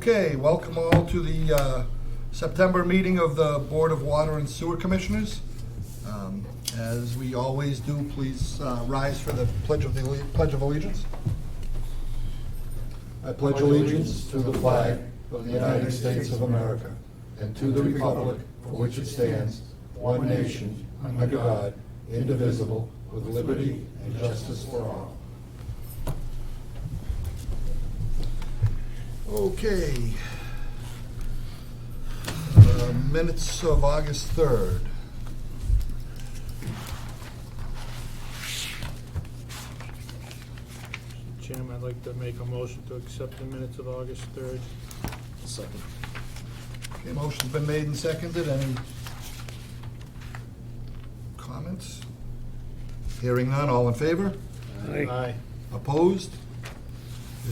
Okay, welcome all to the September meeting of the Board of Water and Sewer Commissioners. As we always do, please rise for the Pledge of Allegiance. I pledge allegiance to the flag of the United States of America and to the republic for which it stands, one nation, under God, indivisible, with liberty and justice for all. Okay. Minutes of August 3rd. Chairman, I'd like to make a motion to accept the minutes of August 3rd. Second. Okay, motion's been made and seconded. Any comments? Hearing none, all in favor? Aye. Opposed?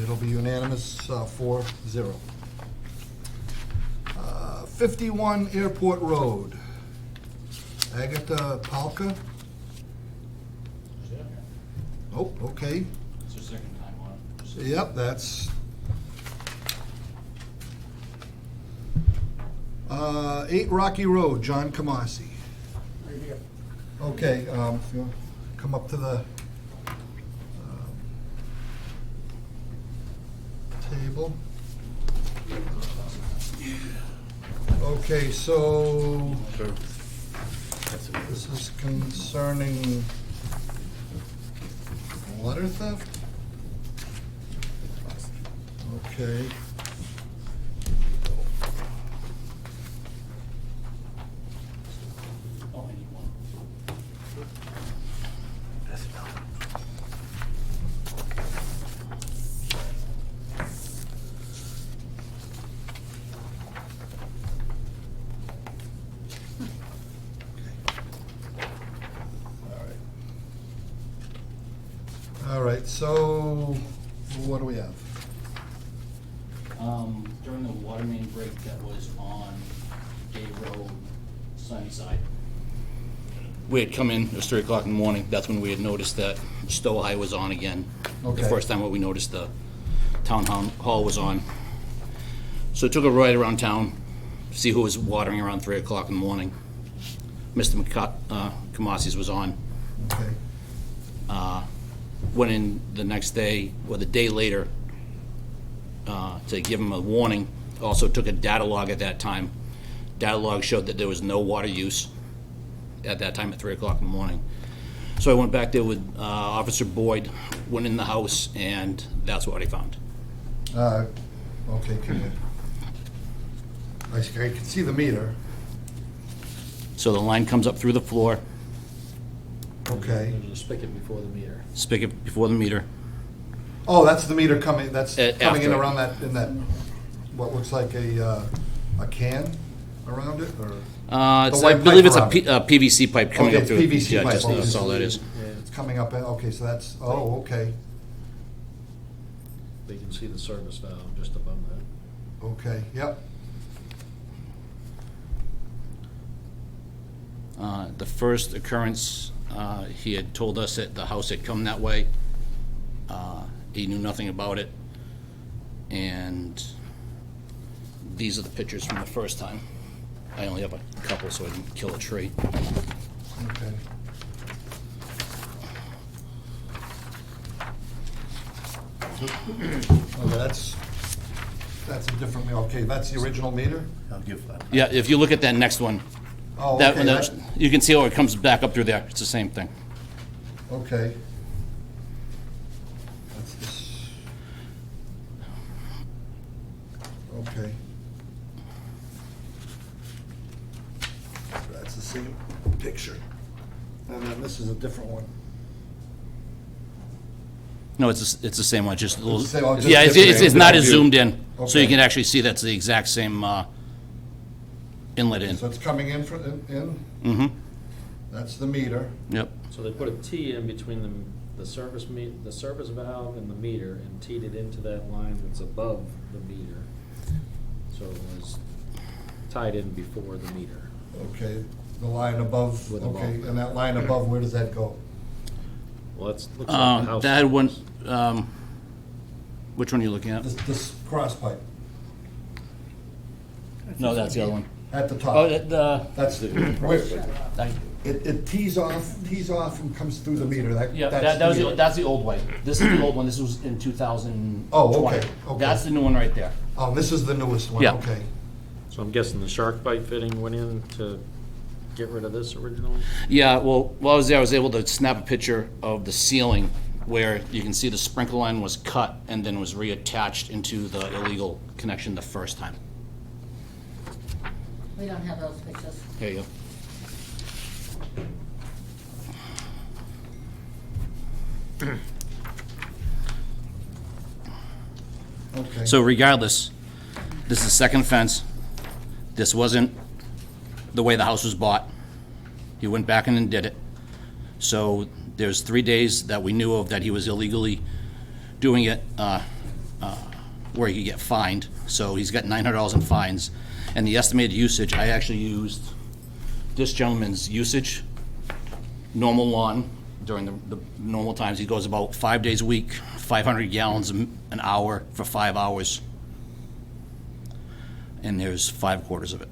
It'll be unanimous, 4-0. 51 Airport Road. Agatha Palka? Oh, okay. It's your second time on. Yep, that's... 8 Rocky Road, John Kamasi. Okay, if you come up to the table. Okay, so this is concerning water theft? Okay. Oh, I need one. All right, so what do we have? During the water main break that was on Day Road, Sunnyside, we had come in, it was 3 o'clock in the morning, that's when we had noticed that Stowe High was on again. Okay. The first time when we noticed the town hall was on. So took a ride around town, see who was watering around 3 o'clock in the morning. Mr. Kamasi's was on. Okay. Went in the next day, or the day later, to give him a warning. Also took a data log at that time. Data log showed that there was no water use at that time at 3 o'clock in the morning. So I went back there with Officer Boyd, went in the house, and that's what I found. Okay, can you? I can see the meter. So the line comes up through the floor, Okay. There's a spigot before the meter. spigot before the meter. Oh, that's the meter coming, that's coming in After. around that, in that, what looks like a can around it, or? I white believe it's pipe a PVC pipe coming Okay, up through. PVC Yeah, pipe, just, okay. that's all that is. Yeah, It's coming up, okay, so that's, oh, okay, they can see the service valve just above that. okay, yep. The first occurrence, he had told us that the house had come that way. He knew nothing about it. And these are the pictures from the first time. I only have a couple, so I didn't kill a tree. Okay. Oh, that's a different, okay, that's the original meter? I'll give that. Yeah, if you look at that next one, Oh, that okay, one, you can see how it comes back up through there. It's the same thing. okay. That's this. Okay. That's the same picture. And then this is a different one. No, it's the same one, just a little. It's the same one, just Yeah, it's different not angle as view. zoomed in, so you Okay. can actually see that's the exact same inlet in. So it's coming in in? Mm-hmm, That's the meter. yep. So they put a T in between the service valve and the meter and teed it into that line that's above the meter. So it was tied in before the meter. Okay, the line above, With a okay, bulb. and that line above, where does that go? Well, that's, looks like the house. That one, which one are you looking at? This cross pipe. No, that's the other one. At the top. Oh, the, That's, where, I- it tees off and comes through the meter, yeah, that's that's the old way. This is the old one, this was in 2020. Oh, okay, okay. That's the new one right there. Oh, this is the newest one, Yeah. okay. So I'm guessing the shark bite fitting went in to get rid of this originally? Yeah, well, while I was there, I was able to snap a picture of the ceiling where you can see the sprinkler line was cut and then was reattached into the illegal connection the first time. We don't have those pictures. There you go. Okay. So regardless, this is the second offense. This wasn't the way the house was bought. He went back in and did it. So there's 3 days that we knew of that he was illegally doing it, where he could get fined. So he's got $900 in fines. And the estimated usage, I actually used this gentleman's usage, normal lawn, during the normal times. He goes about 5 days a week, 500 gallons an hour for 5 hours. And there's 5 quarters of it.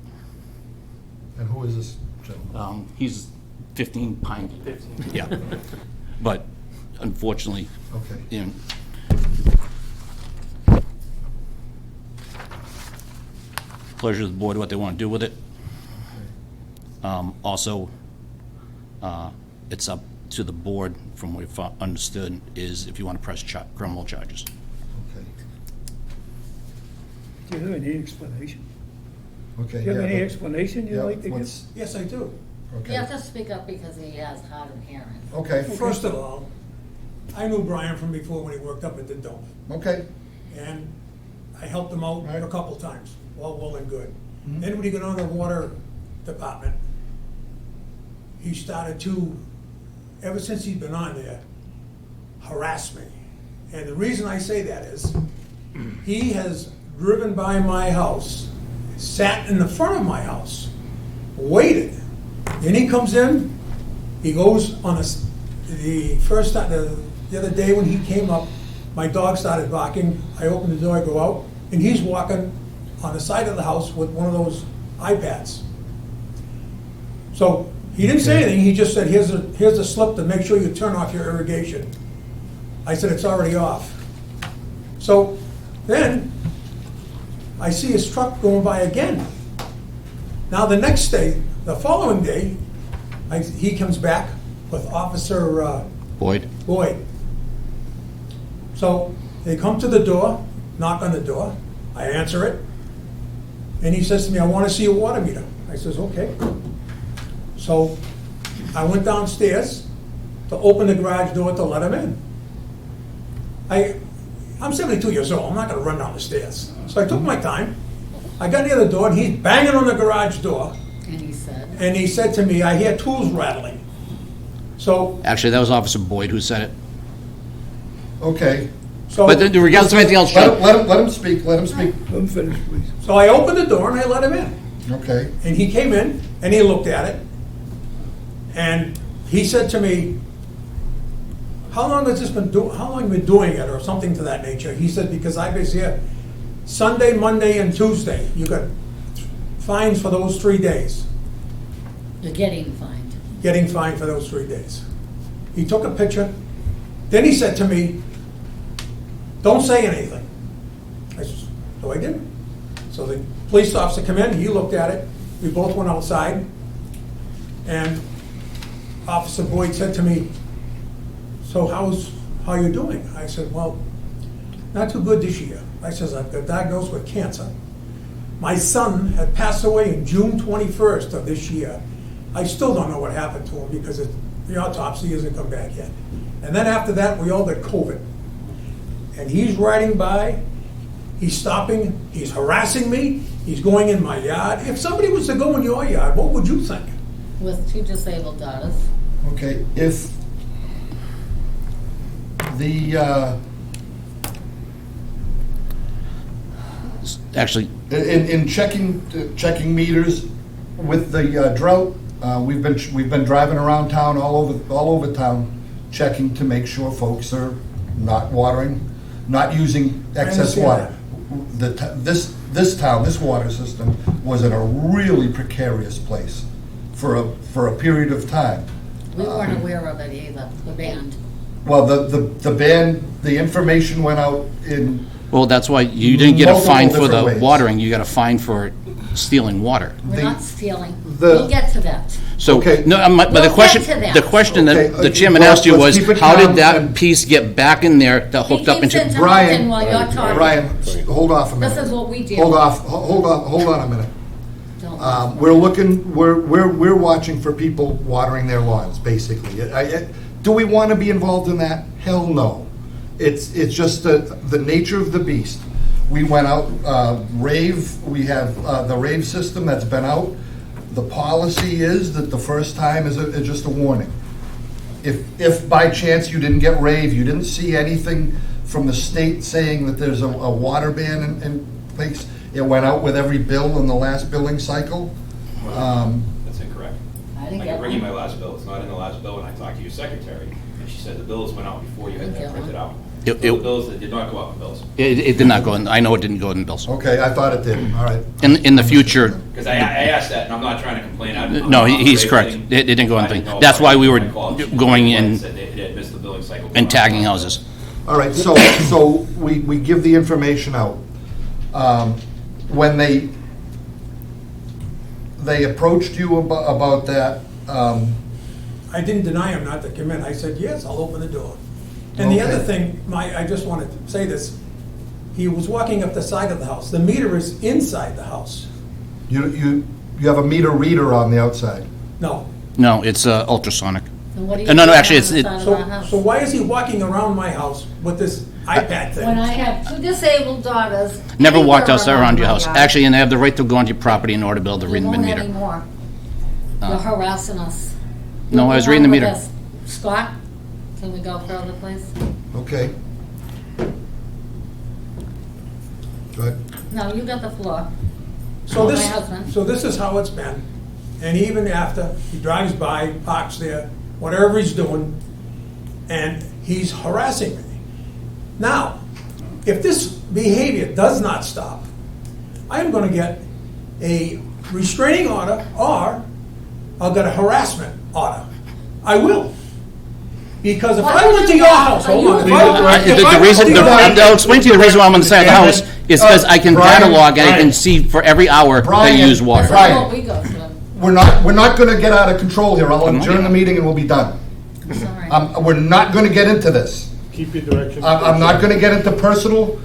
And who is this gentleman? He's 15 pine. Yeah. But unfortunately, Okay. you know, pleasure of the board, what they want to do with it. Also, it's up to the board, from what we've understood, is if you want to press criminal charges. Okay. Do you have any explanation? Okay. Do you have yeah, any but- explanation you'd yeah, like to give? what's- Yes, I do. Okay. You have to speak up because he has hard of hearing. Okay, First of all, I knew Brian from before when he worked up at the dump, okay, and I helped him out Right. a couple times, all well and good. Mhm. Then when he got on the water department, he started to, ever since he's been on there, harass me. And the reason I say that is, he has driven by my house, sat in the front of my house, waited. Then he comes in, he goes on the first time, the other day when he came up, my dog started barking, I opened the door, I go out, and he's walking on the side of the house with one of those iPads. So, he didn't say anything, he just said, here's a slip to make sure you turn off your irrigation. I said, it's already off. So, then, I see his truck going by again. Now, the next day, the following day, he comes back with Officer Boyd? Boyd. So, they come to the door, knock on the door, I answer it, and he says to me, I want to see a water meter. I says, okay. So, I went downstairs to open the garage door to let him in. I'm 72 years old, I'm not gonna run down the stairs. So I took my time, I got near the door, and he's banging on the garage door, And he said, to me, I hear tools rattling. So, Actually, that was Officer Boyd who said it. okay. But then, regardless of anything else, Let him speak, let him speak. Let him finish, please. so I opened the door and I let him in. Okay, And he came in and he looked at it. And he said to me, how long have you been doing it, or something to that nature? He said, because I was here Sunday, Monday, and Tuesday. You got fines for those 3 days. you're getting fined. Getting fined for those 3 days. He took a picture. Then he said to me, don't say anything. I said, so I didn't. So the police officer came in, he looked at it, we both went outside, and Officer Boyd said to me, so how you doing? I said, well, not too good this year. I says, I've got diagnosed with cancer. My son had passed away in June 21st of this year. I still don't know what happened to him because the autopsy hasn't come back yet. And then after that, we all got COVID. And he's riding by, he's stopping, he's harassing me, he's going in my yard. If somebody was to go in your yard, what would you think? With 2 disabled daughters. okay, if the, Actually, in checking meters with the drought, we've been driving around town, all over town, checking to make sure folks are not watering, not using excess understand water. this town, this water system was in a really precarious place for a period of time. We weren't aware of it either, the band. Well, the ban, the information went out in, Well, that's why you didn't get a Multiple fine for the different ways. watering, you got a fine for stealing water. We're not stealing. the- We'll get to that. So, Okay. no, but We'll the get question, to that. the question Okay, that the chairman well, asked you let's was, keep it how calm did that and- piece get back in there that hooked up He keeps into? interrupting Brian, while you're talking. Brian, hold off a minute. This is what we do. Hold on a minute. Don't- We're watching for people watering their lawns, basically. Do we want to be involved in that? Hell no. It's just the nature of the beast. We went out, rave, we have the rave system that's been out. The policy is that the first time is just a warning. If by chance you didn't get rave, you didn't see anything from the state saying that there's a water ban in place, it went out with every bill in the last billing cycle. That's incorrect. I I didn't can get bring you one. my last bill. It's not in the last bill, and I talked to your secretary, and she said the bills went out before you had Didn't that get printed one. out. It- So it- the bills that did not go out in bills. It did not go in, I know it didn't go in bills. Okay, I thought it did, all right. In the future, Because I asked that, and I'm not trying to complain. I'm no, not he's raising- correct. It didn't go in I didn't thing. know That's about why it. we were I called. She going in said they had missed the billing cycle. and tagging houses. All right, so we give the information out. When they approached you about that, I didn't deny him not to come in. I said, yes, I'll open the door. And the Okay. other thing, I just wanted to say this, he was walking up the side of the house. The meter is inside the house. you have a meter reader on the outside. No. No, it's ultrasonic. And what do you No, do actually, on the it's- side of So, our house? so why is he walking around my house with this iPad thing? When I have two disabled daughters. Never walked anywhere outside around your my house. yard, Actually, and they have the right to go onto your property in order to be able to read You the won't meter. anymore. You're harassing us. No, You'll I was go reading the on with meter. us. Scott, can we go further, please? Okay. Go ahead. No, you got the floor. So My this, husband. so this is how it's been. And even after, he drives by, parks there, whatever he's doing, and he's harassing me. Now, if this behavior does not stop, I am gonna get a restraining order, or I'll get a harassment order. I will. Because if What I do went to you your want? house, Are hold you on. if a I- robot? if The I went reason, to your house- I'll explain to you the reason why I'm on the side of the house is because I can Brian, catalog and I can Brian. see for every hour they Brian, use This water. is Brian. what we go through. We're not gonna get out of control here. I'll adjourn the meeting and we'll be done. Sorry. We're not gonna get into this. Keep your direction. I'm not gonna get into personal.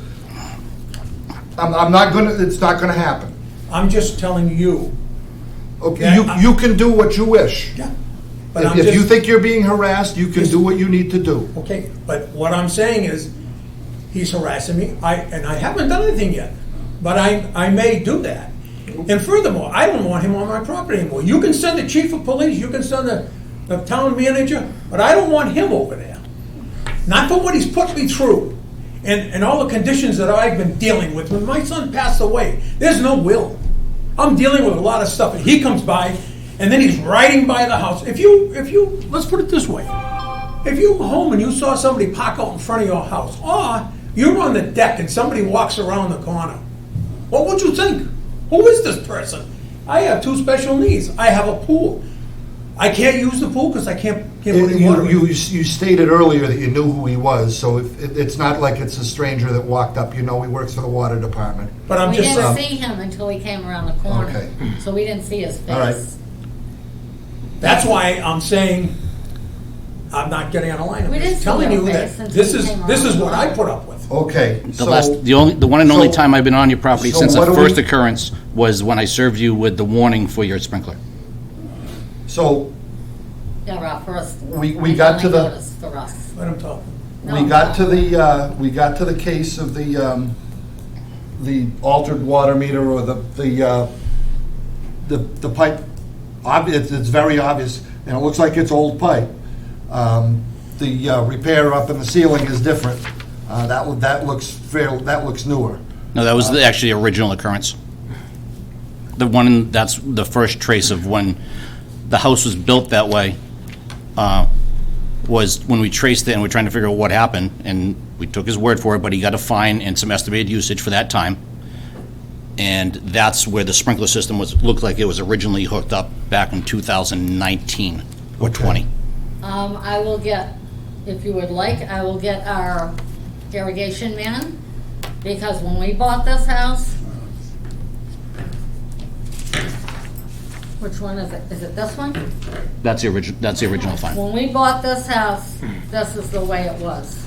I'm not gonna, it's not gonna happen. I'm just telling you. Okay, Yeah, you can do what you wish. Yeah. But I'm If you just- think you're being harassed, you can do what you need to do. Okay, but what I'm saying is, he's harassing me, and I haven't done anything yet, but I may do that. And furthermore, I don't want him on my property anymore. You can send the chief of police, you can send the town manager, but I don't want him over there. Not for what he's put me through, and all the conditions that I've been dealing with. When my son passed away, there's no will. I'm dealing with a lot of stuff, and he comes by, and then he's riding by the house. If you, let's put it this way. If you were home and you saw somebody park out in front of your house, or you're on the deck and somebody walks around the corner, what would you think? Who is this person? I have two special needs. I have a pool. I can't use the pool because I can't put any water in. You stated earlier that you knew who he was, so it's not like it's a stranger that walked up. You know he works for the water department. But I'm We just didn't saying, see him until he came around the corner, Okay. so we didn't see his All right. face. that's why I'm saying I'm not getting on a line. I'm We didn't just see telling your you that face until this you is came this is around. what I put up with. Okay, The one and only so- time I've been on your property so since the what do first we- occurrence was when I served you with the warning for your sprinkler. so Yeah, our first. We got to the- notice for us. Let him talk. we got to the case of the altered water meter or the pipe. It's very obvious, and it looks like it's old pipe. The repair up in the ceiling is different. That looks newer. No, that was actually the original occurrence. That's the first trace of when the house was built that way, was when we traced it and we're trying to figure out what happened, and We took his word for it, but he got a fine and some estimated usage for that time. And that's where the sprinkler system looked like it was originally hooked up back in 2019 or 20. I will get, if you would like, I will get our irrigation man, because when we bought this house, which one is it? Is it this one? That's the original fine. When we bought this house, this is the way it was.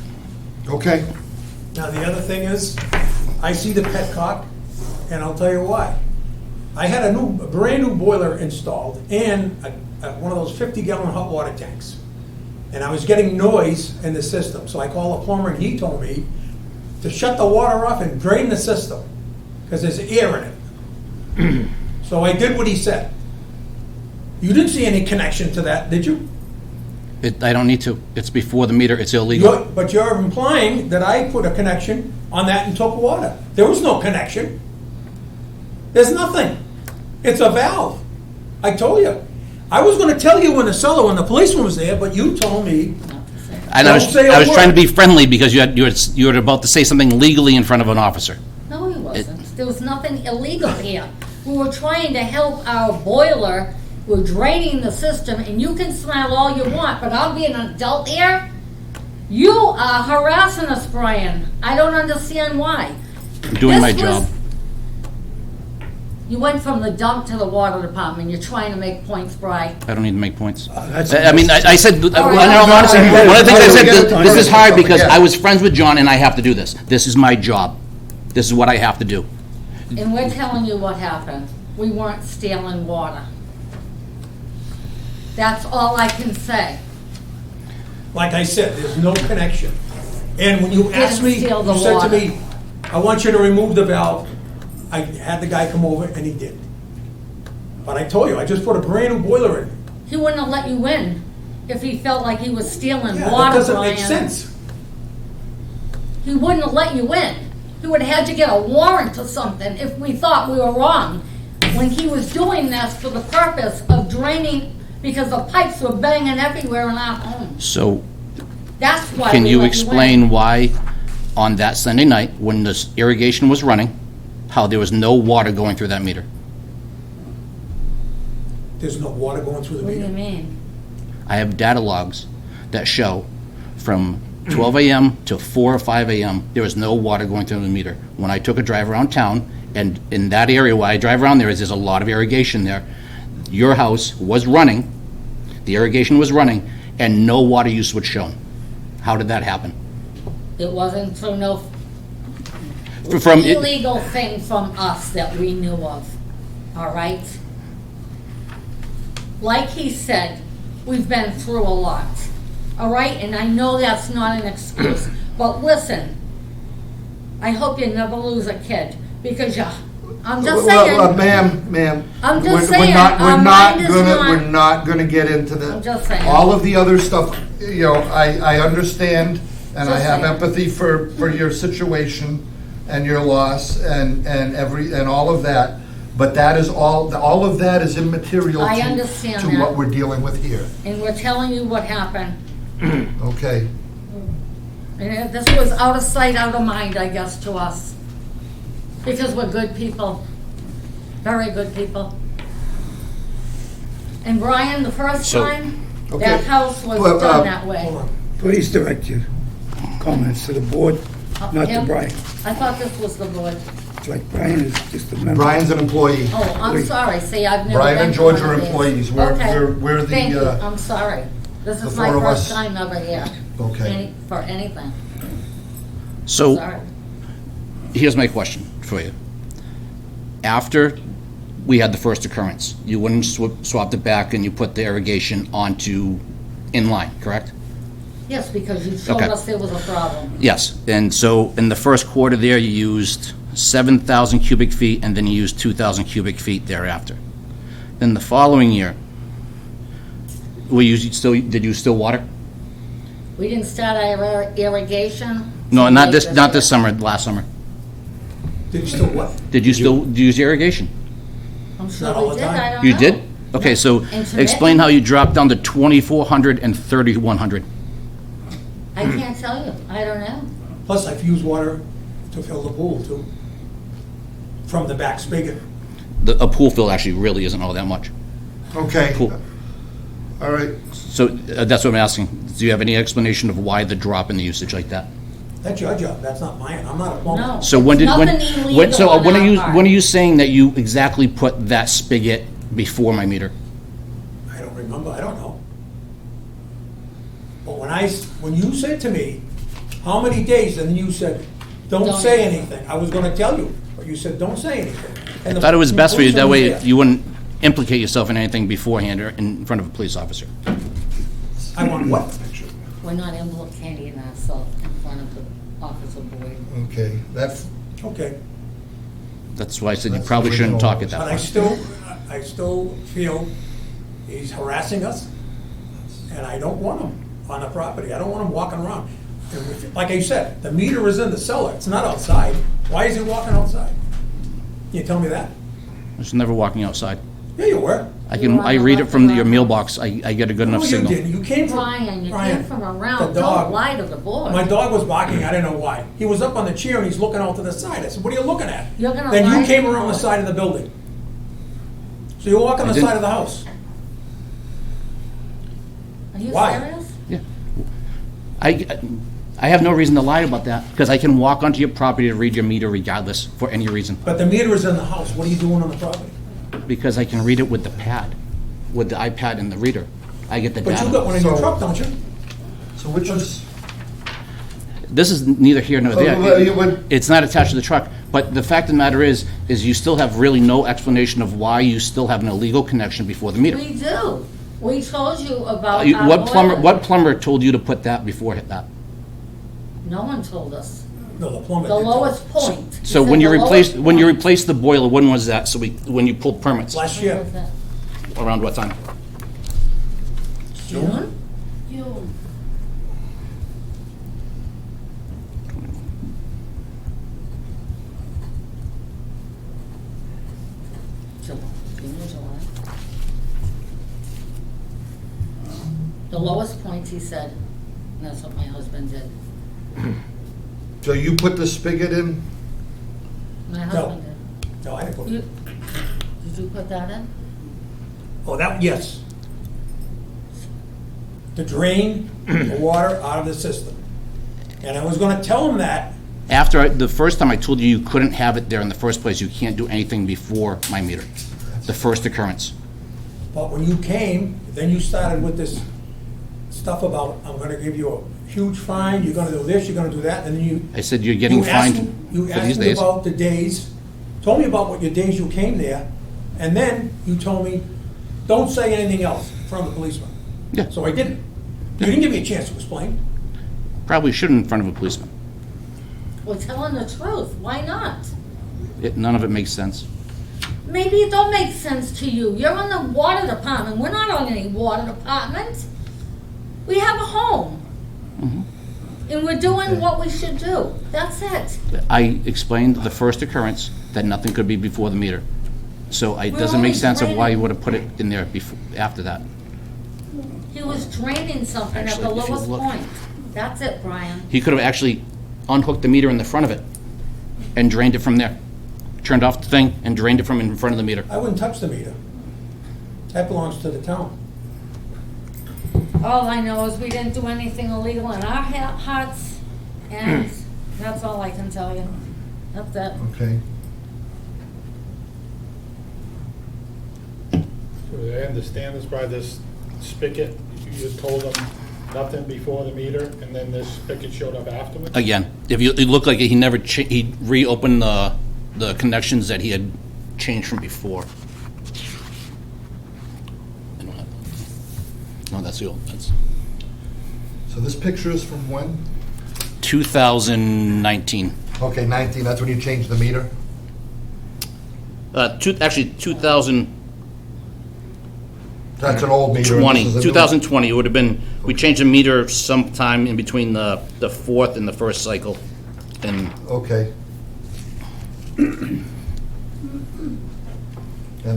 Okay, Now, the other thing is, I see the petcock, and I'll tell you why. I had a brand new boiler installed and one of those 50-gallon hot water tanks. And I was getting noise in the system, so I called the plumber and he told me to shut the water off and drain the system, because there's air in it. So I did what he said. You didn't see any connection to that, did you? I don't need to. It's before the meter. It's illegal. But you're implying that I put a connection on that and took water. There was no connection. There's nothing. It's a valve. I told you. I was going to tell you in the cellar when the policeman was there, but you told me. And Don't say a I was trying to word. be friendly because you were about to say something legally in front of an officer. No, he wasn't. There was nothing illegal here. We were trying to help our boiler. We're draining the system, and you can smile all you want, but I'll be an adult here? You are harassing us, Brian. I don't understand why. I'm doing my This was- job. You went from the dump to the water department. You're trying to make points, Brian. I don't need to make points. That's- I mean, I said, in all right. honesty, one of the things I said, Time. this is hard because Yeah. I was friends with John and I have to do this. This is my job. This is what I have to do. And we're telling you what happened. We weren't stealing water. That's all I can say. Like I said, there's no connection. And when you asked me, steal the you said to water. me, I want you to remove the valve. I had the guy come over and he did. But I told you, I just put a brand new boiler in. He wouldn't have let you in if he felt like he was stealing Yeah, that water, doesn't Brian. make sense. He wouldn't have let you in. He would have had to get a warrant or something if we thought we were wrong. When he was doing this for the purpose of draining, because the pipes were banging everywhere in our home. So That's why can we you let explain in. why on that Sunday night, when this irrigation was running, how there was no water going through that meter? There's no water going through the What do you meter. mean? I have data logs that show from 12 a.m. to 4 or 5 a.m., there was no water going through the meter. When I took a drive around town, and in that area where I drive around, there's a lot of irrigation there. Your house was running, the irrigation was running, and no water use was shown. How did that happen? It wasn't through no From it, illegal thing from us that we knew of, all right? Like he said, we've been through a lot, all right? And I know that's not an excuse, but listen, I hope you never lose a kid, because I'm just saying. Ma'am. I'm just we're saying, not- our mind is not- We're not gonna get into the. I'm just saying. All of the other stuff, you know, I understand, and I Just have saying. empathy for your situation and your loss and all of that, but that is all of that is immaterial I to understand to that. what we're dealing with here, And we're telling you what happened. okay? And this was out of sight, out of mind, I guess, to us. Because we're good people. Very good people. And Brian, the first So- time, Okay. that house was Well, done that way. Hold on. Please direct your comments to the board, not to Him? Brian. I thought this was the board. It's like Brian is just a member. Brian's an employee. Oh, I'm sorry, see, I've never Brian been and to George one are of these. employees. We're- Okay. we're the, Thank you, I'm sorry. This the is my four of first us. time ever here. Okay. For anything, so sorry. here's my question for you. After we had the first occurrence, you wouldn't swapped it back and you put the irrigation onto inline, correct? Yes, because you showed Okay. us there was a problem. Yes, and so in the first quarter there, you used 7,000 cubic feet, and then you used 2,000 cubic feet thereafter. Then the following year, did you still water? We didn't start our irrigation. No, till not late this year. summer, last summer. Did you still what? Did you still use irrigation? Not I'm sure all we the did, time. I don't know. You did? Okay, so Intermittent. explain how you dropped down to 2,400 and 3,100. I can't tell you, I don't know. Plus, I've used water to fill the pool too, from the back spigot. A pool fill actually really isn't all that much. Okay. Cool. All right. So that's what I'm asking. Do you have any explanation of why the drop in the usage like that? That's your job, that's not mine, I'm not a plumber. No. So when It's did, nothing illegal on when are our you, part. when are you saying that you exactly put that spigot before my meter? I don't remember, I don't know. But when you said to me, how many days, and then you said, don't Don't. say anything, I was gonna tell you, but you said, don't say anything. And I thought it was best for you, that way policeman was there. you wouldn't implicate yourself in anything beforehand or in front of a police officer. I want what? We're not implicating ourselves in front of the Officer Boyd. Okay, that's, Okay, That's why I said you That's probably the shouldn't original talk at that but point. I still feel he's harassing us, and I don't want him on the property, I don't want him walking around. And like I said, the meter is in the cellar, it's not outside, why is he walking outside? Can you tell me that? I was never walking outside. Yeah, you were. I read it from your mailbox. I get a good enough No, you signal. didn't. You came from. Brian, you came from around, the dog. don't lie to the board. My dog was barking, I didn't know why. He was up on the chair and he's looking out to the side. I said, what are you looking at? You're gonna Then lie you to came the around the board. side of the building. So you walk on I the didn't- side of the house. Are you Why? serious? Yeah. I have no reason to lie about that, because I can walk onto your property to read your meter regardless, for any reason. But the meter is in the house. What are you doing on the property? Because I can read it with the pad, with the iPad and the reader. I get the But data. you got one in your So- truck, don't you? so which is, This is neither here nor So you there. would- It's not attached to the truck, but the fact of the matter is you still have really no explanation of why you still have an illegal connection before the meter. We do. We told you about You- our boiler. What plumber told you to put that before that? No one told us. No, the plumber. The did tell us. lowest point. He So said when you the replaced, lowest when you point. replaced the boiler, when was that? When you pulled permits? Last When year. was that? Around what time? June? July. June or July. The lowest point, he said, and that's what my husband did. so you put the spigot in? My husband did. No, I didn't put You, it. did you put that in? Oh, that, yes. To drain the water out of the system. And I was gonna tell him that. The first time I told you you couldn't have it there in the first place, you can't do anything before my meter. The first occurrence. But when you came, then you started with this stuff about, I'm gonna give you a huge fine, you're gonna do this, you're gonna do that, and then you. I said you're getting you asked fined me- You for asked these me days. about the days, told me about what your days you came there, and then you told me, don't say anything else in front of the policeman. Yeah. So I didn't. You didn't give me a chance to explain. Probably shouldn't in front of a policeman. We're telling the truth. Why not? None of it makes sense. Maybe it don't make sense to you. You're on the water department. We're not on any water department. We have a home. And we're doing what we should do. That's it. I explained the first occurrence that nothing could be before the meter. So it We're doesn't make only sense of why you draining. would have put it in there before, after that. He was draining something at the Actually, if you lowest look- point. That's it, Brian. He could have actually unhooked the meter in the front of it and drained it from there. Turned off the thing and drained it from in front of the meter. I wouldn't touch the meter. That belongs to the town. All I know is we didn't do anything illegal in our huts, and that's all I can tell you. That's it. Okay. So I understand this by this spigot, you told them nothing before the meter, and then this spigot showed up afterwards? Again, if you, it looked like he never, he reopened the connections that he had changed from before. I don't have- No, that's the old, that's So this picture is from when? 2019. Okay, 19, that's when you changed the meter? Actually, 2020, That's an old meter. and this is a new one. 2020, it would have been, we changed the meter sometime in between the fourth and the first cycle. And Okay. And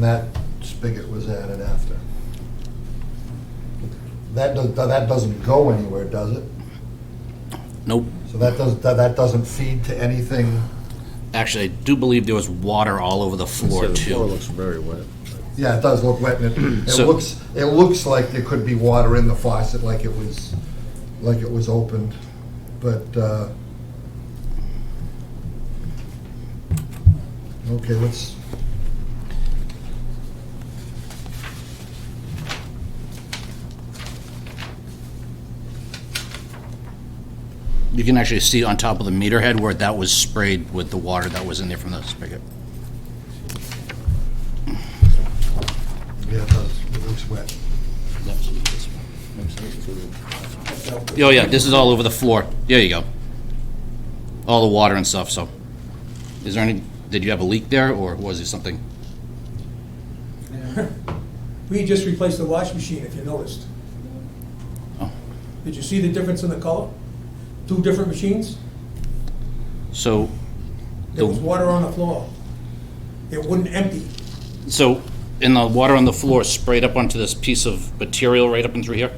that spigot was added after. That doesn't go anywhere, does it? Nope. So that doesn't feed to anything? Actually, I do believe there was water all over the floor, So the floor too. looks very wet. Yeah, it does look wet, and it So- looks like there could be water in the faucet, like it was opened, but, okay, let's, You can actually see on top of the meter head where that was sprayed with the water that was in there from the spigot. yeah, it does, it looks wet. Oh, yeah, this is all over the floor. There you go. All the water and stuff, so. Is there any, did you have a leak there, or was it something? We just replaced the wash machine, if you noticed. Oh. Did you see the difference in the color? Two different machines? So, There was water on the floor. It wouldn't empty. so, in the water on the floor sprayed up onto this piece of material right up and through here?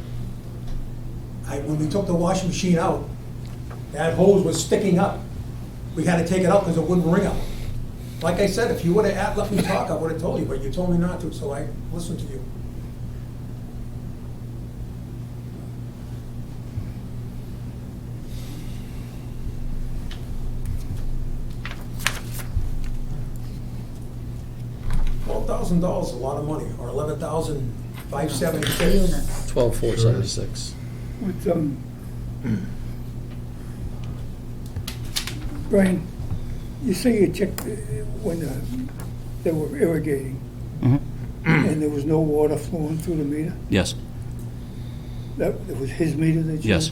When we took the washing machine out, that hose was sticking up. We had to take it out because it wouldn't ring out. Like I said, if you would have let me talk, I would have told you, but you told me not to, so I listened to you. $12,000 is a lot of money, or $11,576. Units. 12,476. With, Brian, you say you checked when they were irrigating, and there was no water flowing through the meter? Yes. That was his meter that you? Yes.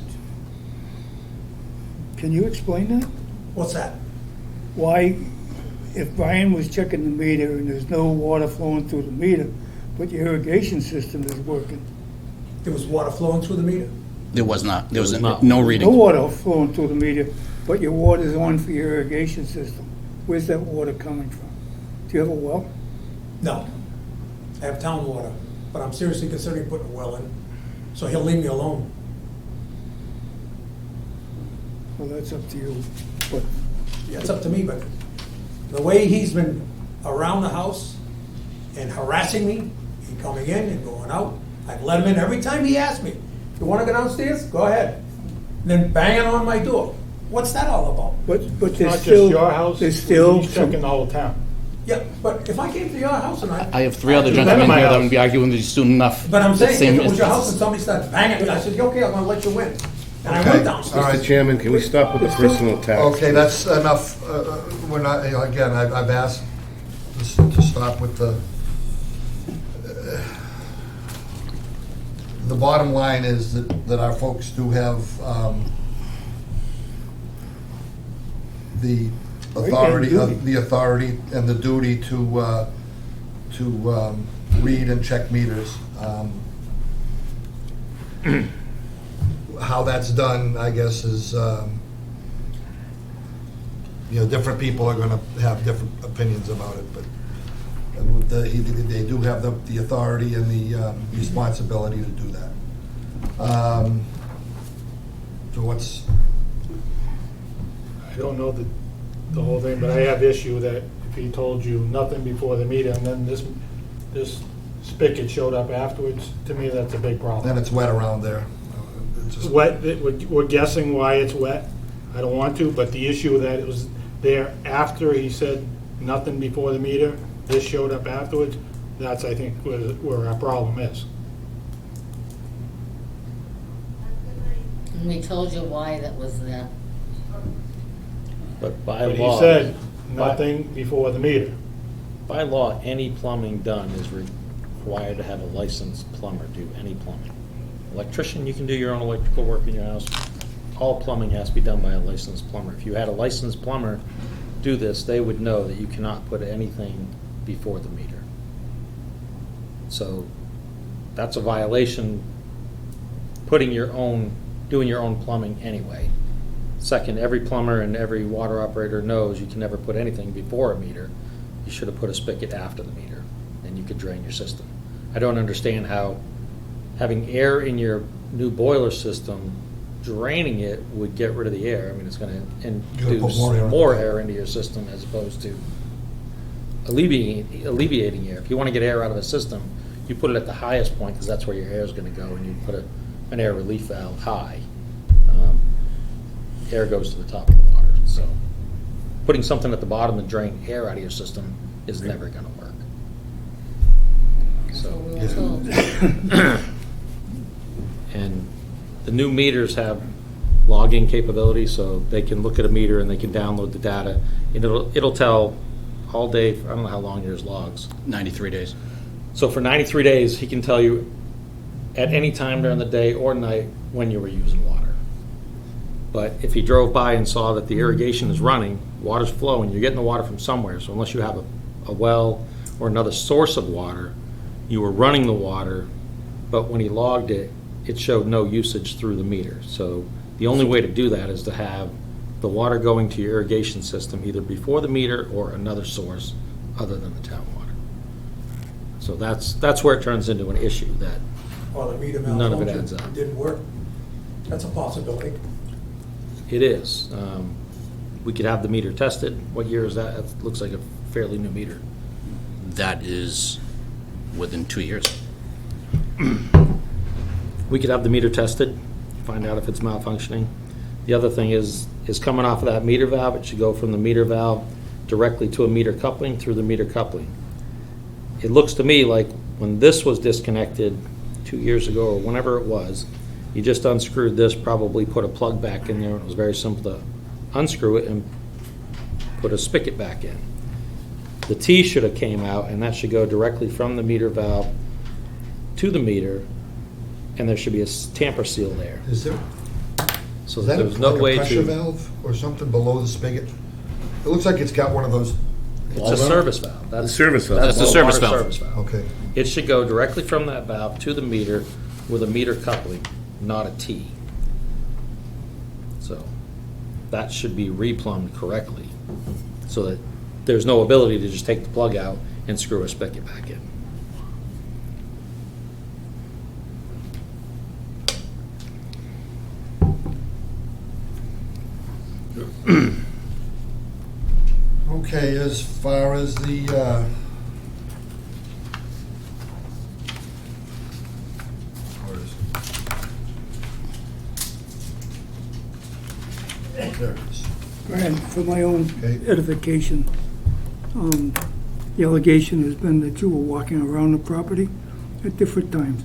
Can you explain that? What's that? Why, if Brian was checking the meter and there's no water flowing through the meter, but your irrigation system is working? There was water flowing through the meter. There was not. There was not. no No reading. water flowing through the meter, but your water's on for your irrigation system. Where's that water coming from? Do you have a well? No. I have town water, but I'm seriously considering putting a well in, so he'll leave me alone. Well, that's up to you, but Yeah, it's up to me, but the way he's been around the house and harassing me, and coming in and going out, I've let him in every time he asks me, you wanna go downstairs? Go ahead. And then banging on my door. What's that all about? but It's there's not still, just your house, there's still he's some, checking the whole town. Yeah, but if I came to your house and I have three other None of gentlemen my here that house. would be arguing with you soon enough. But I'm The saying, same if it was your house and instances. somebody started banging me, I said, okay, I'm gonna let you in. And I Okay. went downstairs. All right. Mr. Chairman, can we stop with the personal attacks? Okay, that's enough. We're not, again, I've asked to stop with the bottom line is that our folks do have the authority and the duty to read and check meters. How that's done, I guess, is, different people are gonna have different opinions about it, but they do have the authority and the responsibility to do that. So what's, I don't know the whole thing, but I have issue that if he told you nothing before the meeting, and then this spigot showed up afterwards, to me, that's a big problem. then it's wet around there. It's just- Wet, we're guessing why it's wet. I don't want to, but the issue that it was there after he said nothing before the meter, this showed up afterwards, that's, I think, where our problem is. And we told you why that was there. But by But he law. said nothing before the meter. By law, any plumbing done is required to have a licensed plumber do any plumbing. Electrician, you can do your own electrical work in your house. All plumbing has to be done by a licensed plumber. If you had a licensed plumber do this, they would know that you cannot put anything before the meter. So that's a violation, doing your own plumbing anyway. Second, every plumber and every water operator knows you can never put anything before a meter. You should have put a spigot after the meter, and you could drain your system. I don't understand how having air in your new boiler system draining it would get rid of the air. I mean, it's gonna put induce more air in. more air into your system as opposed to alleviating air. If you wanna get air out of a system, you put it at the highest point, because that's where your air is gonna go, and you put an air relief valve high. Air goes to the top of the water, so putting something at the bottom to drain air out of your system is never gonna work. So So, we were told. and the new meters have logging capability, so they can look at a meter and they can download the data. And it'll tell all day, I don't know how long yours logs. 93 days. So for 93 days, he can tell you at any time during the day or night when you were using water. But if he drove by and saw that the irrigation is running, water's flowing, you're getting the water from somewhere. So unless you have a well or another source of water, you were running the water, but when he logged it, it showed no usage through the meter. So the only way to do that is to have the water going to your irrigation system either before the meter or another source other than the town water. So that's where it turns into an issue, that Or the meter None of it adds malfunction, up. it didn't work. That's a possibility. it is. We could have the meter tested. What year is that? It looks like a fairly new meter. That is within 2 years. We could have the meter tested, find out if it's malfunctioning. The other thing is coming off of that meter valve, it should go from the meter valve directly to a meter coupling through the meter coupling. It looks to me like when this was disconnected 2 years ago or whenever it was, you just unscrewed this, probably put a plug back in there, and it was very simple to unscrew it and put a spigot back in. The T should have came out, and that should go directly from the meter valve to the meter, and there should be a tamper seal there. Is there, So is that that there's no like a way pressure to. valve or something below the spigot? It looks like it's got one of those. It's a service valve. That's service valve. That's the water service valve. service valve. Okay. It should go directly from that valve to the meter with a meter coupling, not a T. So that should be replumbed correctly, so that there's no ability to just take the plug out and screw a spigot back in. Okay, as far as the, where is it? There it is. Brian, for my own Okay. edification, the allegation has been that you were walking around the property at different times.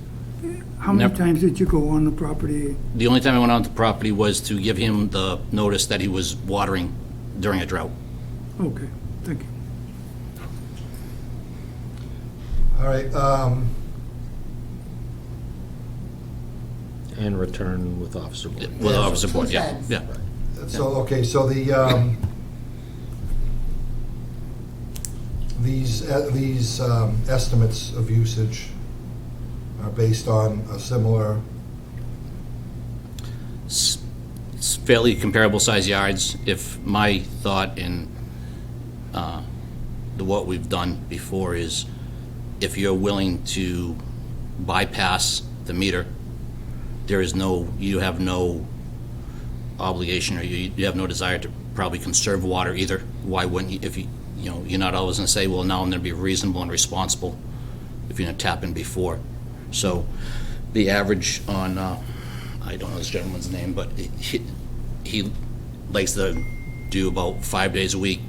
How many Never. times did you go on the property? The only time I went on the property was to give him the notice that he was watering during a drought. Okay, thank you. All right, And return with officer board. With Yeah. officer board, yeah, Two yeah. so, okay, so the, these estimates of usage are based on a similar, It's fairly comparable size yards. If my thought in what we've done before is, if you're willing to bypass the meter, there is no, you have no obligation, or you have no desire to probably conserve water either. Why wouldn't you? If you're not always going to say, well, now I'm going to be reasonable and responsible if you're going to tap in before. So the average on, I don't know this gentleman's name, but he likes to do about 5 days a week,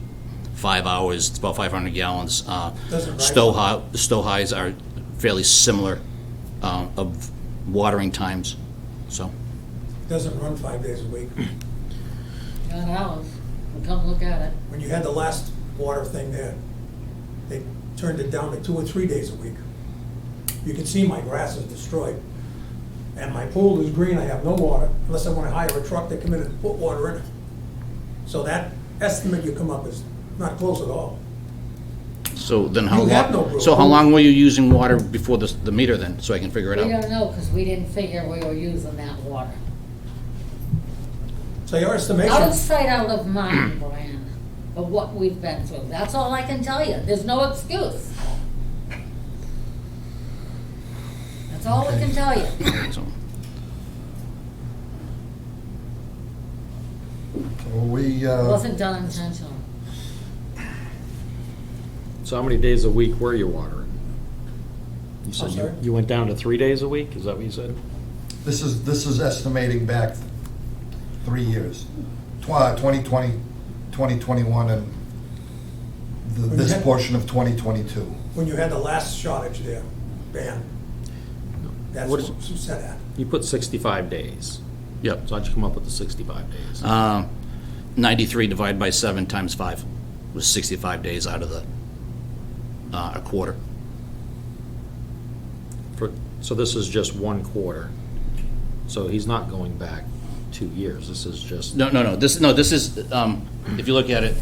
5 hours. It's about 500 gallons. Doesn't Stowe highs are fairly similar of watering times. So Doesn't run 5 days a week. Not ours. We'll come look at it. When you had the last water thing there, they turned it down to 2 or 3 days a week. You can see my grass is destroyed. And my pool is green, I have no water, unless I want to hire a truck to come in and put water in it. So that estimate you come up is not close at all. So then how You have no long? rule. So how long were you using water before the meter then, so I can figure it We out? don't know, because we didn't figure we were using that water. So your estimation, Out of sight, out of mind, Brian, of what we've been through. That's all I can tell you. There's no excuse. That's all we can tell you. So, We, It wasn't done intentionally. So how many days a week were you watering? You said sorry? you went down to 3 days a week, is that what you said? this is estimating back 3 years. 2020, 2021, and this had- portion of 2022. When you had the last shortage there, ban, that's What what is- you said at. You put 65 days. Yep. So how'd you come up with the 65 days? 93 divided by 7 times 5 was 65 days out of the, a quarter. So this is just 1 quarter. So he's not going back 2 years. This is just. No, this is, if you look at it,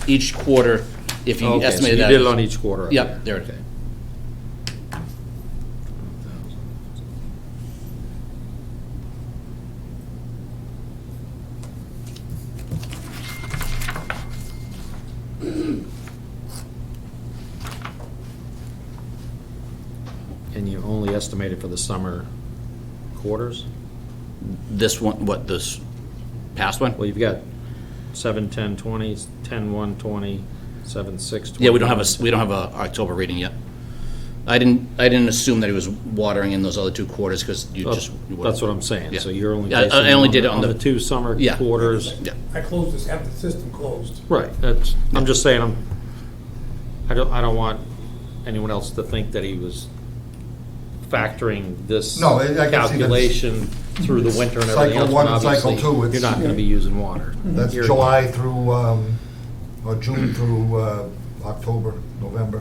each quarter, if you Okay, so estimate you that. did it on each quarter. up Yep, there it is. Okay. And you only estimated for the summer quarters? This one, what, this past one? Well, you've got 7, 10, 20, 10, 1, 20, 7, 6, 20. Yeah, we don't have a October reading yet. I didn't assume that he was watering in those other 2 quarters, because you just. you That's what I'm saying. Yeah. So you're only. Yeah, I basing only did it on the 2 summer Yeah. quarters. Yeah. I closed this, have the system closed. Right, that's, I'm just saying, I don't want anyone else to think that he was factoring this No, I can see that's- calculation through the winter and everything Cycle else, one but and cycle obviously, two, you're it's- not gonna be using water. That's You're- July through, or June through October, November.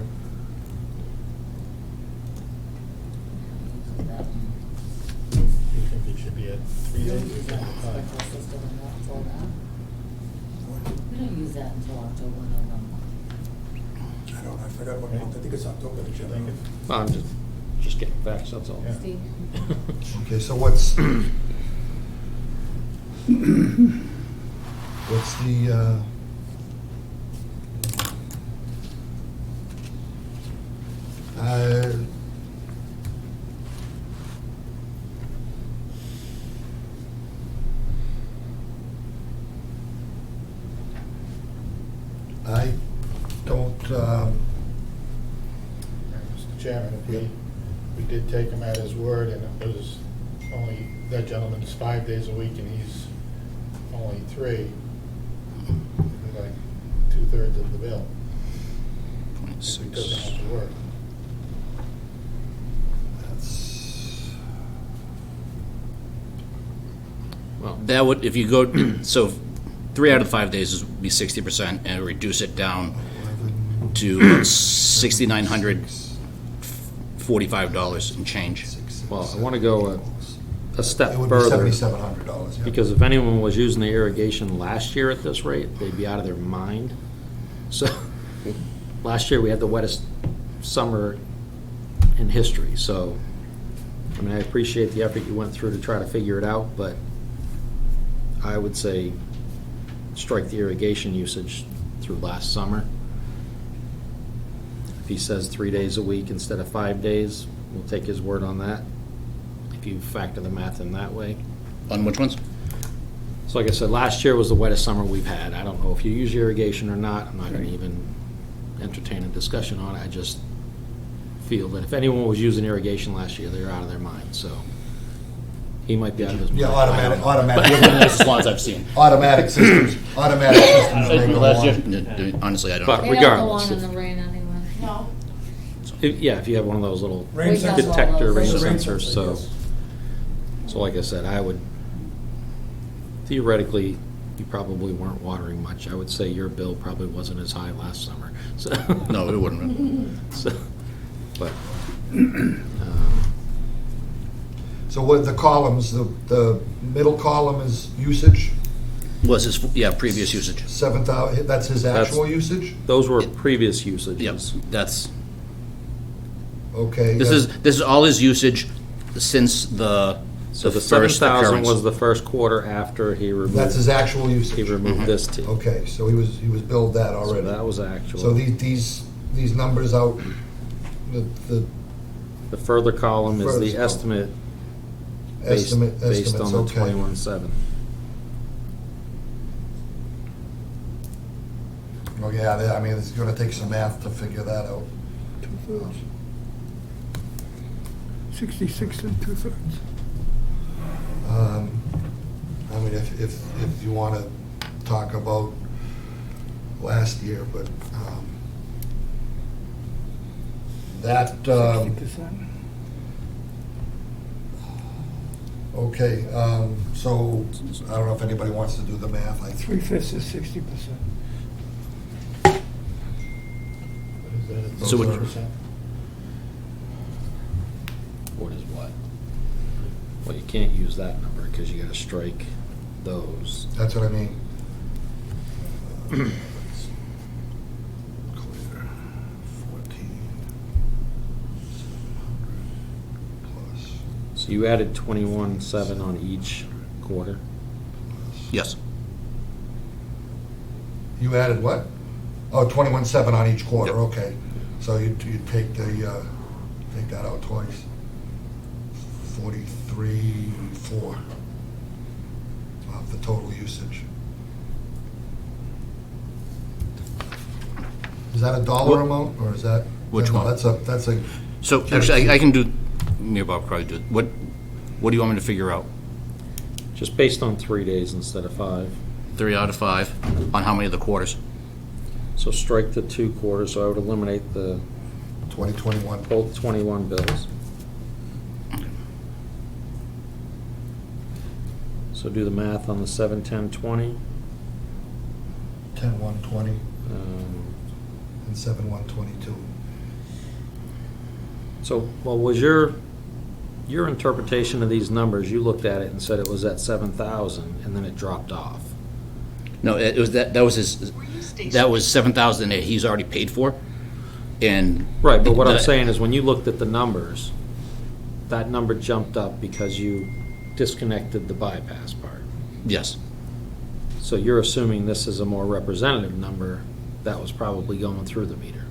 You think it should be at 3 days? We don't use that until October, November. I don't know, I forgot what month, I think it's October. What you thinking? I'm just getting facts, that's all. Yeah. Steve? Okay, so what's the, I don't, Mr. Chairman, if we did take him at his word, and it was only, that gentleman's 5 days a week, and he's only 3, it'd be like 2/3 of the bill. If we took him at the word. that's, Well, That would, if you go, so 3 out of 5 days would be 60%, and reduce it down to $6,945 and change. well, I wanna go a step it would be further. $7,700, yeah. Because if anyone was using the irrigation last year at this rate, they'd be out of their mind. So, last year we had the wettest summer in history, so, I mean, I appreciate the effort you went through to try to figure it out, but I would say strike the irrigation usage through last summer. If he says 3 days a week instead of 5 days, we'll take his word on that, if you factor the math in that way. On which ones? So like I said, last year was the wettest summer we've had. I don't know if you use irrigation or not. I'm not going to even entertain a discussion on it. I just feel that if anyone was using irrigation last year, they're out of their mind, so he might be out of his mind. Yeah, One of the automatic, nicest ones I've seen. automatic systems, may go Last year, on. honestly, I don't But know. They don't go regardless, on in the rain anyway. No. Yeah, if you have one of those little Rain sensor. detector rain Rain sensors, sensor, so. yes. So like I said, I would, theoretically, you probably weren't watering much. I would say your bill probably wasn't as high last summer, so. No, it wouldn't have. So, but, So what the columns, the middle column is usage, Was his, yeah, previous usage. 7,000, that's his actual usage? those were previous usages. Yep, that's, Okay. this is all his usage since the So the first 7,000 occurrence. was the first quarter after he removed. That's his actual He usage? removed this too. Okay, so he was billed that So already? that was actual. So these numbers out, the The further column is Furthest the column. estimate based estimates, on the okay. 21.7. Oh, yeah, I mean, it's gonna take some math to figure that out. 2/3. 66 and 2/3. I mean, if you wanna talk about last year, but, that, 60%. okay, so, I don't know if anybody wants to do the math. 3/5 is 60%. So what- 30%. What is what? Well, you can't use that number because you gotta strike those. That's what I mean. Clear, 14, 700 plus. So you added 21,700 on each quarter. Yes. You added what? Oh, 21.7 on each quarter, okay. So you'd take take that out twice. 43.4 of the total usage. Is that a dollar What- amount, or is that? Which no, one? That's a, So actually, I can do, me or Bob could probably do it. What do you want me to figure out? Just based on 3 days instead of 5. 3 out of 5 on how many of the quarters? So strike the 2 quarters, so I would eliminate the 2021. both 21 bills. So do the math on the 7/10/20. 10/1/20 and 7/1/22. So, well, was your interpretation of these numbers, you looked at it and said it was at 7,000 and then it dropped off. No, it was that was his, that was 7,000 that he's already paid for, and. Right, but what I'm the- saying is when you looked at the numbers, that number jumped up because you disconnected the bypass part. Yes, So you're assuming this is a more representative number that was probably going through the meter.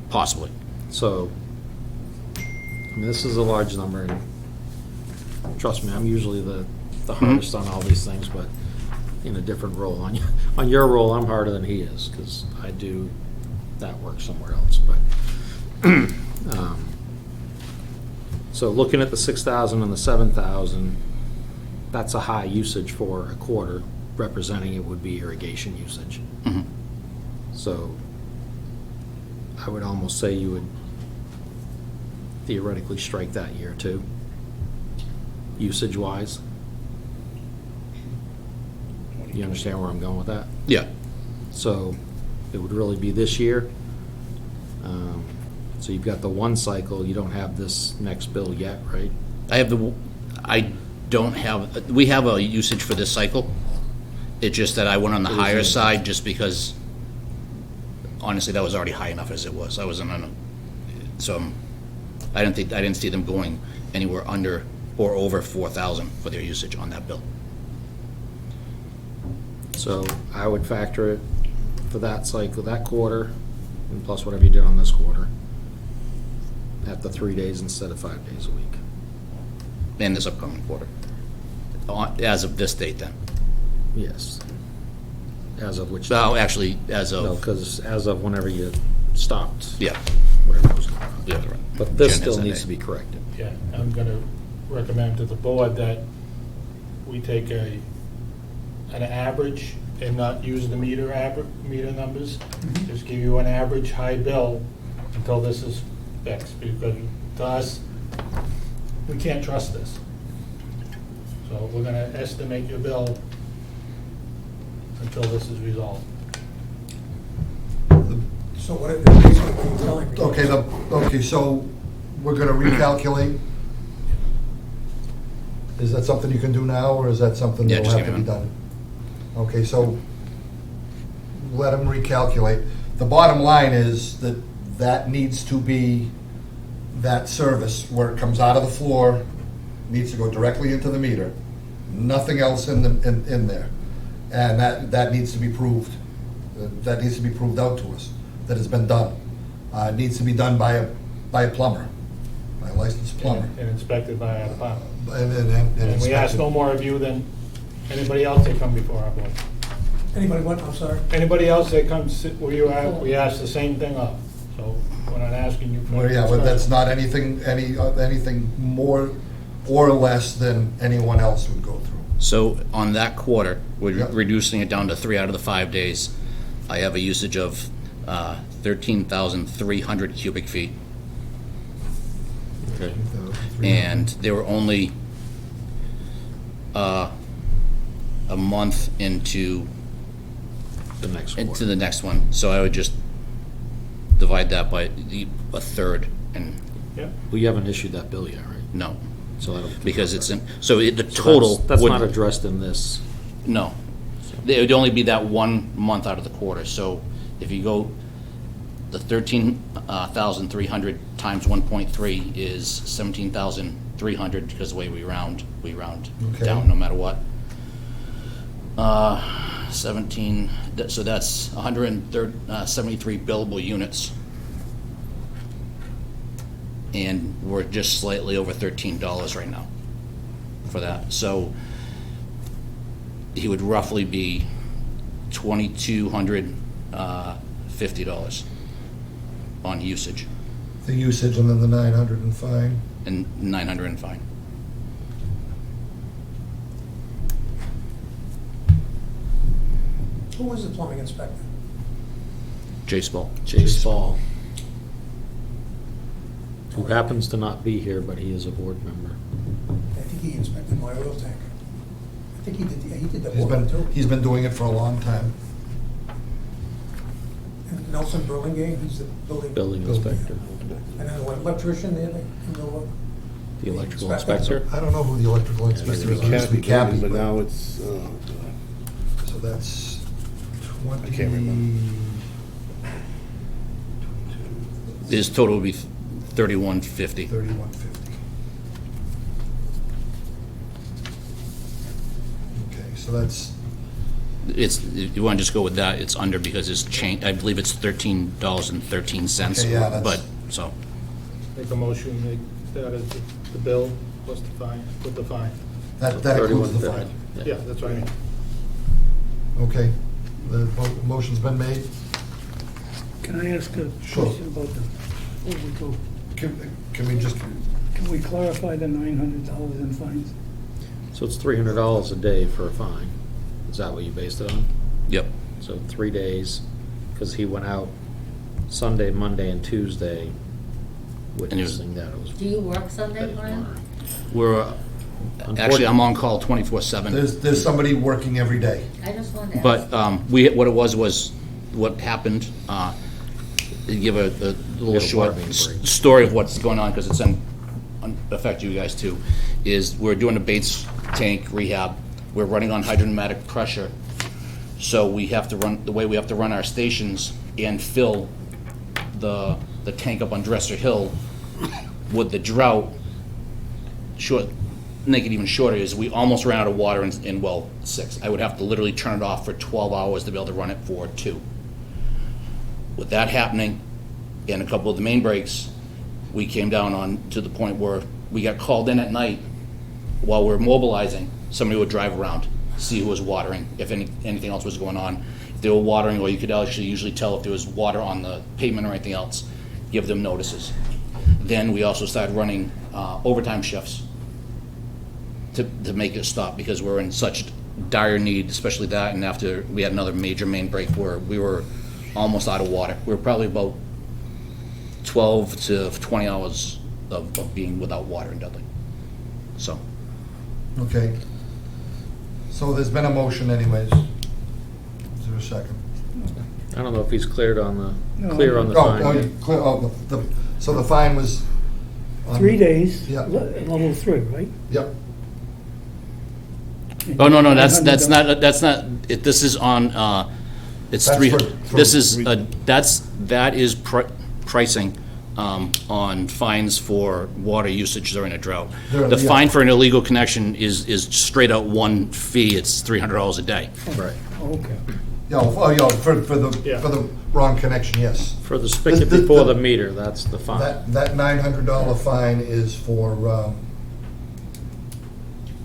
possibly. So, I mean, this is a large number, and trust me, I'm usually the hardest on all these things, but in a different role. On your role, I'm harder than he is, because I do that work somewhere else, but. So looking at the 6,000 and the 7,000, that's a high usage for a quarter, representing it would be irrigation usage. Mhm. So I would almost say you would theoretically strike that year too, usage-wise. You understand where I'm going with that? Yeah, So it would really be this year. So you've got the one cycle, you don't have this next bill yet, right? I don't have, we have a usage for this cycle. It's just that I went on the It was higher in- side just because, honestly, that was already high enough as it was. I wasn't on a, so I didn't see them going anywhere under or over 4,000 for their usage on that bill. So I would factor it for that cycle, that quarter, and plus whatever you did on this quarter, at the 3 days instead of 5 days a week. And this upcoming quarter, as of this date then. Yes. As of which? Well, actually, as No, of, because as of whenever you stopped, yeah, whatever was going on. yeah, right. But this Jen has still that needs day. to be corrected. Yeah, I'm gonna recommend to the board that we take an average and not use the meter numbers. Just give you an average high bill until this is fixed, because to us, we can't trust this. So we're gonna estimate your bill until this is resolved. So what it basically what you're telling me. Okay, so we're gonna recalculate? Is that something you can do now, or is that something Yeah, that'll just have to give be me a done? Okay, so let them recalculate. The bottom line is that that needs to be, that service where it comes out of the floor, needs to go directly into the meter. Nothing else in there. And that needs to be proved. That needs to be proved out to us, that it's been done. It needs to be done by a plumber, by a licensed plumber. And inspected by our department. And And we ask inspected. no more of you than anybody else that come before our board. Anybody want, I'm sorry. Anybody else that comes sit where you are, we ask the same thing of. So we're not asking you for. Well, yeah, but that's not anything, anything more or less than anyone else would go through. So on that quarter, we're Yeah. reducing it down to 3 out of the 5 days. I have a usage of 13,300 cubic feet. Okay. And they were only a month into The next one. the next one. So I would just divide that by a third, and Yeah, We haven't issued that bill yet, right? no, So that'll. because it's in, so the So total That's would, not addressed in this. no. It would only be that 1 month out of the quarter. So if you go, the 13,300 times 1.3 is 17,300, because the way we round Okay. down no matter what. 17, so that's 173 billable units. And we're just slightly over $13 right now for that. So he would roughly be $2,250 on usage, The usage and then the 900 and fine. and 900 in fine. Who was the plumbing inspector? J. Spall. Jay Spall, who happens to not be here, but he is a board member. I think he inspected my oil tank. I think he did, yeah, he did the He's boiler too. been, he's been doing it for a long time. And Nelson Burlingame, he's the building. Building inspector, And then what, electrician, the the electrical Inspector. inspector. I don't know who the electrical inspector is. It used to be Cappy, But now it's, so that's 20. I can't remember. His total would be 3,150. 3150. Okay, so that's, It's, if you want to just go with that, it's under, because it's changed, I believe it's $13.13. Okay, yeah, that's- But, so, make a motion, make that as the bill plus the fine, with the fine. that includes the 3150. fine. Yeah, that's what I mean. Okay, the motion's been made. Can I ask a Sure. question about the, before we go, Can we just, can we clarify the $900 in fines? So it's $300 a day for a fine. Is that what you based it on? yep. So 3 days, because he went out Sunday, Monday, and Tuesday witnessing that it was. Do you work Sunday, that it was Brian? monitoring. We're, actually, I'm on call 24/7. there's somebody working every day. I just wanted to ask. But what it was what happened, to give a little Get a short water main break. story of what's going on, because it's affect you guys too, is we're doing a Bates tank rehab. We're running on hydromatic pressure. So we have to run, the way we have to run our stations and fill the tank up on Dresser Hill with the drought, make it even shorter, is we almost ran out of water in well 6. I would have to literally turn it off for 12 hours to be able to run it for 2. With that happening, and a couple of the main breaks, we came down on to the point where we got called in at night while we're mobilizing. Somebody would drive around, see who was watering, if anything else was going on. If they were watering, or you could actually usually tell if there was water on the pavement or anything else, give them notices. Then we also started running overtime shifts to make it stop, because we're in such dire need, especially that, and after we had another major main break where we were almost out of water. We were probably about 12 to 20 hours of being without water in Dudley. So, Okay. So there's been a motion anyways. Is there a second? I don't know if he's cleared on the, No. clear on the fine yet. So the fine was? on- 3 days, Yeah. level 3, right? Yep. oh, no, that's $900. not, this is on, it's That's three, for- this is, that is pricing on fines for water usage during a drought. During- The yeah. fine for an illegal connection is straight out one fee, it's $300 a day. Right. Okay. For the, Yeah. for the wrong connection, yes. For the spigot The- before the meter, that's the fine. That $900 fine is for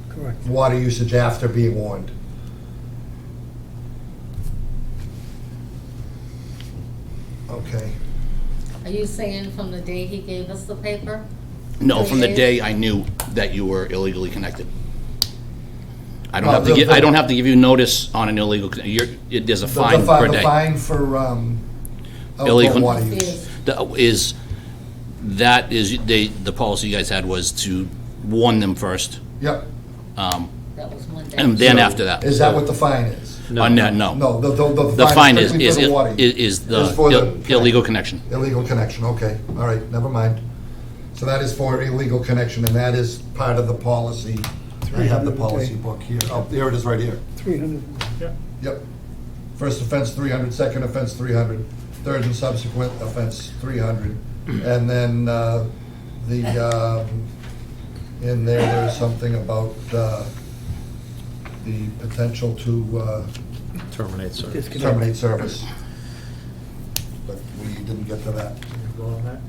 Correct. water usage after being warned. Okay. Are you saying from the day he gave us the paper? No, from the 3 day days? I knew that you were illegally connected. I don't Oh, have to the- I don't have to give you notice on an illegal, there's a fine per The day. fine for Illegal- outdoor water use. Is, The policy you guys had was to warn them first, Yep. that was Monday. and then after that. Is that what the fine is? No, no. No, The fine is strictly for the water use. the for the illegal connection. Illegal connection, okay, all right, never mind. So that is for illegal connection, and that is part of the policy. I have the policy book here. Oh, there it is, right here. 300. Yep. First offense, 300, second offense, 300, third and subsequent offense, 300. And then in there's something about the potential to Terminate service. Disconnect. terminate service. But we didn't get to that. Go on that?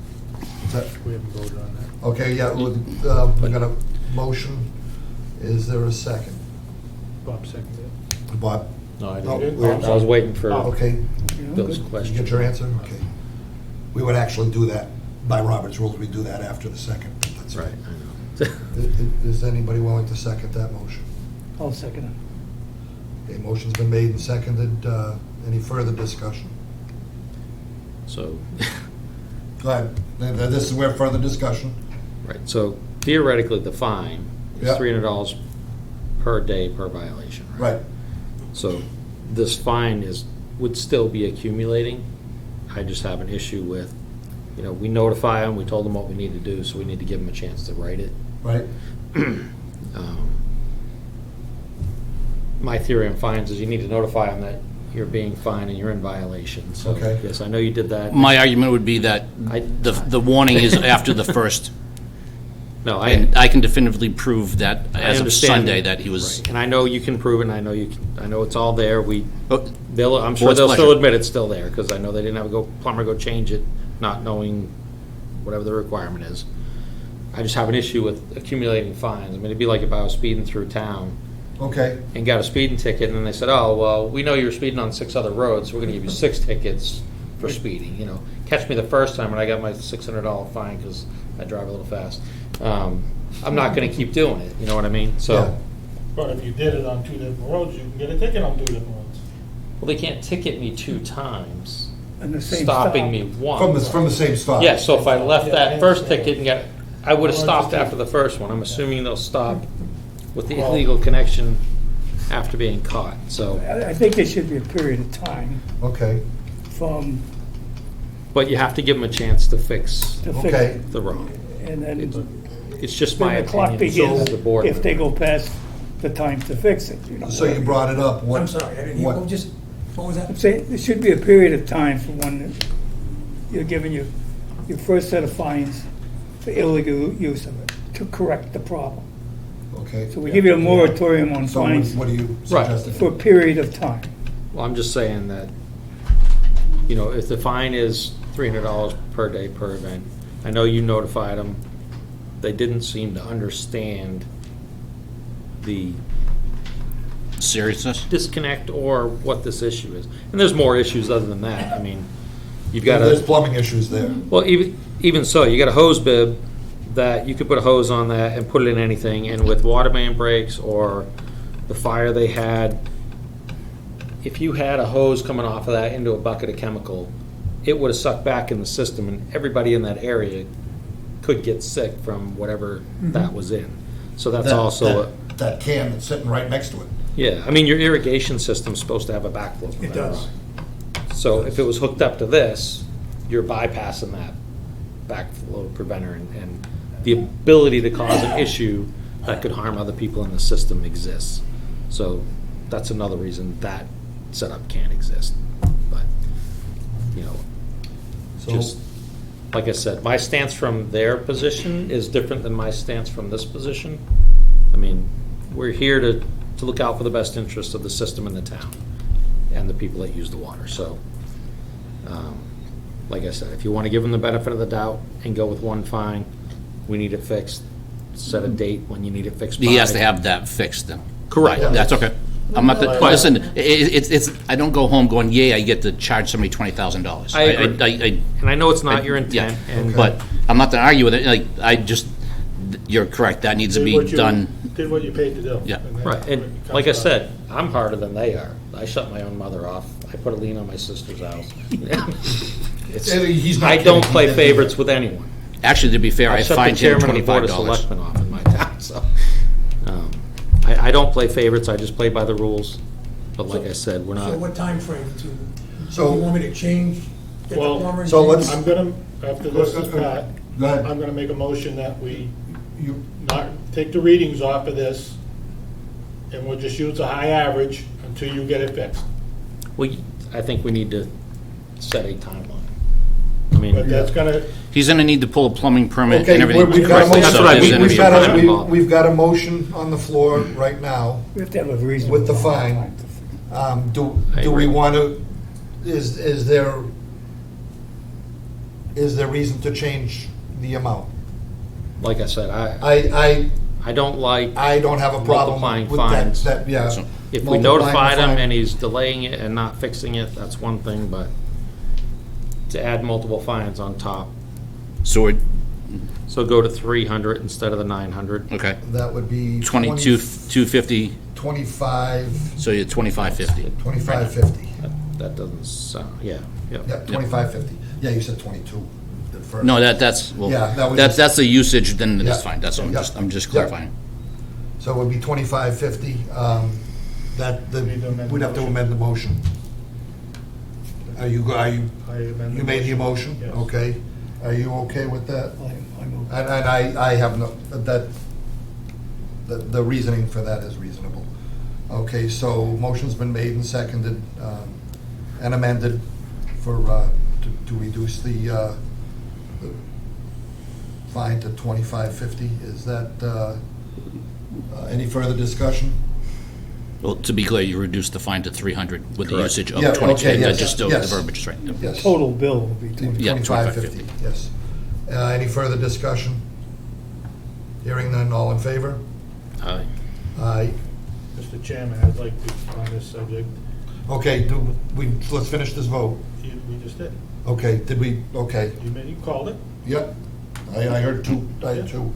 Is that- We haven't voted on that. Okay, yeah, we got a motion. Is there a second? Bob seconded it. Bob? No, I Oh, didn't. we're- I was waiting for Okay, Bill's did you question. get your answer? Okay. We would actually do that, by Robert's rules, we do that after the second. But that's Right, right. I know. Is anybody willing to second that motion? I'll second it. Okay, motion's been made and seconded. Any further discussion? So, Go ahead. This is where further discussion. right, so theoretically, the fine is Yeah. $300 per day per violation, right? Right. So this fine would still be accumulating. I just have an issue with, we notify them, we told them what we need to do, so we need to give them a chance to write it. Right? My theory on fines is you need to notify them that you're being fined and you're in violation. So, Okay. yes, I know you did that. My argument would be that the warning is after the first. No, And I can definitively prove that I as of understand Sunday that he was. Right. And I know you can prove it, and I know it's all there. I'm sure Board's they'll still pleasure. admit it's still there, because I know they didn't have a plumber go change it, not knowing whatever the requirement is. I just have an issue with accumulating fines. I mean, it'd be like if I was speeding through town Okay. and got a speeding ticket, and then they said, oh, well, we know you were speeding on 6 other roads, so we're gonna give you 6 tickets for speeding, Catch me the first time, and I got my $600 fine because I drive a little fast. I'm not gonna keep doing it, you know what I mean? Yeah. So, But if you did it on 2 different roads, you can get a ticket on 2 different roads. well, they can't ticket me 2 times, And the same stopping stop. me once. From the same stop. Yeah, so if I left Yeah, that I first understand. ticket and I would have Well, stopped just- after the first one. I'm assuming they'll stop with the Well- illegal connection after being caught, so. I think there should be a period of time Okay. from, But you have to give them a chance to fix to Okay. fix, the wrong. and then It's just my then the clock opinion as begins a board if they member. go past the time to fix it, So you brought it up. What? I'm sorry, I didn't hear, what- what was that? I'm saying, there should be a period of time from when you're giving your first set of fines for illegal use of it, to correct the problem. Okay. So we give you a moratorium on So fines what are you Right. suggesting? for a period of time. Well, I'm just saying that, if the fine is $300 per day per event, I know you notified them, they didn't seem to understand the Seriousness? disconnect or what this issue is. And there's more issues other than that. I mean, you've got There's a, plumbing issues there. well, even so, you got a hose bib that you could put a hose on that and put it in anything, and with water main breaks or the fire they had, if you had a hose coming off of that into a bucket of chemical, it would have sucked back in the system, and everybody in that area could get sick from whatever that was in. So that's That- also, that can that's sitting right next to it. yeah, I mean, your irrigation system's supposed to have a backflow preventer. It does. So if it was hooked up to this, you're bypassing that backflow preventer, and the ability to cause an issue that could harm other people in the system exists. So that's another reason that setup can't exist. But, So, just, like I said, my stance from their position is different than my stance from this position. I mean, we're here to look out for the best interest of the system in the town and the people that use the water. So, like I said, if you want to give them the benefit of the doubt and go with one fine, we need it fixed, set a date when you need it fixed by. He has to have that fixed then. Correct. Right, that's okay. I'm not, listen, it's, I don't go home going, yay, I get to charge somebody $20,000. I agree. And I know it's not your intent, and But I'm not gonna argue with it, like, I just, you're correct, that needs to be done. Did what you paid to do. Yeah. And then right, it and comes like I out. said, I'm harder than they are. I shut my own mother off. I put a lien on my sister's house. He's not I don't kidding. play He did favorites with anyone. Actually, to be fair, I I shut the fined him chairman of the board of $25. selectmen off in my town, so. I don't play favorites, I just play by the rules. But like I said, we're So not, what timeframe do So- you want me to change? Get the Well, plumber so changed? let's- I'm gonna, after this is Pat, Go ahead. I'm gonna make a motion that we You, not, take the readings off of this, and we'll just use a high average until you get it fixed. I think we need to set a timeline. I mean, But that's gonna, He's gonna need to pull a plumbing permit okay, and everything. we've got a So That's what I there's mean. gonna motion, be a time. we've got a motion on the floor right now We have to have a reasonable. with the fine. amount of time. I Do we agree. want to, is there reason to change the amount? like I said, I don't like, I don't have a problem Multiplying with fines. that, yeah. So- if we Multiplying notified the him fine. and he's delaying it and not fixing it, that's one thing, but to add multiple fines on top. So we're, So go to 300 instead of the 900. okay, That would be 250, 25, so you're 2550. 25.50. That doesn't sound, yeah. Yeah, 25.50. Yeah, you said 22 at first. No, that's, well, Yeah, that was that's, just- that's the usage, then Yeah. it's fine, that's what Yeah. I'm just Yeah. clarifying. So it would be 25.50. Need to amend the We'd have to motion. amend the motion. Are you, I amend the you made the motion. motion? Yes. Okay. Are you okay with that? I'm And I have no, the reasoning for that is reasonable. Okay, so motion's been made and seconded and amended for, to reduce the fine to 25.50. Is that, any further discussion? Well, to be clear, you reduced the fine to 300 with the Correct. usage of Yeah, 22, okay, that yes, just, the yes. verbiage is right. Yes. Total bill will be 20. Yeah, 25.50, yes. Any further discussion? Hearing none, all in favor? Aye. Aye. Mr. Chairman, I'd like to, on this subject, Okay, let's finish this vote. we just did. Okay, did we, okay, You called it? yep. I heard two, I heard two.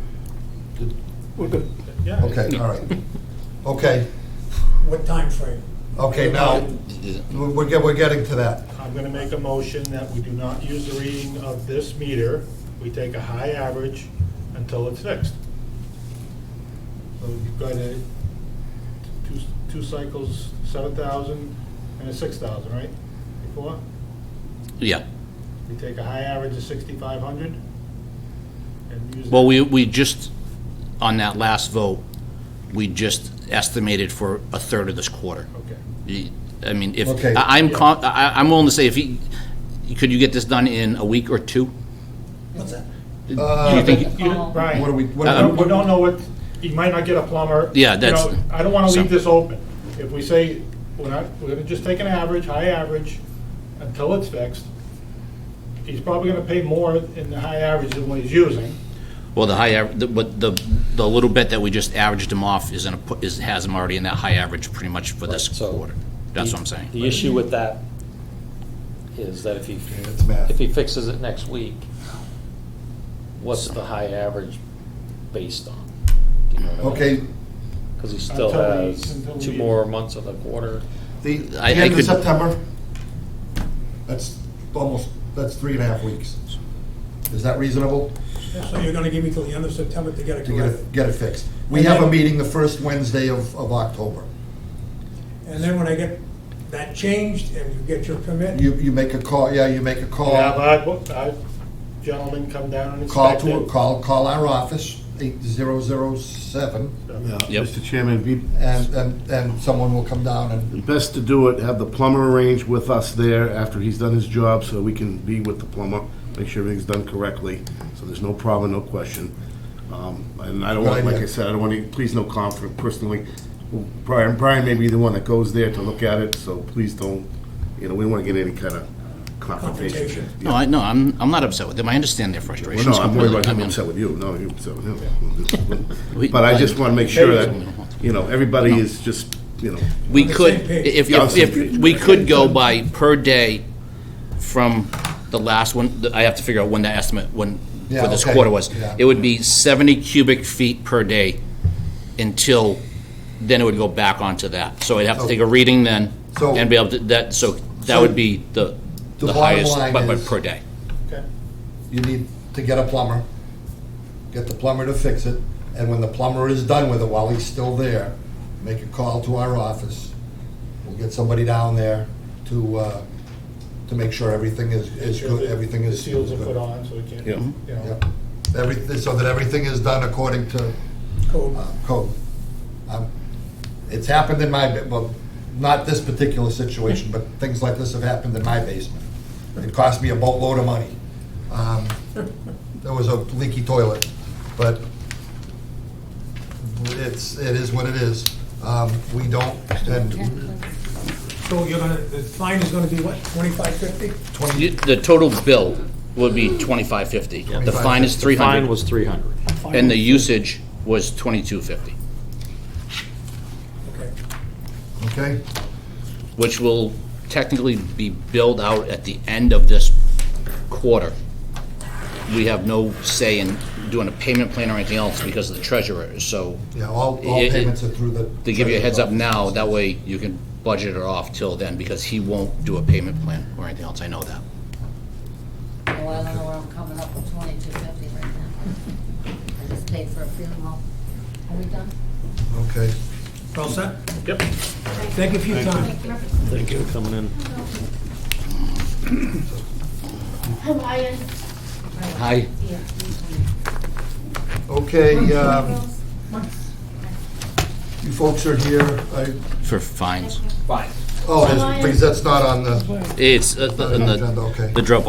We're good. Yeah. Okay, all right. Okay, What timeframe? okay, now, we're getting to that. I'm gonna make a motion that we do not use the reading of this meter. We take a high average until it's fixed. So you've got two cycles, 7,000 and a 6,000, right? Before? Yeah, We take a high average of 6,500 and use. well, that. we just, on that last vote, we just estimated for a third of this quarter. Okay. I mean, if, Okay. I'm willing to say, if could you get this done in a week or two? What's that? Do you think, Brian, What are we, we don't know what, you might not get a plumber. Yeah, You that's- know, I don't wanna leave so- this open. If we say, we're gonna just take an average, high average, until it's fixed, he's probably gonna pay more in the high average than what he's using. well, the little bit that we just averaged him off has him already in that high average pretty much for this Right, so quarter. That's what I'm saying. The issue with that is that if it's math. if he fixes it next week, what's the high average based on? Do you know what I mean? Okay, Because he still Until has we- 2 more months of the quarter. the I end of could- September, that's 3.5 weeks. Is that reasonable? So you're gonna give me till the end of September to get it To corrected? get it fixed? We And have a then- meeting the first Wednesday of October. And then when I get that changed and you get your permit, You make a call, yeah, you make a call. Have our gentlemen come down and Call inspect it. call our office, 8007, Yep. Mr. Chairman, it'd be and someone will come down and, best to do it, have the plumber arrange with us there after he's done his job, so we can be with the plumber, make sure everything's done correctly, so there's no problem, no question. And I don't want, Good like idea. I said, I don't want to, please no conflict personally. Brian may be the one that goes there to look at it, so please don't, we don't want to get any kind of confrontation. Confrontation. No, I'm not upset with them. I understand their Well, frustrations. no, I'm worried completely. about I him mean, upset with you. No, you're upset with him. We- But I just want to make sure that, We- everybody is just you know, We On the could, same page. if we could go by per day from the last one, I have to figure out when that estimate, when, Yeah, for this okay. quarter was. Yeah. It would be 70 cubic feet per day until, then it would go back onto that. So I'd have to take a reading then So- and be able to, that would be the The bottom highest, line but is- per day. You need to get a plumber, get the plumber to fix it, and when the plumber is done with it, while he's still there, make a call to our office. We'll get somebody down there to make sure everything is good, everything The is. seals are good. put on, so we can't, Yeah. you know. Yep. So that everything is done according to Code. code. It's happened in my, well, not this particular situation, but things like this have happened in my basement. It cost me a boatload of money. There was a leaky toilet, but it is what it is. We don't, and So the fine is gonna be what, 25, 50? The total bill would be $25.50. The fine is The fine $300, was 300. and the usage was $22.50, Okay. okay? which will technically be billed out at the end of this quarter. We have no say in doing a payment plan or anything else because of the treasurer, so Yeah, all It- payments are through the. to give you a heads up now, that way you can budget it off till then, because he won't do a payment plan or anything else, I know that. Oh, I don't know where I'm coming up with 2250 right now. I just paid for a funeral. Are we done? Okay. All set? Yep. Thank you for your time. Thank you for coming in. How are you? Hi. Okay, you folks are here, For fines. Fine. because that's not on the It's in agenda, the, okay. the drop,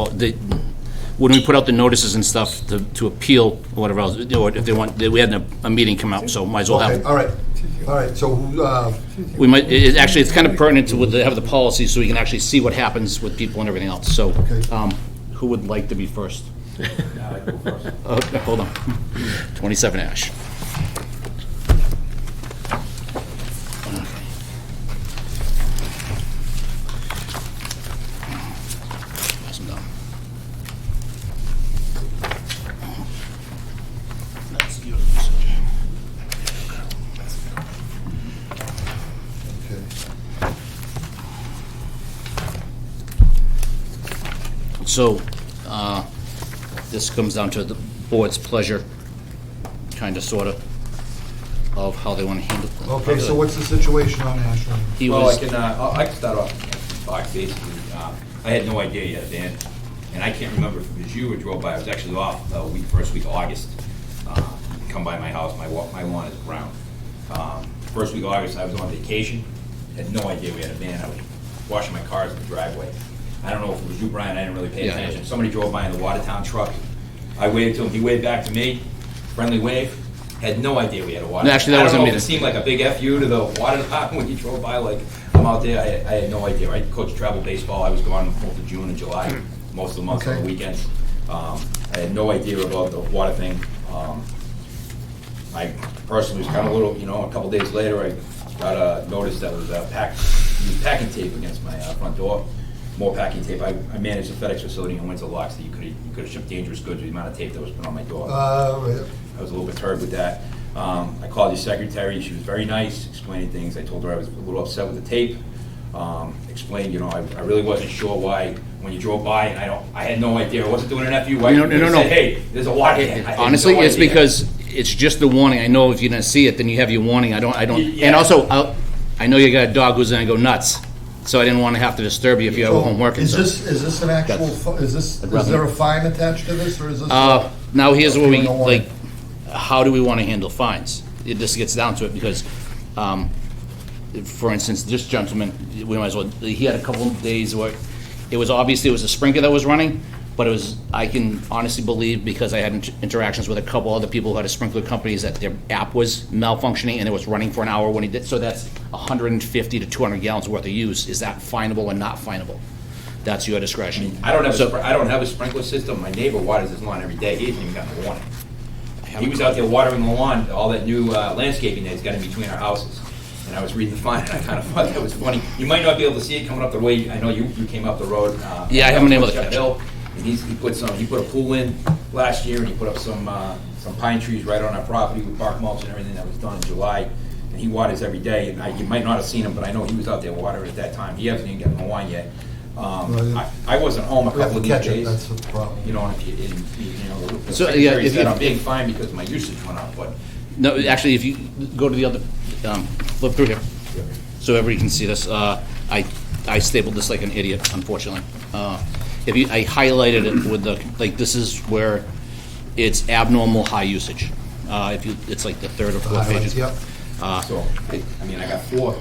when we put out the notices and stuff to appeal or whatever else, or if they want, we had a meeting come out, so might as well Okay, have. all right, so, We might, actually, it's kind of pertinent to have the policy, so we can actually see what happens with people and everything else, so, Okay. who would like to be first? Hold on. 27 Ash. Pass them down. That's yours. okay. So, this comes down to the board's pleasure, kind of, sort of how they want to handle it. Okay, so what's the situation on Ash Lane? He Well, was, I can start off, Fox, basically. I had no idea you had a van, and I can't remember if it was you or drove by. I was actually off the first week of August. Come by my house, my lawn is brown. First week of August, I was on vacation, had no idea we had a van. I was washing my cars in the driveway. I don't know if it was you, Brian, I didn't really pay Yeah. attention. Somebody drove by in the Watertown truck. I waved to him, he waved back to me, friendly wave. Had no idea we had a water. No, actually, that wasn't me I don't know if it seemed like a big FU to the water town when you drove by, like, I'm out there, I had no idea. I coached travel baseball, I was gone most of June and July, most of the months on the Okay. weekends. I had no idea about the water thing. I personally was kind of a little, a couple days later, I got a notice that was used packing tape against my front door. More packing tape. I managed the FedEx facility in Windsor Locks that you could have shipped dangerous goods with the amount of tape that was put on my door. I was a little perturbed with that. I called your secretary, she was very nice, explaining things. I told her I was a little upset with the tape. Explained, I really wasn't sure why, when you drove by, and I had no idea, I wasn't doing an FU, why No, you no. said, hey, there's a water tank. I had honestly, no it's idea. because it's just the warning. I know if you didn't see it, then you have your warning. I don't, Yeah. and also, I know you got a dog who's gonna go nuts, so I didn't want to have to disturb you if you have a home working. Is so- this an actual, is there a fine attached to this, or is this? Now, here's what we, Doing a warning. like, how do we want to handle fines? It just gets down to it, because, for instance, this gentleman, we might as well, he had a couple of days where, it was obviously, it was a sprinkler that was running, but it was, I can honestly believe, because I had interactions with a couple other people who had a sprinkler companies, that their app was malfunctioning, and it was running for an hour when he did, so that's 150 to 200 gallons worth of use. Is that finable or not finable? That's your discretion. I don't have So- I don't have a sprinkler system. My neighbor waters his lawn every day. He hasn't even gotten a warning. He was out there watering the lawn, all that new landscaping that's got in between our houses. And I was reading the fine, and I kind of thought that was funny. You might not be able to see it coming up the way, I know you came up the road. Yeah, I haven't been able to Got a catch hill, and he put a pool in last year, and he put up some pine trees right on our property with bark mulch and everything. That was done in July, and he waters every day, and you might not have seen him, but I know he was out there watering at that time. He hasn't even gotten the wine yet. I wasn't home a We have couple to of these catch it, days. that's the problem. You know, if the So, yeah, secretary if- said if- I'm being fined because my usage went up, but No, actually, if you go to the other, flip through here, so everybody can see this. I stapled this like an idiot, unfortunately. I highlighted it with the, like, this is where it's abnormal high usage. It's like the third or fourth Highlights, pages. yep. so, I mean, I got 4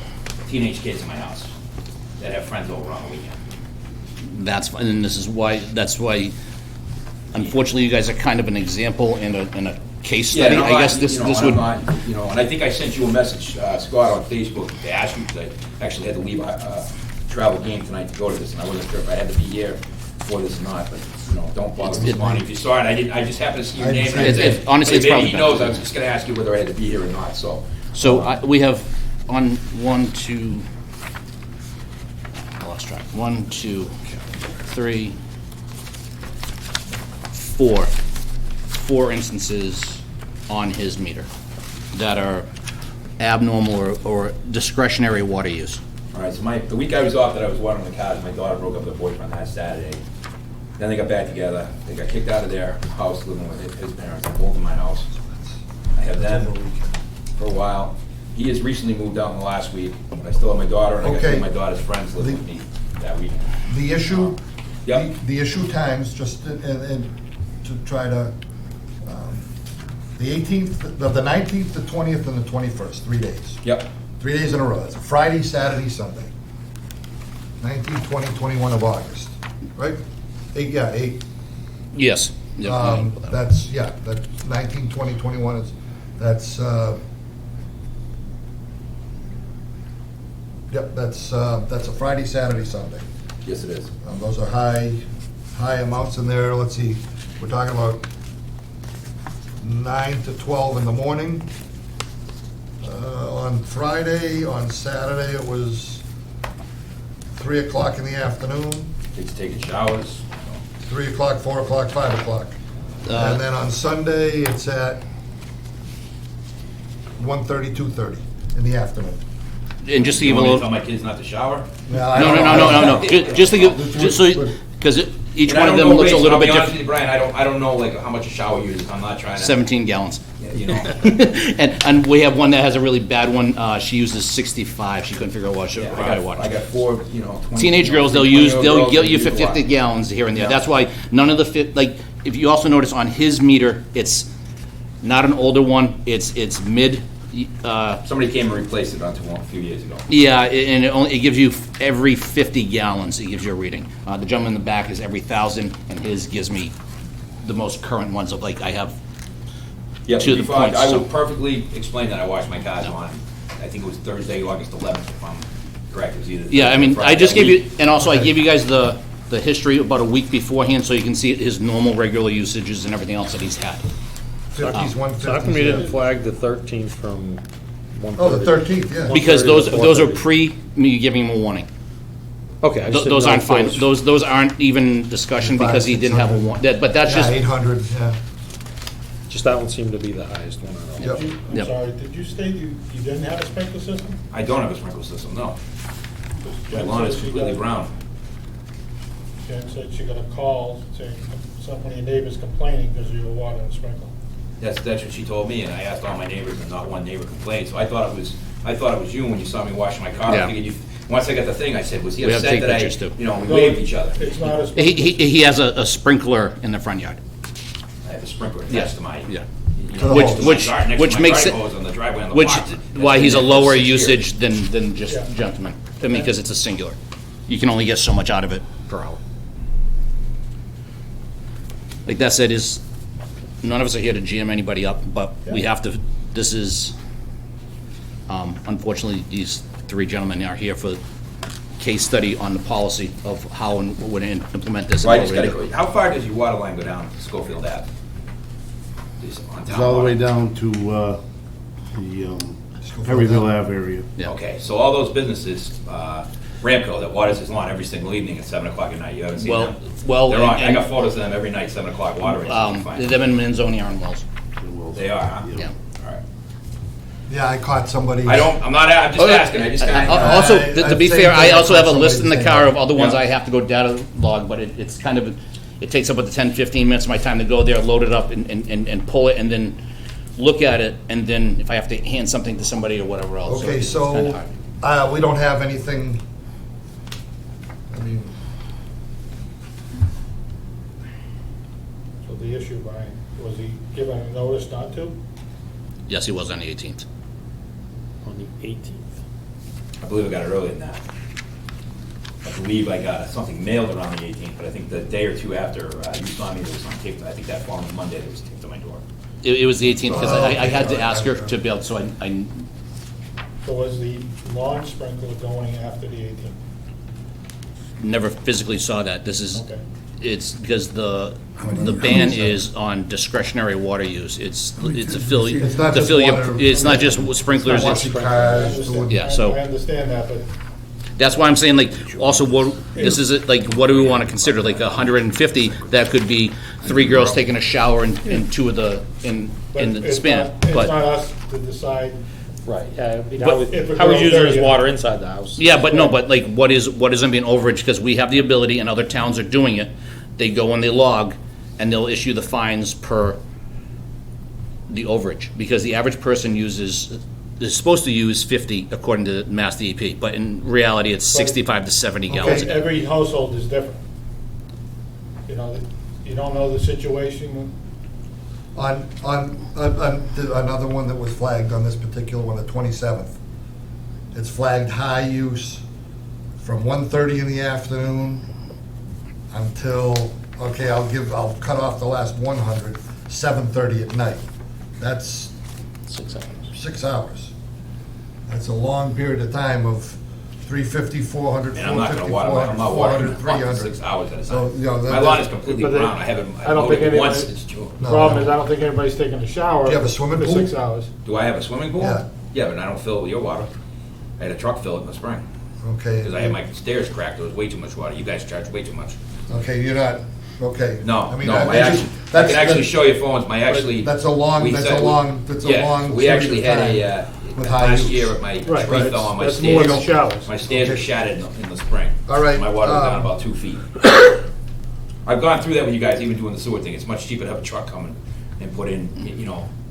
teenage kids in my house that have friends over on the weekend. That's fine, and that's why, unfortunately, you guys are kind of an example and a case study. I guess this would. And I think I sent you a message, Scott, on Facebook to ask you, because I actually had to leave a travel game tonight to go to this, and I wasn't sure if I had to be here for this or not, but, don't bother responding. If you saw it, I just happened to see your name. and I said, honestly, it's maybe probably he better. knows, I was just gonna ask you whether I had to be here or not, so. So we have on 1, 2, I lost track. 1, 2, 3, 4 instances on his meter that are abnormal or discretionary water use. All right, so the week I was off that I was watering the cars, my daughter broke up with her boyfriend last Saturday. Then they got back together. They got kicked out of their house, living with his parents. I moved to my house. I have them for a while. He has recently moved out in the last week, but I still have my daughter, and I got 2 of my daughter's friends living with me that weekend. The issue, Yep. the issue times, just and to try to, the 18th, the 19th, the 20th, and the 21st, 3 days. Yep. 3 days in a row. That's a Friday, Saturday, Sunday. 19, 20, 21 of August, right? 8. Yes. Yep. That's 19, 20, 21 is, that's a Friday, Saturday, Sunday. Yes, it is. Those are high amounts in there. Let's see, we're talking about 9 to 12 in the morning. On Friday, on Saturday, it was 3 o'clock in the afternoon, Kids taking showers. 3 o'clock, 4 o'clock, 5 o'clock. And then on Sunday, it's at 1:30, 2:30 in the afternoon. And just to You give a want me to little. tell my kids not to shower? No. Just to give, just so, because each And I one of don't them know looks a rates, little I'll be bit honest with different. you, Brian, I don't know like how much a shower uses. I'm not trying to. 17 gallons. You know. And we have one that has a really bad one. She uses 65. She couldn't figure out Yeah, how to water. I got 4, 20. Teenage girls, they'll 20-year-old they'll girls get that you for use a lot. 50 gallons here and there. Yeah. That's why none of the like. If you also notice on his meter, it's not an older one. It's mid. Somebody came and replaced it onto one a few years ago. Yeah, and it gives you every 50 gallons. It gives you a reading. The gentleman in the back is every 1,000, and his gives me the most current ones of like I have. Yeah, To the point, I so- will perfectly explain that I washed my cars on, I think it was Thursday, August 11th, if I'm correct. It was either. Yeah, I Thursday or mean, Friday I just that gave you, week. and also I gave you guys the history about a week beforehand, so you can see his normal, regular usages and everything else that he's had. 50s, 150s. So how come you didn't yeah. flag the 13th from 1:30? Oh, the 13th, yeah. Because 1:30 those to those are 4:30. pre me giving him a warning. Okay, I just didn't Those know aren't if fine. those- Those aren't even discussion because he didn't have a warning. But that's Yeah, just 800, yeah. Just that one seemed to be the highest one out of all. Yep. I'm Yep. sorry, did you state you didn't have a sprinkler system? I don't have a sprinkler system, no. My Jen lawn said is she completely got- brown. Jen said she got a call saying some of your neighbors complaining because of your water and sprinkler. That's what she told me, and I asked all my neighbors, and not one neighbor complained. So I thought it was you when you saw me washing my car. Yeah. I figured once I got the thing, I said, was he We have to upset take that pictures, too. we waved each other? It's not a he sprinkler. he has a sprinkler in the front yard. I have a sprinkler Yeah, attached to my. yeah. you To know, the next hose. to my Which- gar- next which to my makes garden it- hose on the driveway on the Which, block. That's why been he's a there for lower 6 years. usage than just Yeah. gentleman. I mean, because it's a singular. You can only get so much out of it per hour. Like that said, none of us are here to jam anybody up, but we have to, this is, unfortunately, these 3 gentlemen are here for case study on the policy of how and would implement this. So I and just what we gotta do. go, how far does your water line go down to Schofield Ave? Is it on It's town all the way water? down to the Perryville Ave area. Yeah. Okay, so all those businesses, Ramco, that waters his lawn every single evening at 7 o'clock at night, you haven't seen them? Well, They're on, I and- got photos of them every night, 7 o'clock watering. so you can find them and Manzoni are in Wells. They are, huh? Yeah. All right. Yeah, I caught somebody. I'm just asking, I just kind of. Also, to be I'd say fair, I that also have a list in the somebody's car of other ones Yeah. I have to go data log, but it's kind of, it takes up about the 10, 15 minutes of my time to go there, load it up and pull it, and then look at it, and then if I have to hand something to somebody or whatever else. Okay, it's kinda so, hard. we don't have anything, I mean, So the issue, Brian, was he given a notice not to? Yes, he was on the 18th. On the 18th. I believe I got it earlier than that. I believe I got something mailed around the 18th, but I think the day or two after, you saw me, there was something taped, I think that following Monday, there was taped to my door. It was the 18th, because I had to ask her to be able, so I So was the lawn sprinkler going after the 18th? never physically saw that. This is, Okay. it's because the ban is on discretionary water use. It's It's a not just water. it's not just sprinklers, washing it's, cars, doing. Yeah, so- I understand that, but that's why I'm saying, like, also, this is, like, what do we want to consider? Like, 150, that could be 3 girls taking a shower in 2 of the, in the it's span. not- It's But, not us to decide. Right, yeah, I mean, But- If a how he's girl's using his dirty- water inside the house. yeah, but no, but like, what isn't being overage? Because we have the ability, and other towns are doing it. They go and they log, and they'll issue the fines per the overage. Because the average person is supposed to use 50 according to Mass DEP, but in reality, it's 65 to 70 gallons a day. Every household is different. You know, you don't know the situation. On another one that was flagged on this particular one, the 27th. It's flagged high use from 1:30 in the afternoon until, okay, I'll cut off the last 100, 7:30 at night. That's 6 hours. 6 hours. That's a long period of time of 350, 400, And I'm not 450, gonna water, I'm 400, not watering 400, my lawn for 300. 6 hours at a So, time. you know, My lawn is completely But they- brown, I haven't, I don't think mowed it any- once since June. No, Problem no. is, I don't think anybody's taking a shower. Do you have a swimming for pool? 6 hours. Do I have a swimming pool? Yeah. Yeah, but I don't fill it with your water. I had a truck fill it in the spring, Okay. because I had my stairs cracked, there was way too much water, you guys charge way too much. Okay, you're not, okay. No, I mean, no, that- I actually, I that's- can actually show you phones, That's a long, we that's said a we- long, that's a Yeah, long. we actually period had of a, time with high last use. year, my Right, tree that's- fell on my that's more stairs. than showers. My stairs were Okay. shattered in the spring. All right, My water was down about 2 feet. I've gone through that with you guys, even doing the sewer thing. It's much cheaper to have a truck come and put in,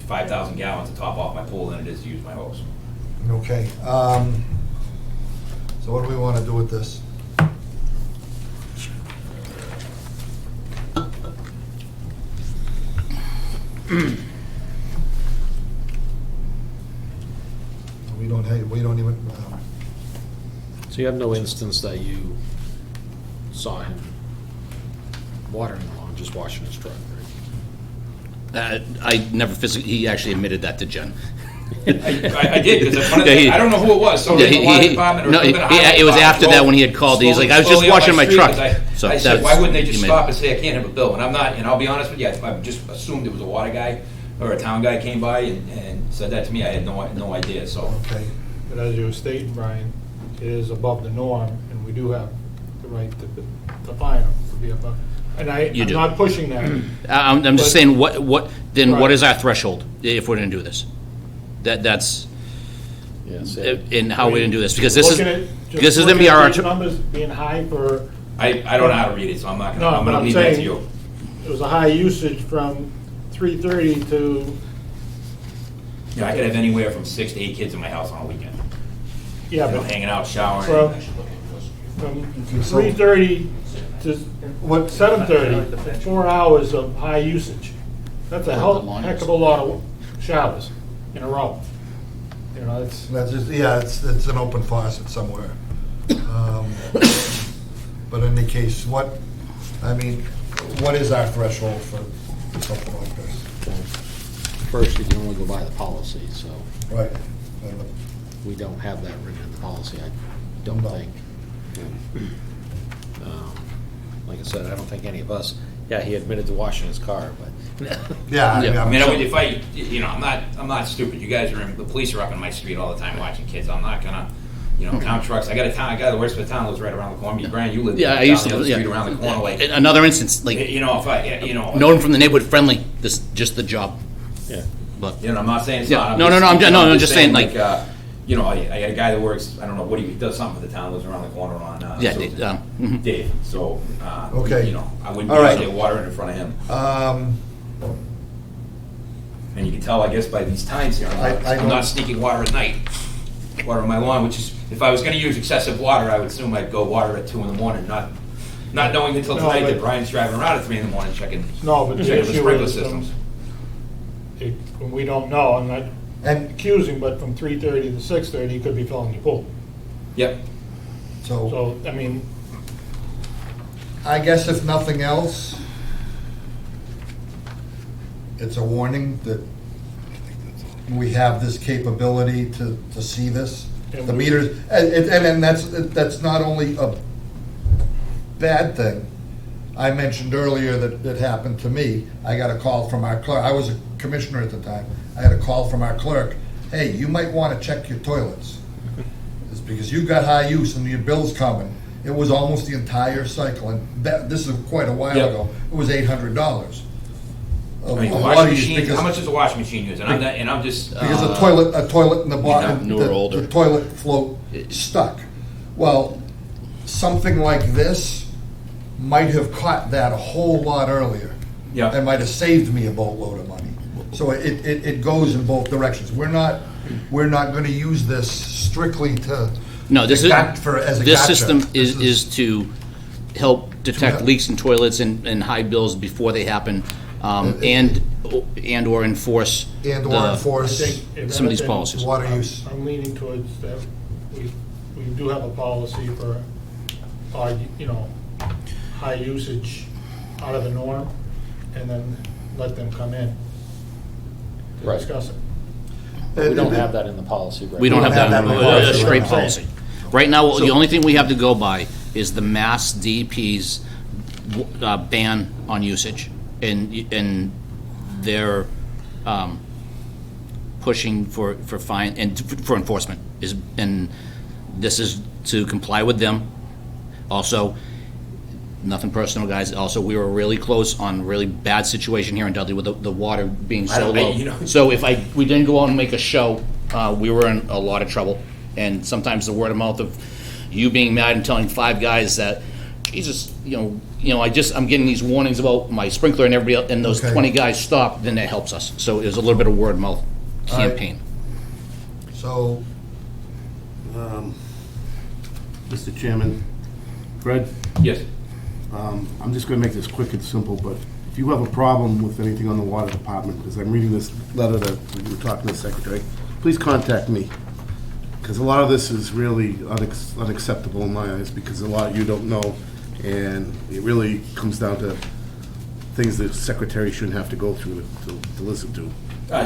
5,000 gallons to top off my pool than it is to use my hose. Okay, so what do we want to do with this? We don't even, So you have no instance that you saw him watering the lawn, just washing his truck, right? I never physically, he actually admitted that to Jen. I did, because Yeah, I don't know who it was, so Yeah, in the water department or no, something. it was after that when he had called. He's like, I was just washing my truck. So I said, that's- why wouldn't they he just made- stop and say, I can't have a bill? And I'm not, and I'll be honest with you, I just assumed it was a water guy or a town guy came by and said that to me. I had no idea, so. okay, But as you were stating, Brian, it is above the norm, and we do have the right to fine them, to be above. And You I'm do. not pushing that. I'm just But- saying, what Right. is our threshold if we're gonna do this? That's, Yes. in how we're gonna do this, because this is, Looking at- just this is gonna be looking at our, these numbers being high for, I don't know how to read it, so I'm not No, gonna, I'm but gonna I'm leave that to saying- you. it was a high usage from 3:30 to, I could have anywhere from 6 to 8 kids in my house on a weekend. yeah, but Hanging out, showering. from so- 3:30 to what, 7:30, 4 hours of high usage. That's a the hell, lawn heck is. of a lot of showers in a row. You know, it's, that's just, yeah, it's an open faucet somewhere. But in any case, what is our threshold for something like this? First, you can only go by the policy, so Right. And the- we don't have that written in the policy, I don't No. think. Like I said, I don't think any of us, Yeah, he admitted to washing his car, but. Yeah, I mean, so- if I, you know, I'm not stupid. You guys the police are up in my street all the time watching kids. I'm not gonna, you know, town trucks. I got a guy that works for the town lives right around the corner. Brian, you live Yeah, I down used the to, other yeah. street around the corner. Like, Another instance, like, you know, if I, you know, known from the neighborhood friendly, this, just the job. Yeah. But, you know, I'm not saying it's Yeah. not. I'm just saying, like, you know, I got a guy that works. I don't know what he does something for the town. Lives around the corner on. yeah, so- mhm. Dave. So, Okay. you know, I wouldn't All right. get water in front of him. And you can tell, I guess, by these times here, I I'm don't- not sneaking water at night. Water on my lawn, which is, if I was gonna use excessive water, I would assume I'd go water at 2 in the morning, not knowing until No, tonight but- that Brian's driving around at 3 in the morning checking. No, but the checking the issue sprinkler is, systems. We don't know, I'm not And accusing, but from 3:30 to 6:30, he could be filling your pool. Yep. so, So, I mean, I guess if nothing else, it's a warning that we have this capability to see this. And The we- meters, and that's not only a bad thing. I mentioned earlier that it happened to me. I got a call from our clerk. I was a commissioner at the time. I had a call from our clerk. Hey, you might want to check your toilets. It's because you got high use and your bill's coming. It was almost the entire cycle, and this is quite a while Yep. ago. It was $800. I mean, the of washing water use machine, because- how much does a washing machine use? And I'm just. because a toilet in the bottom, newer, older. the toilet float stuck. Well, something like this might have caught that a whole lot earlier. Yeah. That might have saved me a boatload of money. So it goes in both directions. We're not gonna use this strictly to. No, this as is, a gotcha. this system This is to help detect help. leaks in toilets and high bills before they happen, and or enforce And or the- I enforce think if some of these anything, policies. water use. I'm leaning towards that we do have a policy for, you know, high usage out of the norm, and then let them come in to Right. discuss it. We don't have that in the policy right We don't We have that, in the a policy, straight right. policy. Right now, the only thing we have to go by is the Mass DEP's ban on usage, and they're pushing for fine, and for enforcement, and this is to comply with them. Also, nothing personal, guys, also, we were really close on a really bad situation here in Dudley with the water being so low. you know- So if we didn't go out and make a show, we were in a lot of trouble. And sometimes the word of mouth of you being mad and telling 5 guys that, Jesus, I'm getting these warnings about my sprinkler and everybody else, and those Okay. 20 guys stop, then that helps us. So it was a little bit of word of mouth All right. campaign. So, Mr. Chairman, Fred, Yes. I'm just gonna make this quick and simple, but if you have a problem with anything on the water department, because I'm reading this letter that we were talking to the secretary, please contact me. Because a lot of this is really unacceptable in my eyes, because a lot you don't know, and it really comes down to things the secretary shouldn't have to go through to listen to.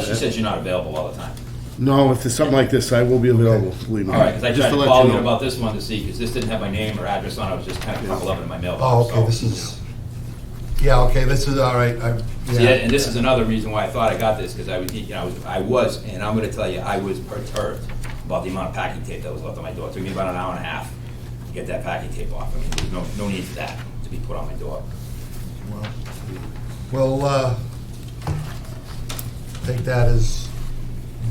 She says you're not available all the time. No, if there's something like this, I will be available, believe me. All right, because I Just tried to let call you you know. about this one to see, because this didn't have my name or address on it. It was just kind of crumpled up in my mailbox. oh, okay, so- this is, yeah, okay, this is, all right, See, and this is another reason why I thought I got this, because I was, and I'm gonna tell you, I was perturbed about the amount of packing tape that was left on my door. It took me about an hour and a half to get that packing tape off. I mean, there's no need for that to be put on my door. Well, take that as,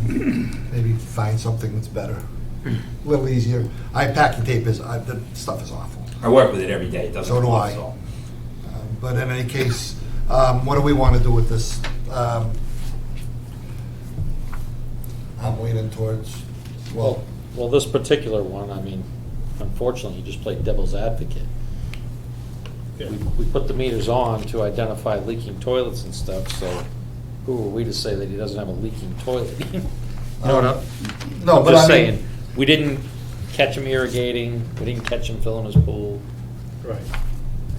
maybe find something that's better, a little easier. Packing tape is, the stuff is awful. I work with it every day. It doesn't. So do I. so. But in any case, what do we want to do with this? I'm leaning towards, well, Well, this particular one, I mean, unfortunately, you just played devil's advocate. Yeah. We put the meters on to identify leaking toilets and stuff, so who are we to say that he doesn't have a leaking toilet? no, I'm but just I mean, saying, we didn't catch him irrigating, we didn't catch him filling his pool. Right.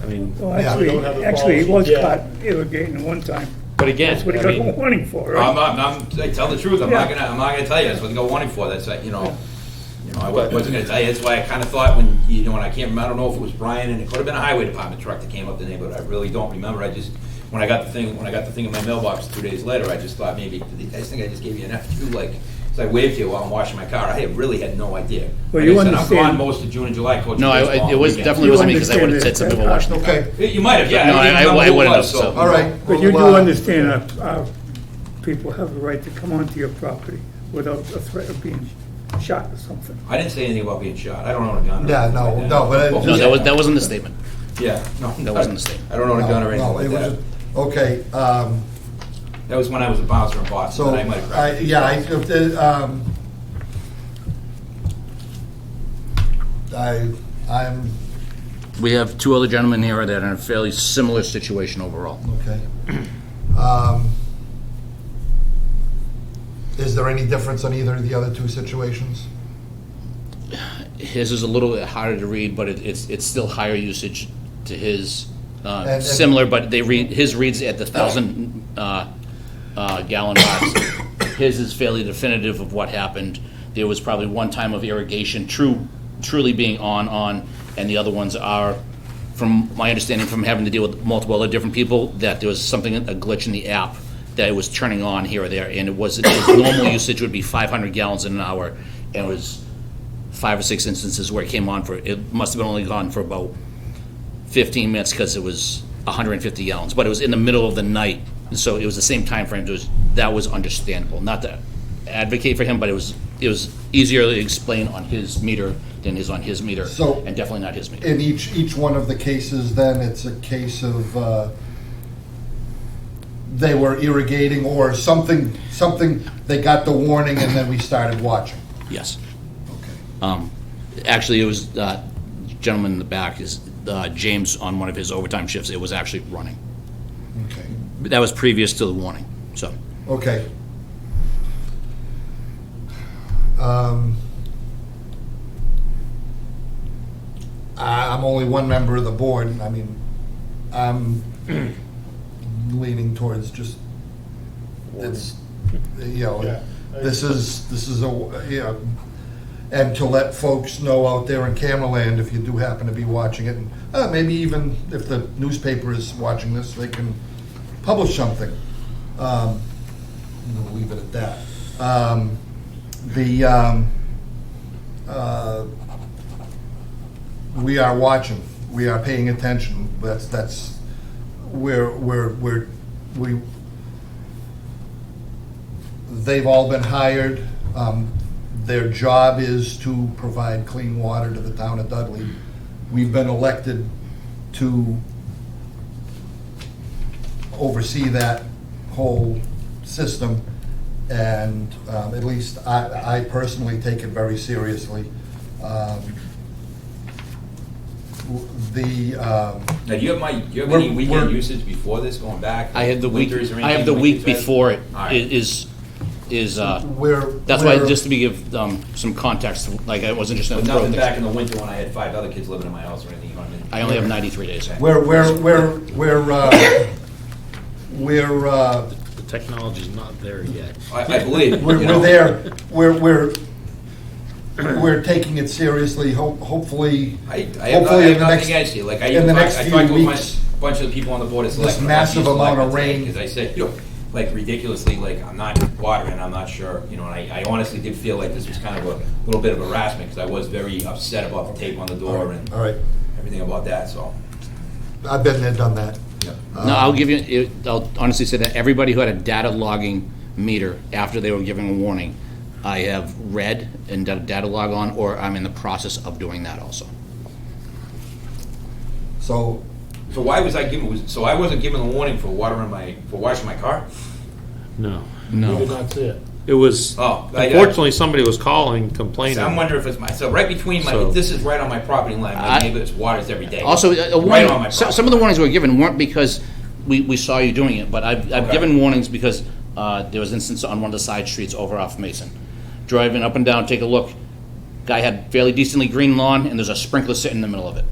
I mean, Well, Yeah. We don't have a actually, he was policy, yeah. caught irrigating one time. but again, That's what he I got a mean, warning for, right? I tell the truth. I'm not Yeah. gonna tell you. That's what I go warning for. That's I wasn't gonna tell you. That's why I kind of thought when you know, and I can't remember, I don't know if it was Brian, and it could have been a highway department truck that came up the neighborhood, I really don't remember, I just, when I got the thing in my mailbox 2 days later, I just thought maybe, I think I just gave you an F too, like, so I waved to you while I'm washing my car, I really had no idea. Well, Like you I said, I'm understand- gone most of June and July coaching No, baseball on it was weekends. definitely wasn't me, because I would have understand said that- something about watching the car. Okay, You might have, yeah. No, didn't I remember who it wouldn't was, have, so. all right. But you do Well, understand our people have a right to come onto your property without a threat of being shot or something. I didn't say anything about being shot, I don't own a gun. or Yeah, anything no, like that. no, but it- No, that wasn't the statement. Yeah, no. That wasn't the statement. I don't own a gun or anything No, like it was that. just- Okay, That was when I was a bouncer in Boston, so, but I might have cracked. I'm, We have two other gentlemen here that are in a fairly similar situation overall. okay. Is there any difference on either of the other two situations? His is a little bit harder to read, but it's still higher usage to his. And- Similar, but his reads at the 1,000 gallon box. His is fairly definitive of what happened. There was probably one time of irrigation truly being on, and the other ones are, from my understanding from having to deal with multiple other different people, that there was something, a glitch in the app, that it was turning on here or there, and it was normal usage would be 500 gallons in an hour, and it was 5 or 6 instances where it came on it must have been only gone for about 15 minutes because it was 150 gallons, but it was in the middle of the night, so it was the same time frame. That was understandable. Not to advocate for him, but it was easier to explain on his meter than is on his meter, So- and definitely not his meter. In each one of the cases, then, it's a case of, they were irrigating or something, they got the warning and then we started watching. Yes. Okay. Actually, it was gentleman in the back is James on one of his overtime shifts. It was actually running. Okay. But that was previous to the warning. So Okay. I'm only one member of the board. I mean, I'm leaning towards just, it's, you know, Yeah. this is a, you know, and to let folks know out there in cameraland, if you do happen to be watching it, and maybe even if the newspaper is watching this, they can publish something. We'll leave it at that. We are watching, we are paying attention, they've all been hired. Their job is to provide clean water to the town of Dudley. We've been elected to oversee that whole system, and at least I personally take it very seriously. Now, do you have any We're- weekend usage before this, going back? I had the week. Winters or I have anything the like week that? before it. All right. Is We're- that's why, we're- just to give some context, like I wasn't just But going to nothing throw back things. in the winter when I had 5 other kids living in my house or anything, you know what I mean? I only have 93 days. We're The technology's not there yet. I believe. we're you know. there, we're taking it seriously, hopefully. I Hopefully have in the nothing next- against you, like, I in the next talked few to weeks, a bunch of the people on the board of selectmen. massive amount of rain. Because I said, you know, like ridiculously, like, I'm not watering, I'm not sure, you know, and I honestly did feel like this was kind of a little bit of harassment, because I was very upset about the tape on the door and All right, everything about that, so. I've been there, done that. Yeah. No, I'll give you. I'll honestly say that everybody who had a data logging meter after they were given a warning, I have read and done a data log on, or I'm in the process of doing that also. So, So why was I given, so I wasn't given a warning for washing my car? No. We did not see it. It was, Oh, unfortunately, somebody was calling, complaining. I'm wondering if it's so right between So- this is right on my property line, my neighbor's waters every day. Also, a Right warning. on my Some of property. the warnings we were given weren't because we saw you doing it, but I've Okay. given warnings because there was an instance on one of the side streets over off Mason. Driving up and down, take a look. Guy had fairly decently green lawn, and there's a sprinkler sitting in the middle of it.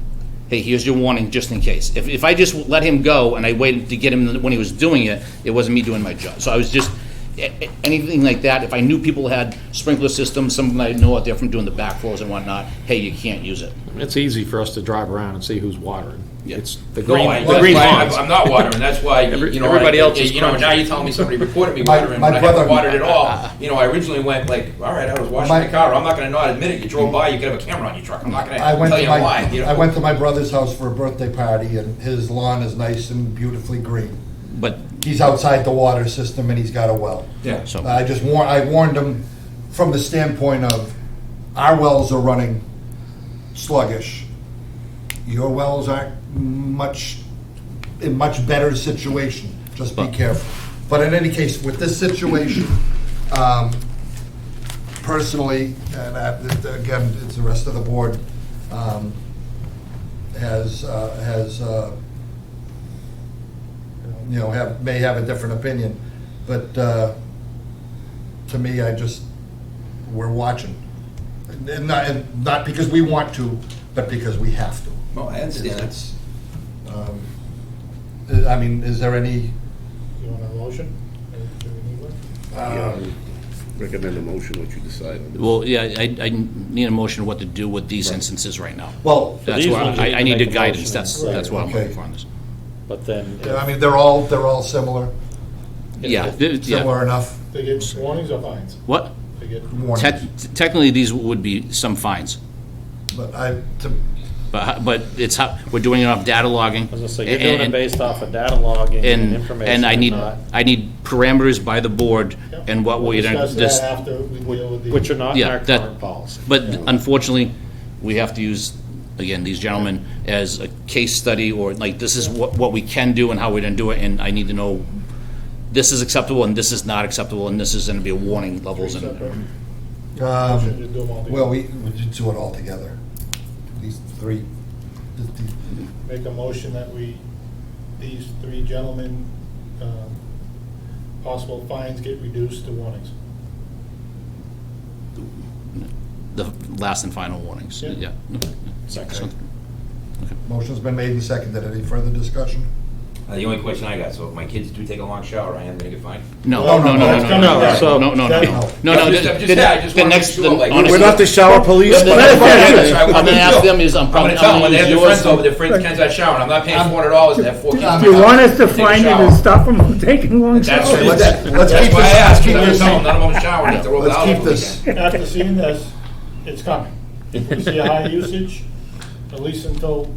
Hey, here's your warning, just in case. If I just let him go and I waited to get him when he was doing it, it wasn't me doing my job. So I was just, anything like that, if I knew people had sprinkler systems, some of them I know out there from doing the backflows and whatnot, hey, you can't use it. It's easy for us to drive around and see who's watering. Yeah. It's the No, green, I- the that's green why lawns. I'm not watering, that's why, you know. Everybody else is You know, now crunching. you're telling me somebody reported me My- watering, my but I haven't brother- watered at all. You know, I originally went like, all right, I was washing My- my car, I'm not gonna not admit it, you drove by, you could have a camera on your truck, I'm not I gonna went tell to you why, you know. I went to my brother's house for a birthday party, and his lawn is nice and beautifully green. But, He's outside the water system, and he's got a well. Yeah. so, I warned him from the standpoint of, our wells are running sluggish. Your wells aren't in much better situation, just be careful. But in any case, with this situation, personally, and again, it's the rest of the board, may have a different opinion, but to me, we're watching. And not because we want to, but because we have to. Well, I understand, that's, I mean, is there any? You want a motion? Do we need one? Recommend a motion, what you decide on. well, yeah, I need a motion of what to do with these instances right now. Well, That's these why ones you I need need to a make a guidance, motion. that's why I'm Okay. looking for on this. But then, I mean, they're all similar, Yeah, similar enough. They get warnings or fines? What? They get, Warnings. Technically, these would be some fines, But but it's how, we're doing it off data logging. I was gonna say, you're doing it and- based off of data logging and And, information. and not- I need parameters by the board and what we'll we're gonna, discuss this, that after we deal with the. Which are not in Yeah, our that- current policy. but unfortunately, we have to use, again, these gentlemen as a case study, or like, this is what we can do and how we're gonna do it, and I need to know, this is acceptable and this is not acceptable, and this is gonna be a warning levels and. Separate. Motion to do them all together. well, we do it all together. These three. Make a motion that these three gentlemen, possible fines get reduced to warnings. The last and final warnings, Yeah. yeah. Second. Motion's been made and seconded. Any further discussion? the only question I got, so if my kids do take a long shower, I am gonna get fined? No, No, no, no, no, that's no, coming no, up. no, no, no, no, That- no, no, I'm just- I just wanna make sure, like, honestly- we're not the shower police. The next- I'm gonna ask them is, I'm I'm probably, gonna tell them when they have use their friends yours. over, their friends can't have showering, I'm not paying $400 to have 4 kids. Do you want us to Take a find it shower. and stop them from taking long That's, showers? Okay, let's that's keep why I this- asked, keep because I'm this- telling them none of them shower, if they're over the Let's house keep over the this. weekend. After seeing this, it's coming. If we see a high usage, at least until,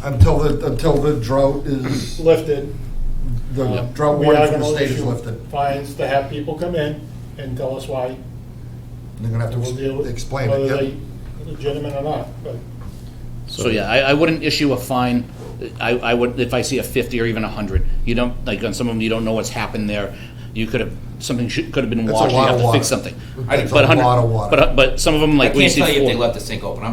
Until the drought is, lifted. the drought we warning are from the gonna state is issue lifted. Fines to have people come in and tell us why. They're gonna have We'll deal to with explain whether it, they yep. legitimate or not, but. So, yeah, I wouldn't issue a fine, I would, if I see a 50 or even 100. You don't, like, on some of them, you don't know what's happened there. You could have, something could have been That's a washed, you lot have of to water. fix something. That's a But 100 lot of water. But some of them, I like, we can't see tell you if they 4. left the sink open,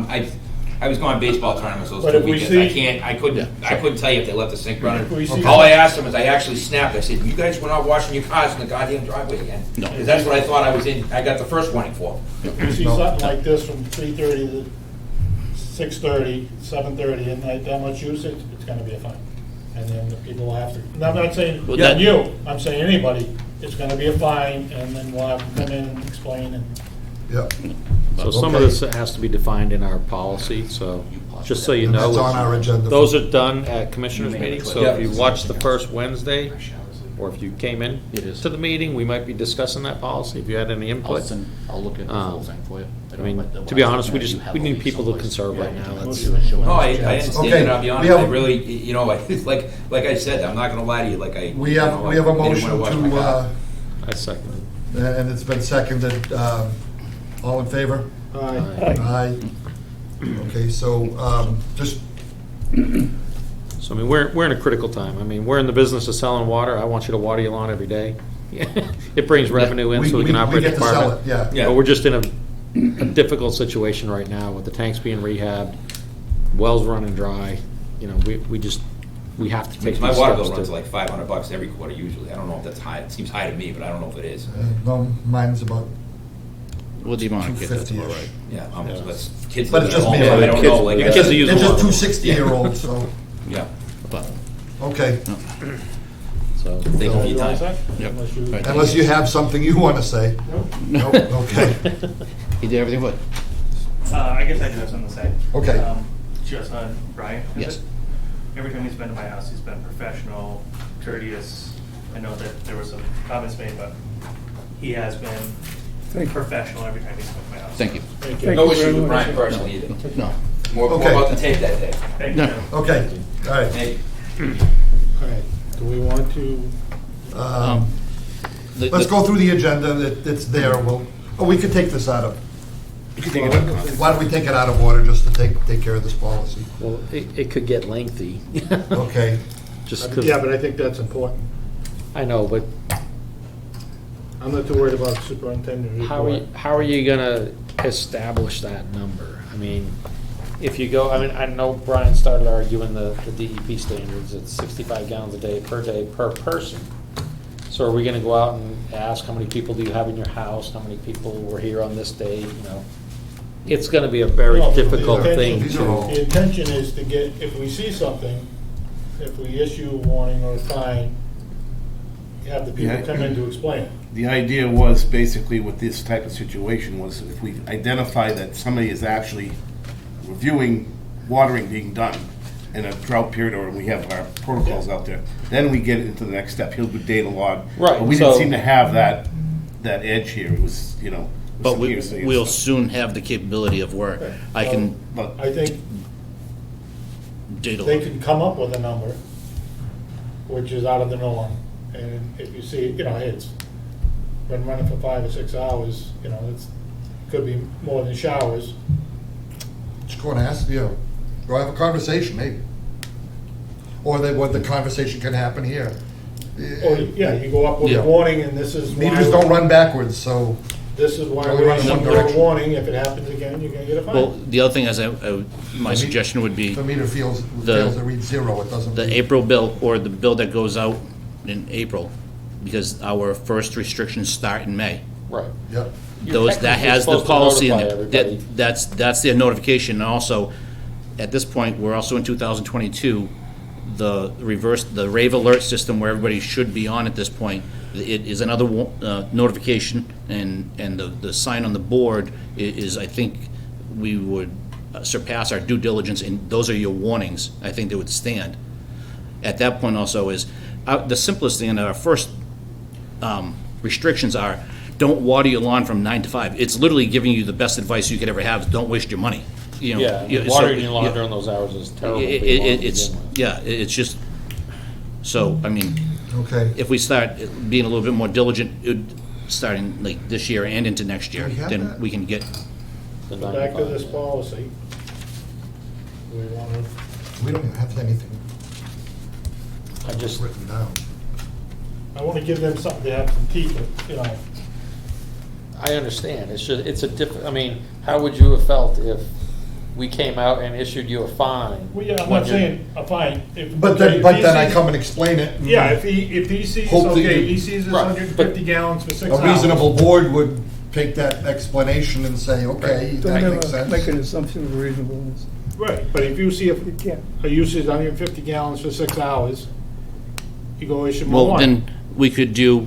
I was going to baseball tournaments those But 2 if we weekends, see- I couldn't tell you if they left the sink running. If we see- All I asked them is, I actually snapped, I said, you guys were not washing your cars in the goddamn driveway again. No. Because that's what I thought I was in, I got the first warning for. If you see something like this from 3:30 to 6:30, 7:30, and that much usage, it's gonna be a fine. And then the people will have to, and I'm not saying Well, that- you, I'm saying anybody, it's gonna be a fine, and then we'll have them come in and explain, and Yep. So some of Okay. this has to be defined in our policy, so, just so you And know. that's on our agenda. Those are done at commissioners meetings, so if you Yeah. watch the first Wednesday, or if you came in It is. to the meeting, we might be discussing that policy, if you had any input. I'll look at the whole Um, thing for you. I mean, to be honest, we need people to conserve right now, that's. No, I understand, Okay, and I'll be we honest, I have- really, you know, it's like I said, I'm not gonna lie to you, like I. We have a I didn't motion wanna wash my car. I second and it's been seconded. All in favor? Aye. Aye. Okay, so, just, it. So, I mean, we're in a critical time, I mean, we're in the business of selling water, I want you to water your lawn every day. It brings revenue in, so we can operate the get to sell department. it, yeah. Yeah. But we're just in a difficult situation right now with the tanks being rehabbed, wells running dry, you know, we have to take My these water steps bill runs to. like $500 every quarter usually, I don't know if that's high, it seems high to me, but I don't know if it is. No, mine's about With the amount of kids, that's about 250-ish. right. Yeah, that's, kids But live it's at just home, me, I right? don't Kids- know, like. your I kids said, are using They're just water. two 60-year-olds, so, Yeah. But okay. So, Thank you for You your all time. set? Yep. Unless you- Right. Unless you have something you want to say. No. Okay, He did everything but. I guess I do have something to say. Okay. Just on Brian. is Yes. it? Every time he's been to my house, he's been professional, courteous. I know that there were some comments made, but he has been Thank you. professional every time he's been to my house. Thank you. Thank Thank No you issue very with much. Brian personally either. No. More Okay. about the tape that day. Thank you. No. Jim. okay, all right. Hey, All right, do we want to, Let's go through the agenda, it's there, we could take this out of, You can take it up. why don't we take it out of order just to take care of this policy? well, it could get lengthy. Okay, Just 'cause- yeah, but I think that's important. I know, but I'm not too worried about the superintendent report. how are you gonna establish that number? I mean, if you go, I mean, I know Brian started arguing the DEP standards, it's 65 gallons a day per person. So are we gonna go out and ask, how many people do you have in your house, how many people were here on this day, you know? It's gonna be a very Well, the difficult thing intention- These are all- to, The intention is to get, if we see something, if we issue a warning or a fine, have the people Yeah. come in to explain it. The idea was basically with this type of situation was if we identify that somebody is actually reviewing watering being done in a drought period, or we have our protocols out there, then we get into the next step. He'll do data log. Right, But we didn't so- seem to have that edge here. It was, you know. But some hearsay and we'll stuff. soon have the capability of where I can But I think data they log. can come up with a number, which is out of the norm. And if you see, you know, hey, it's been running for 5 or 6 hours, you know, could be more than showers. just go and ask, go have a conversation, maybe. Or the conversation can happen here. Or, yeah, you go up with Yeah. a warning, and this is why. Meters don't run backwards, so, This is why Only we're run in one issuing you a direction. warning. If it happens again, you're gonna get a Well, fine. the other thing is, my suggestion would be if a meter fails The- to read zero, it doesn't. the read. April bill or the bill that goes out in April, because our first restrictions start in May. right. Yep, You're That technically has the supposed to policy in notify there. everybody. That's their notification. And also, at this point, we're also in 2022, the rave alert system where everybody should be on at this point, it is another notification, and the sign on the board is, I think, we would surpass our due diligence, and those are your warnings. I think they would stand. At that point also is, the simplest thing, and our first restrictions are, don't water your lawn from 9 to 5. It's literally giving you the best advice you could ever have, don't waste your money. You know, Yeah, so- watering your lawn yeah. during those hours is terrible. It's, yeah, it's just, so, I mean, okay. if we start being a little bit more diligent, starting like this year and into next year, Do we have then that? we can get, So back to this policy. We wanna, We don't have anything I just, written down. I wanna give them something to have some teeth, you know. I understand, it's just, it's a different, I mean, how would you have felt if we came out and issued you a fine? Well, yeah, I'm when not you're- saying a fine. But Okay, then, if he I sees- come and explain it. Yeah, if he sees, Hope that okay, you- he sees it's Right, 150 gallons for 6 hours. A reasonable board would take that explanation and say, okay, Don't that makes ever make an sense. assumption of reasonableness. Right, but if you see You can't. a usage 150 gallons for 6 hours, you go issue more well, warning. then we could do,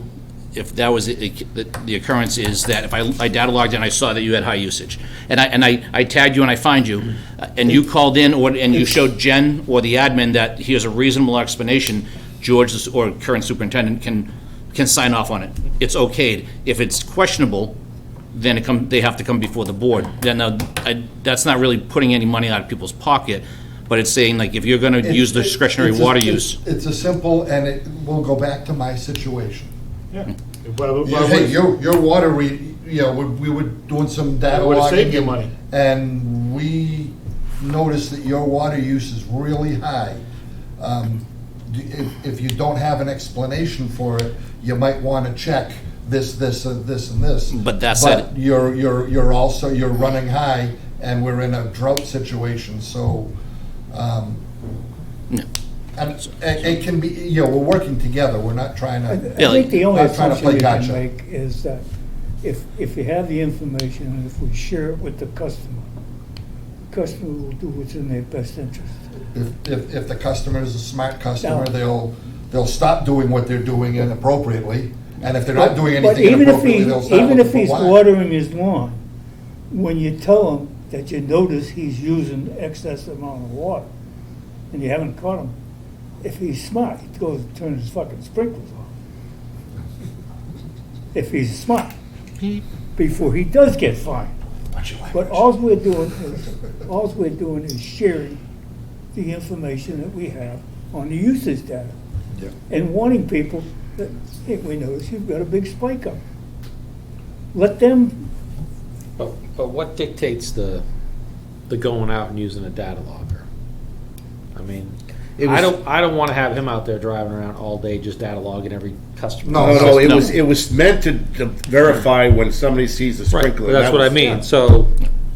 if that was the occurrence, is that if I data logged and I saw that you had high usage, and I tagged you and I find you, and you called in, and you showed Jen or the admin that here's a reasonable explanation, George or current superintendent can sign off on it. It's okayed. If it's questionable, then they have to come before the board. Then that's not really putting any money out of people's pocket, but it's saying, like, if you're gonna use discretionary It's a- water it's- use. It's a simple, and it will go back to my situation. Yeah. But- Hey, your water read, we were doing some data It would've logging. saved you and- money. And we noticed that your water use is really high. If you don't have an explanation for it, you might want to check this, and this. But that's But it. you're also, you're running high, and we're in a drought situation, so, No. and it can be, we're working together, we're not trying I to. think the only Not trying to assumption play you can gotcha. make is that if you have the information and if we share it with the customer will do what's in their best interest. If the customer is a smart customer, No. they'll stop doing what they're doing inappropriately, and if they're not doing But anything even if inappropriately, they'll stop. even if looking he's for why. watering his lawn, when you tell him that you notice he's using excess amount of water, and you haven't caught him, if he's smart, he goes and turns his fucking sprinklers off. If he's smart, before he does get fined. But all we're doing is sharing the information that we have on the usage data. Yeah. And warning people that, hey, we notice you've got a big spike up. Let them, But what dictates the going out and using a data logger? I mean, I don't want to have him out there driving around all day just data logging every customer. No, it was meant to verify when somebody sees the Right, sprinkler. but that's That what I was- mean, so,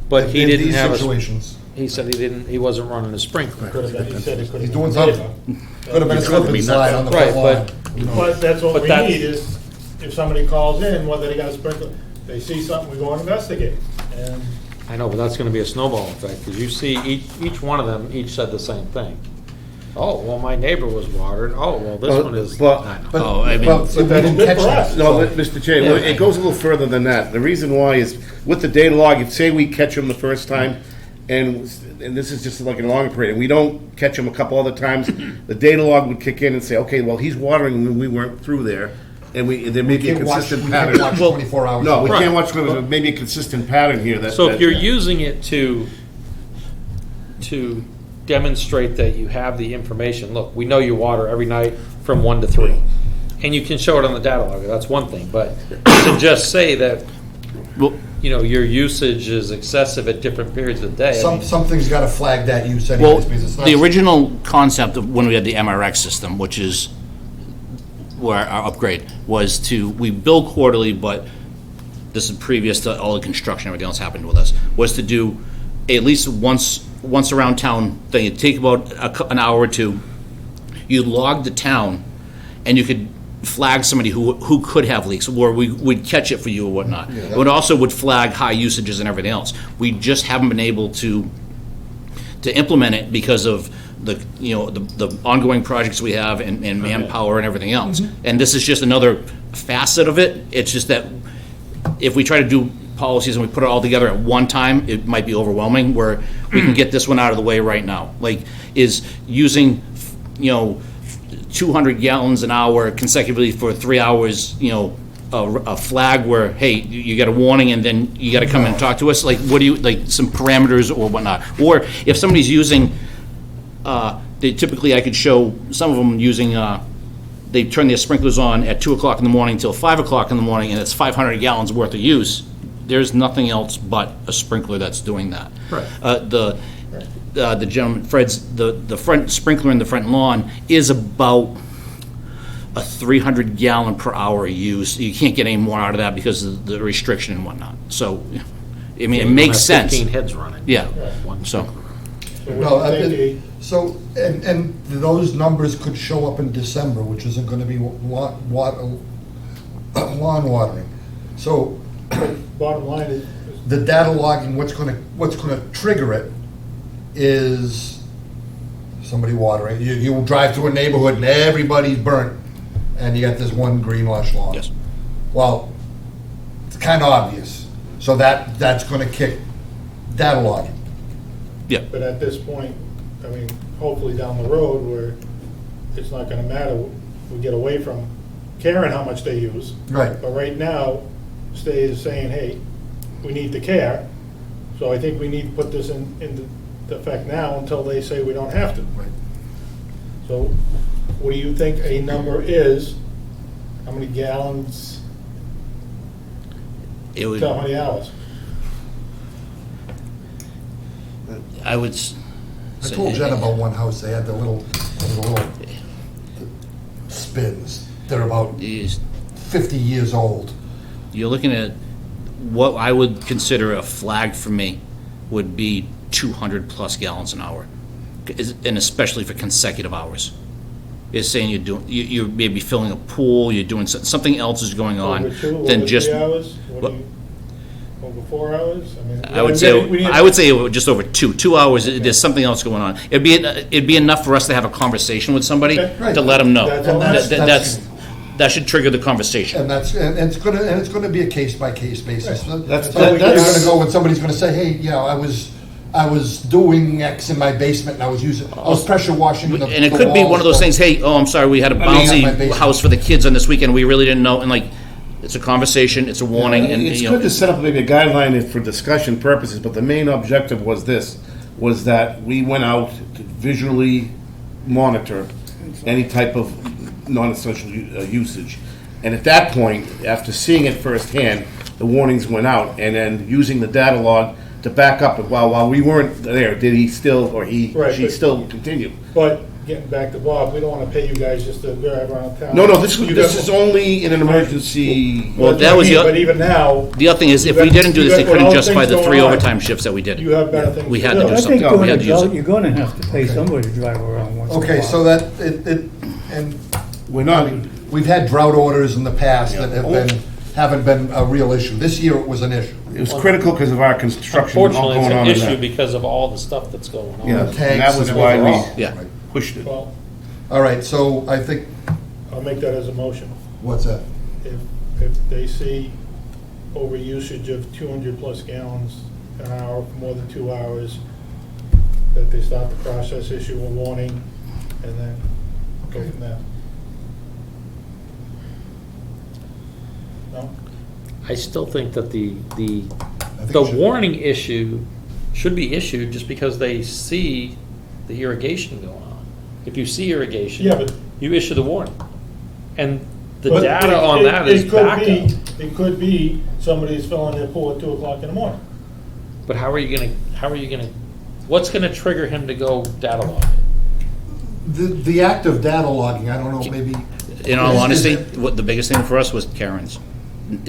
but he In didn't these have a, situations, he said he wasn't running a sprinkler. Could have been, he said it could have been. he's doing something. Could have been a slip and slide on the Right, front but- lawn. Who knows? But that's what But we that's- need is, if somebody calls in, whether they got a sprinkler, they see something, we go and investigate. And I know, but that's gonna be a snowball effect, because you see, each one of them, each said the same thing. Oh, well, my neighbor was watering, oh, well, this Well, one is, but- I know. But, Oh, I mean- well, we didn't catch that. No, Mr. Chair, it goes a little further than that. The reason why is, with the data log, if say we catch them the first time, and this is just like a longer period, and we don't catch them a couple other times, the data log would kick in and say, okay, well, he's watering when we weren't through there, and there may be a Can't watch- consistent we can't pattern. watch 24 hours. No, we Right. can't watch, there may be a consistent pattern here that. So that- if you're using it to demonstrate that you have the information, look, we know you water every night from 1 to 3, and you can show it on the data logger, that's one thing, but to just say that, Well, your usage is excessive at different periods of the day. I mean, Something's gotta flag that use Well, anyways, because it's not. the original concept of when we had the MRX system, which is where our upgrade, was we bill quarterly, but this is previous to all the construction, everything else happened with us, was to do at least once around town thing. It'd take about an hour or two. You'd log the town, and you could flag somebody who could have leaks, or we'd catch it for you or whatnot. It would flag high usages and everything else. We just haven't been able to implement it because of the ongoing projects we have and manpower and everything else. And this is just another facet of it. It's just that if we try to do policies and we put it all together at one time, it might be overwhelming, where we can get this one out of the way right now. Like, is using, 200 gallons an hour consecutively for 3 hours, a flag where, hey, you get a warning and then you gotta come and talk to us? Like, what do you, like, some parameters or whatnot? Or if somebody's using, I could show some of them using, they turn their sprinklers on at 2 o'clock in the morning till 5 o'clock in the morning, and it's 500 gallons worth of use. There's nothing else but a sprinkler that's doing that. Right. The gentleman, Fred's, the front sprinkler in the front lawn is about a 300 gallon per hour use. You can't get any more out of that because of the restriction and whatnot. So, I mean, it you don't makes have sense. 15 heads running. Yeah, One so. sprinkler. so No, what do you think, and those numbers could show up in December, which isn't gonna be lawn watering. So, bottom line is, the data logging, what's gonna trigger it is somebody watering. You drive through a neighborhood and everybody's burnt, and you got this one green lush lawn. Yes. Well, it's kind of obvious, so that's gonna kick data logging. Yeah, but at this point, I mean, hopefully down the road where it's not gonna matter, we get away from caring how much they use. Right. But right now, state is saying, hey, we need to care, so I think we need to put this into effect now until they say we don't have to. Right. So what do you think a number is? How many gallons, it would, tell how many hours? I would I told Jen about one house, they had the little spins. They're about is 50 years old. you're looking at what I would consider a flag for me would be 200 plus gallons an hour, and especially for consecutive hours. It's saying you're maybe filling a pool, you're doing something else is going on Over 2, than over just 3 hours? What do what- you- over 4 hours? I mean, I would say just over 2 hours. There's something else going on. It'd be enough for us to have a conversation with somebody Okay. to let them know. That's all. That should trigger the conversation. And it's gonna be a case-by-case basis. That's- It's gonna that's- go when somebody's gonna say, hey, you know, I was doing X in my basement and I was pressure washing the And it could be one of those walls. things, hey, oh, I'm sorry, we had a my bouncy basement. house for the kids on this weekend, we really didn't know, and like, it's a conversation, it's a warning, and, It's you good to know. set up maybe a guideline for discussion purposes, but the main objective was that we went out to visually monitor any type of non-essential usage. And at that point, after seeing it firsthand, the warnings went out, and then using the data log to back up, while we weren't there, did he still, or she still continue? But getting back to Bob, we don't want to pay you guys just to drive around town. No, this You is got- only in an emergency. Well, that was the But even now, The other thing is, if You we got- didn't do you this, they got couldn't all the justify things the going 3 on. overtime shifts that we did. you have better things We to had to do. do I something. think We had to use it. you're gonna have to pay somebody to drive around once in a while. Okay, so that, and We're not, we've had drought orders in the past that Yeah. haven't been a real issue. This year it was an issue. it was critical because of our construction all Unfortunately, it's going an on in issue that. because of all the stuff that's going on. Yeah, tanks and that was and why everything. we Yeah. pushed it. Well, All right, so I think, I'll make that as a motion. what's that? If they see over usage of 200-plus gallons an hour for more than 2 hours, that they start the process, issue a warning, and then go from there. No? I still think that the think the it should. warning issue should be issued just because they see the irrigation going on. If you see irrigation, Yeah, but- you issue the warning. And the But data it- on it- that is it could backed be- up. It could be somebody's filling their pool at 2 o'clock in the morning. But how are you gonna, what's gonna trigger him to go data log? The act of data logging, I don't know, maybe. In all is- honesty, is what the biggest thing for us was Karens.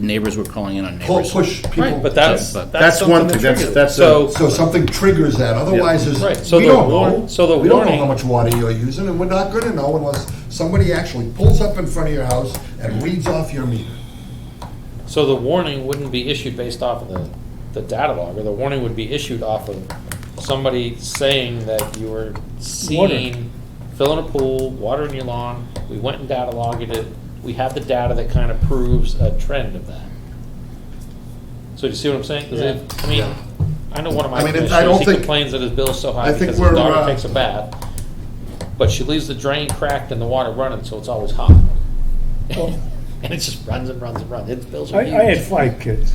Neighbors were calling in on Pull, neighbors. push people. Right, but that's That's something one that thing, that's, triggers it. that's. So, So something triggers that, otherwise there's, Right, so we the don't war- know. so the We don't know warning- how much water you're using, and we're not gonna know unless somebody actually pulls up in front of your house and reads off your meter. so the warning wouldn't be issued based off of the data log, or the warning would be issued off of somebody saying that you were seeing, filling a pool, watering your lawn, we went and data logged it, we have the data that kind of proves a trend of that. So do you see what I'm saying? 'Cause Yeah. I mean, I know one of my I mean, I commissioners, don't he think- complains that his bill's so high I think because his we're, daughter uh, takes a bath, but she leaves the drain cracked and the water running, so it's always hot. And it just runs and runs and runs. Its bills are I had huge. 5 kids,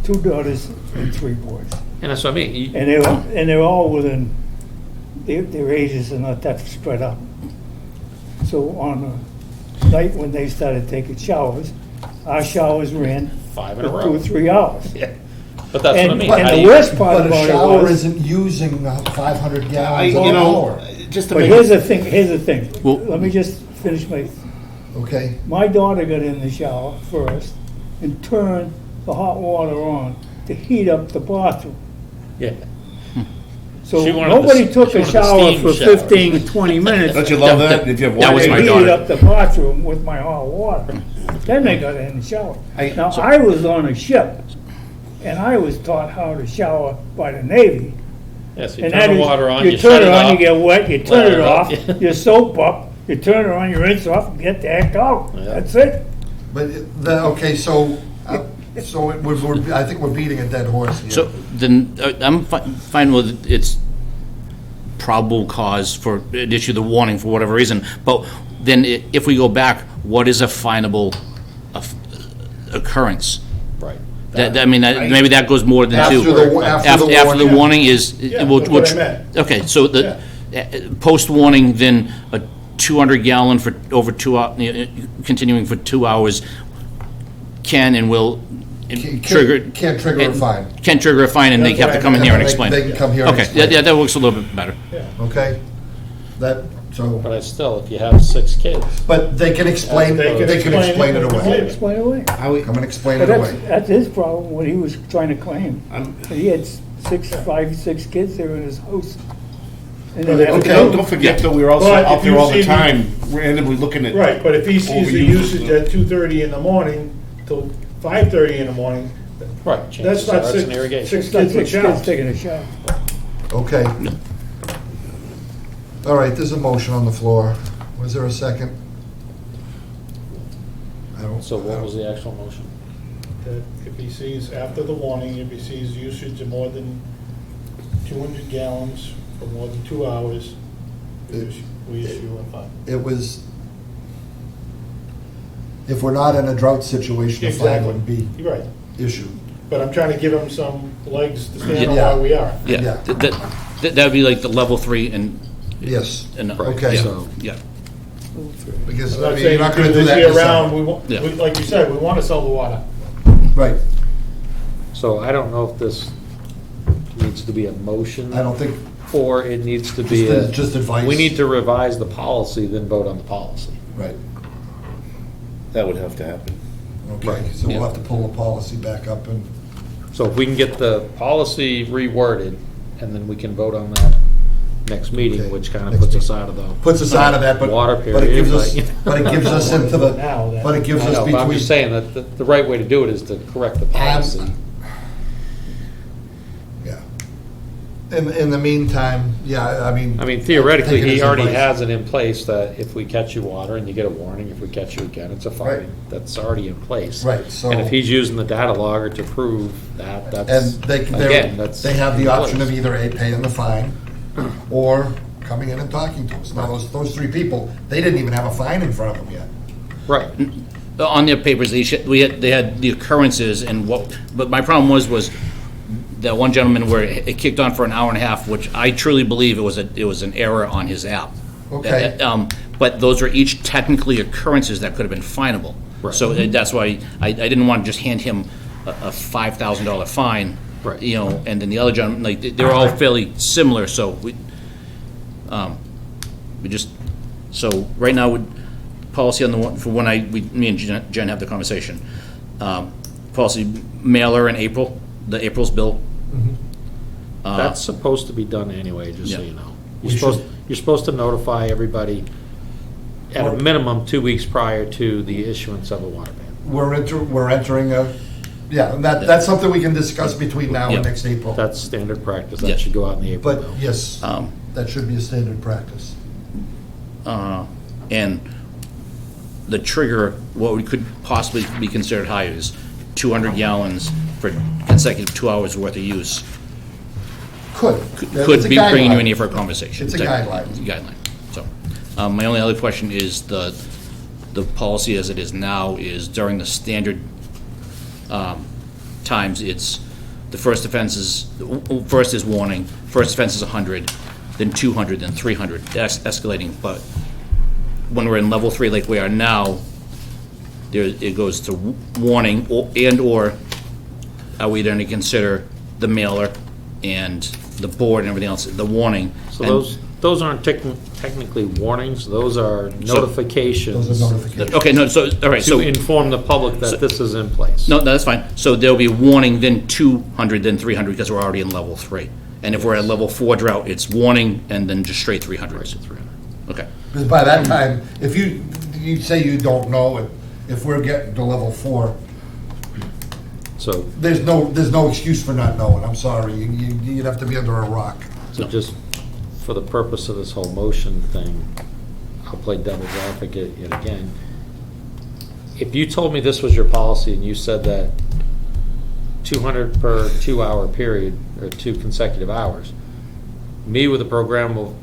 2 daughters and 3 boys. And that's what I mean. You- And they were all within, their ages are not that spread out. So on a night when they started taking showers, our showers ran 5 in a for row. 2 or 3 hours. Yeah. But that's And, what I mean. and How do the you- worst part But a about it shower was, isn't using 500 I, gallons you an know, hour. just to but make here's it, the thing, Well- let me just finish Okay, my daughter got in the shower first and turned the hot water on to heat up the bathroom. Yeah. So She wanted nobody the- took she a wanted the shower steam for shower. 15, 20 minutes. don't you love that? If you have That water, was They my heated daughter. up the bathroom with my hot water. Then they got in the shower. Now, I was on a ship, and I was taught how to shower by the Navy. Yeah, so you And turn that the is, water on, you you turn shut it it on, you off. get wet, you turn Let it it off, up. you soap up, you turn it on, you rinse off, and get the heck out. Yeah. That's it. but, okay, so I think we're beating a dead horse here. So then, I'm fine with it's probable cause for an issue, the warning for whatever reason, but then if we go back, what is a finable occurrence? Right. I mean, maybe that goes more than After two. after the After the warning. warning is. Yeah, we'll- that's we'll what I tr- meant. Okay, so the, post-warning, then a 200 gallon for over 2 hours, continuing for 2 hours can and will trigger. Can't trigger a and- fine. Can trigger a fine, and they That's have what to I come in meant. here and They- explain. they can come here and Okay, explain. yeah, that works a little bit better. Okay? That, so, But I still, if you have 6 kids, but they can explain, They can they can explain explain it it away. away. Explain away. Come and explain But it away. that's his problem, what he was trying to claim. He had 6 kids there in his house. And then after Okay. don't forget that we were also But out if there you all the see the- time, randomly looking at. Right, but if he sees the overuse. usage at 2:30 in the morning till 5:30 in the morning, Right, That's chances not are it's six, an irrigation. six kids with Kids showers. taking a shower. Okay. All right, there's a motion on the floor. Was there a second? I don't. So what was the actual motion? That if he sees, after the warning, if he sees usage of more than 200 gallons for more than 2 hours, we issue a fine. It was, if we're not in a drought situation, a fine would be You're right. issued. But I'm trying to give him some legs to stand on Yeah. why we are. Yeah, Yeah. that would be like the level 3 and, Yes, okay, okay. yeah. Because, I'm I not mean, you're saying not gonna do this that year in round, December. Yeah. like you said, we want to sell the water. Right, So I don't know if this needs to be a motion. I don't think, Or it needs to be Just advice. We need to revise the policy, then vote on the policy. right, That would have to happen. okay, so we'll have to pull the policy back up and, So if we can get the policy reworded, and then we can vote on that next meeting, Okay, which kind of next puts us meeting. out of the. puts us out of that, but, Water but it gives us, period, but it gives us into the, Now, that- but it gives I us know, but I'm between. just saying that the right way to do it is to correct the policy. Yeah. In the meantime, yeah, I mean. I mean, theoretically, taking he his already advice. has it in place that if we catch you water and you get a warning, if we catch you again, it's a Right. fine. That's already in place. Right, so- And if he's using the data logger to prove that, And that's, again, that's. they have the in option of place. either A, paying the fine, or coming in and talking to us. Now, those three people, they didn't even have a fine in front of them yet. Right. On their papers, they had the occurrences and but my problem was that one gentleman where it kicked on for an hour and a half, which I truly believe it was an error on his app. Okay. But those are each technically occurrences that could have been finable. Right. So that's why I didn't want to just hand him a $5,000 fine. Right. You know, and then the other gentleman, like, they're all fairly similar, so we just, so right now, policy on the one, for when me and Jen have the conversation. Policy mailer in April, April's bill. That's supposed to be done anyway, just so Yeah. you know. We You're supposed to notify everybody at a minimum 2 weeks prior to the issuance of a water ban. We're entering a, yeah, and that's something we can discuss between now Yeah. and next April. That's standard practice. Yeah. That should go out in the April But, bill. yes, that should be a standard practice. And the trigger, what we could possibly be considered higher is 200 gallons for consecutive 2 hours worth of use. Could. Could be bringing you in here for a conversation. It's a guideline. It's a guideline. So, my only other question is the policy as it is now is during the standard times, it's the first offense is warning, first offense is 100, then 200, then 300, that's escalating. But when we're in level 3 like we are now, it goes to warning or are we going to consider the mailer and the board and everything else, the warning? So And- those aren't technically warnings, those are notifications. Those are notifications. Okay, no, so, all right, To so, inform the public that this is in place. no, that's fine. So there'll be a warning, then 200, then 300, because we're already in level 3. And if we're at level 4 drought, it's warning and then just straight 300s. Okay, Because by that time, if you say you don't know, if we're getting to level 4, So, there's no excuse for not knowing, I'm sorry, you'd have to be under a rock. so just for the purpose of this whole motion thing, I'll play devil's advocate yet again. If you told me this was your policy and you said that 200 per 2 hour period, or 2 consecutive hours, me with a programmable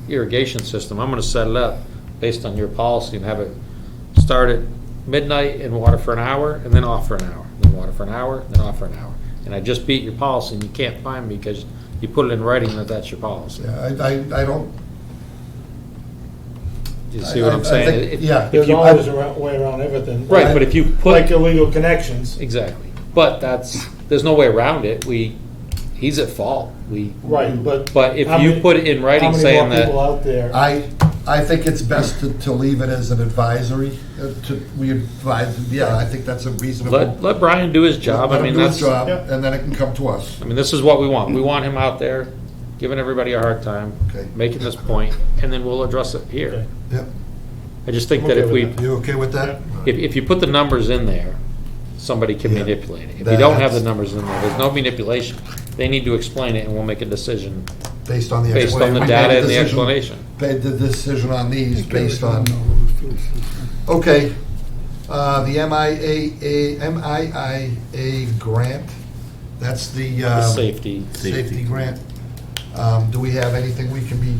irrigation system, I'm gonna set it up based on your policy and have it start at midnight and water for an hour, and then off for an hour, then water for an hour, then off for an hour. And I just beat your policy, and you can't find me because you put it in writing that that's your policy. Yeah, I don't, Do you see what I'm I saying? think- If- yeah. There's always a way around everything. Right, but if you put. Like illegal connections. Exactly. But there's no way around it. He's at fault. Right, but. But if how you many- put it in writing saying How many more people that, out there? I think it's best to leave it as an advisory, we advise, yeah, I think that's a reasonable. let Brian do his job. Let I him mean, do his that's, job, Yeah. and then it can come to us. I mean, this is what we want. We want him out there giving everybody a hard time, Okay. making this point, and then we'll address it here. Okay. Yep. I just think I'm that okay if we, with that. You okay with that? if you put the numbers in there, somebody can Yeah. manipulate it. If you don't have the That's- numbers in there, there's no manipulation. They need to explain it, and we'll make a decision Based on the based on the explanation. data and the explanation. Made the decision on these based on, okay. The MIA grant, that's the. The safety. Safety grant. Do we have anything we can be,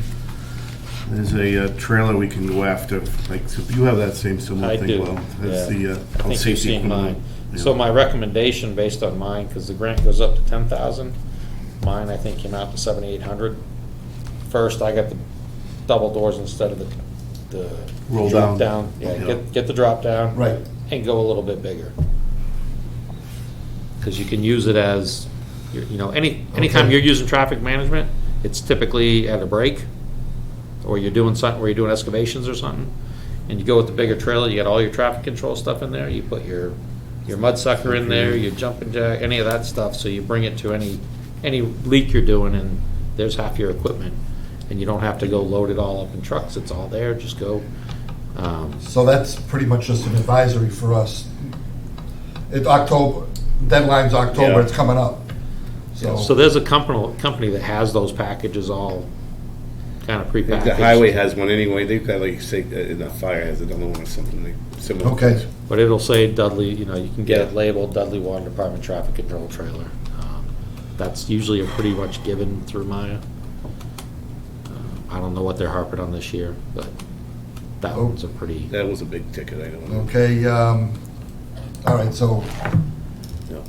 There's a trailer we can go after, like, so you have that same similar I thing, do, well, that's yeah. the, I think you've safety seen mine. equipment. Yeah. So my recommendation based on mine, because the grant goes up to 10,000, mine I think came out to 7,800. First, I got the double doors instead of the Roll drop down. Yeah, Yeah. get the drop down. Right. And go a little bit bigger. Because you can use it as, anytime Okay. you're using traffic management, it's typically at a break, or you're doing something where you're doing excavations or something, and you go with the bigger trailer, you got all your traffic control stuff in there, you put your mud sucker in there, your jumping jack, any of that stuff, so you bring it to any leak you're doing, and there's half your equipment, and you don't have to go load it all up in trucks, it's all there, just go. so that's pretty much just an advisory for us. October, deadline's October, Yeah. it's coming up. So there's a company that has those packages all kind of prepackaged. The highway has one anyway, they've got like, say, the fire has another one or something like similar. Okay. But it'll say Dudley, you can get it Yeah. labeled Dudley Water Department Traffic Control Trailer. That's usually a pretty much given through Maya. I don't know what they're harping on this year, but that Oh. one's a pretty, That was a big ticket, I don't know. Okay, all right, so, Yeah.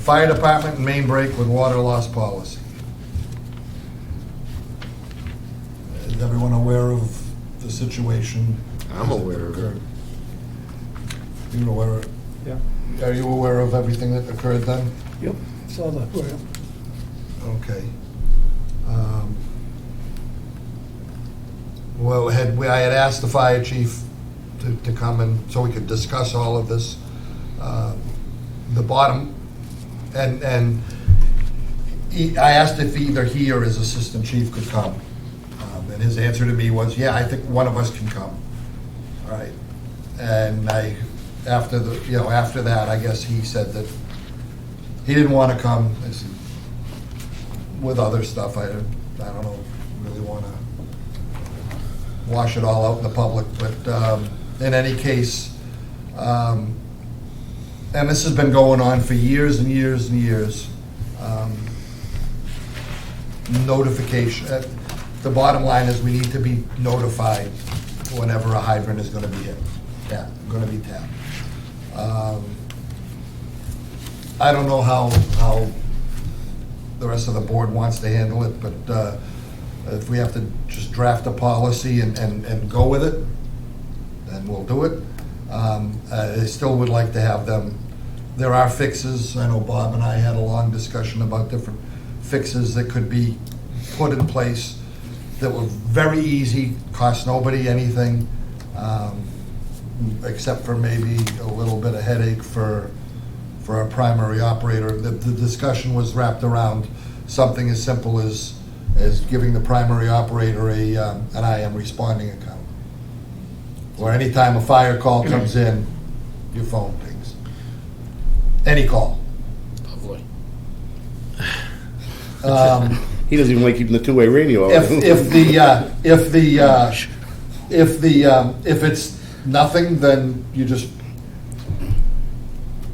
fire department and main break with water loss policy. Is everyone aware of the situation? I'm aware of it. You're aware of, Yeah, are you aware of everything that occurred then? yep, saw that, well, Okay. Well, I had asked the fire chief to come and, so we could discuss all of this. The bottom, and I asked if either he or his assistant chief could come. And his answer to me was, yeah, I think one of us can come. All right. And after that, I guess he said that he didn't want to come. I said, with other stuff, I don't know, really want to wash it all out in the public, but in any case, and this has been going on for years and years and years, notification, the bottom line is we need to be notified whenever a hydrant is going to be hit, going to be tapped. I don't know how the rest of the board wants to handle it, but if we have to just draft a policy and go with it, then we'll do it. I still would like to have them, there are fixes, I know Bob and I had a long discussion about different fixes that could be put in place that were very easy, cost nobody anything, except for maybe a little bit of headache for our primary operator. The discussion was wrapped around something as simple as giving the primary operator an IM responding account. Or anytime a fire call comes in, your phone pings. Any call. Lovely. He doesn't even like keeping the two-way radio on. If it's nothing, then you just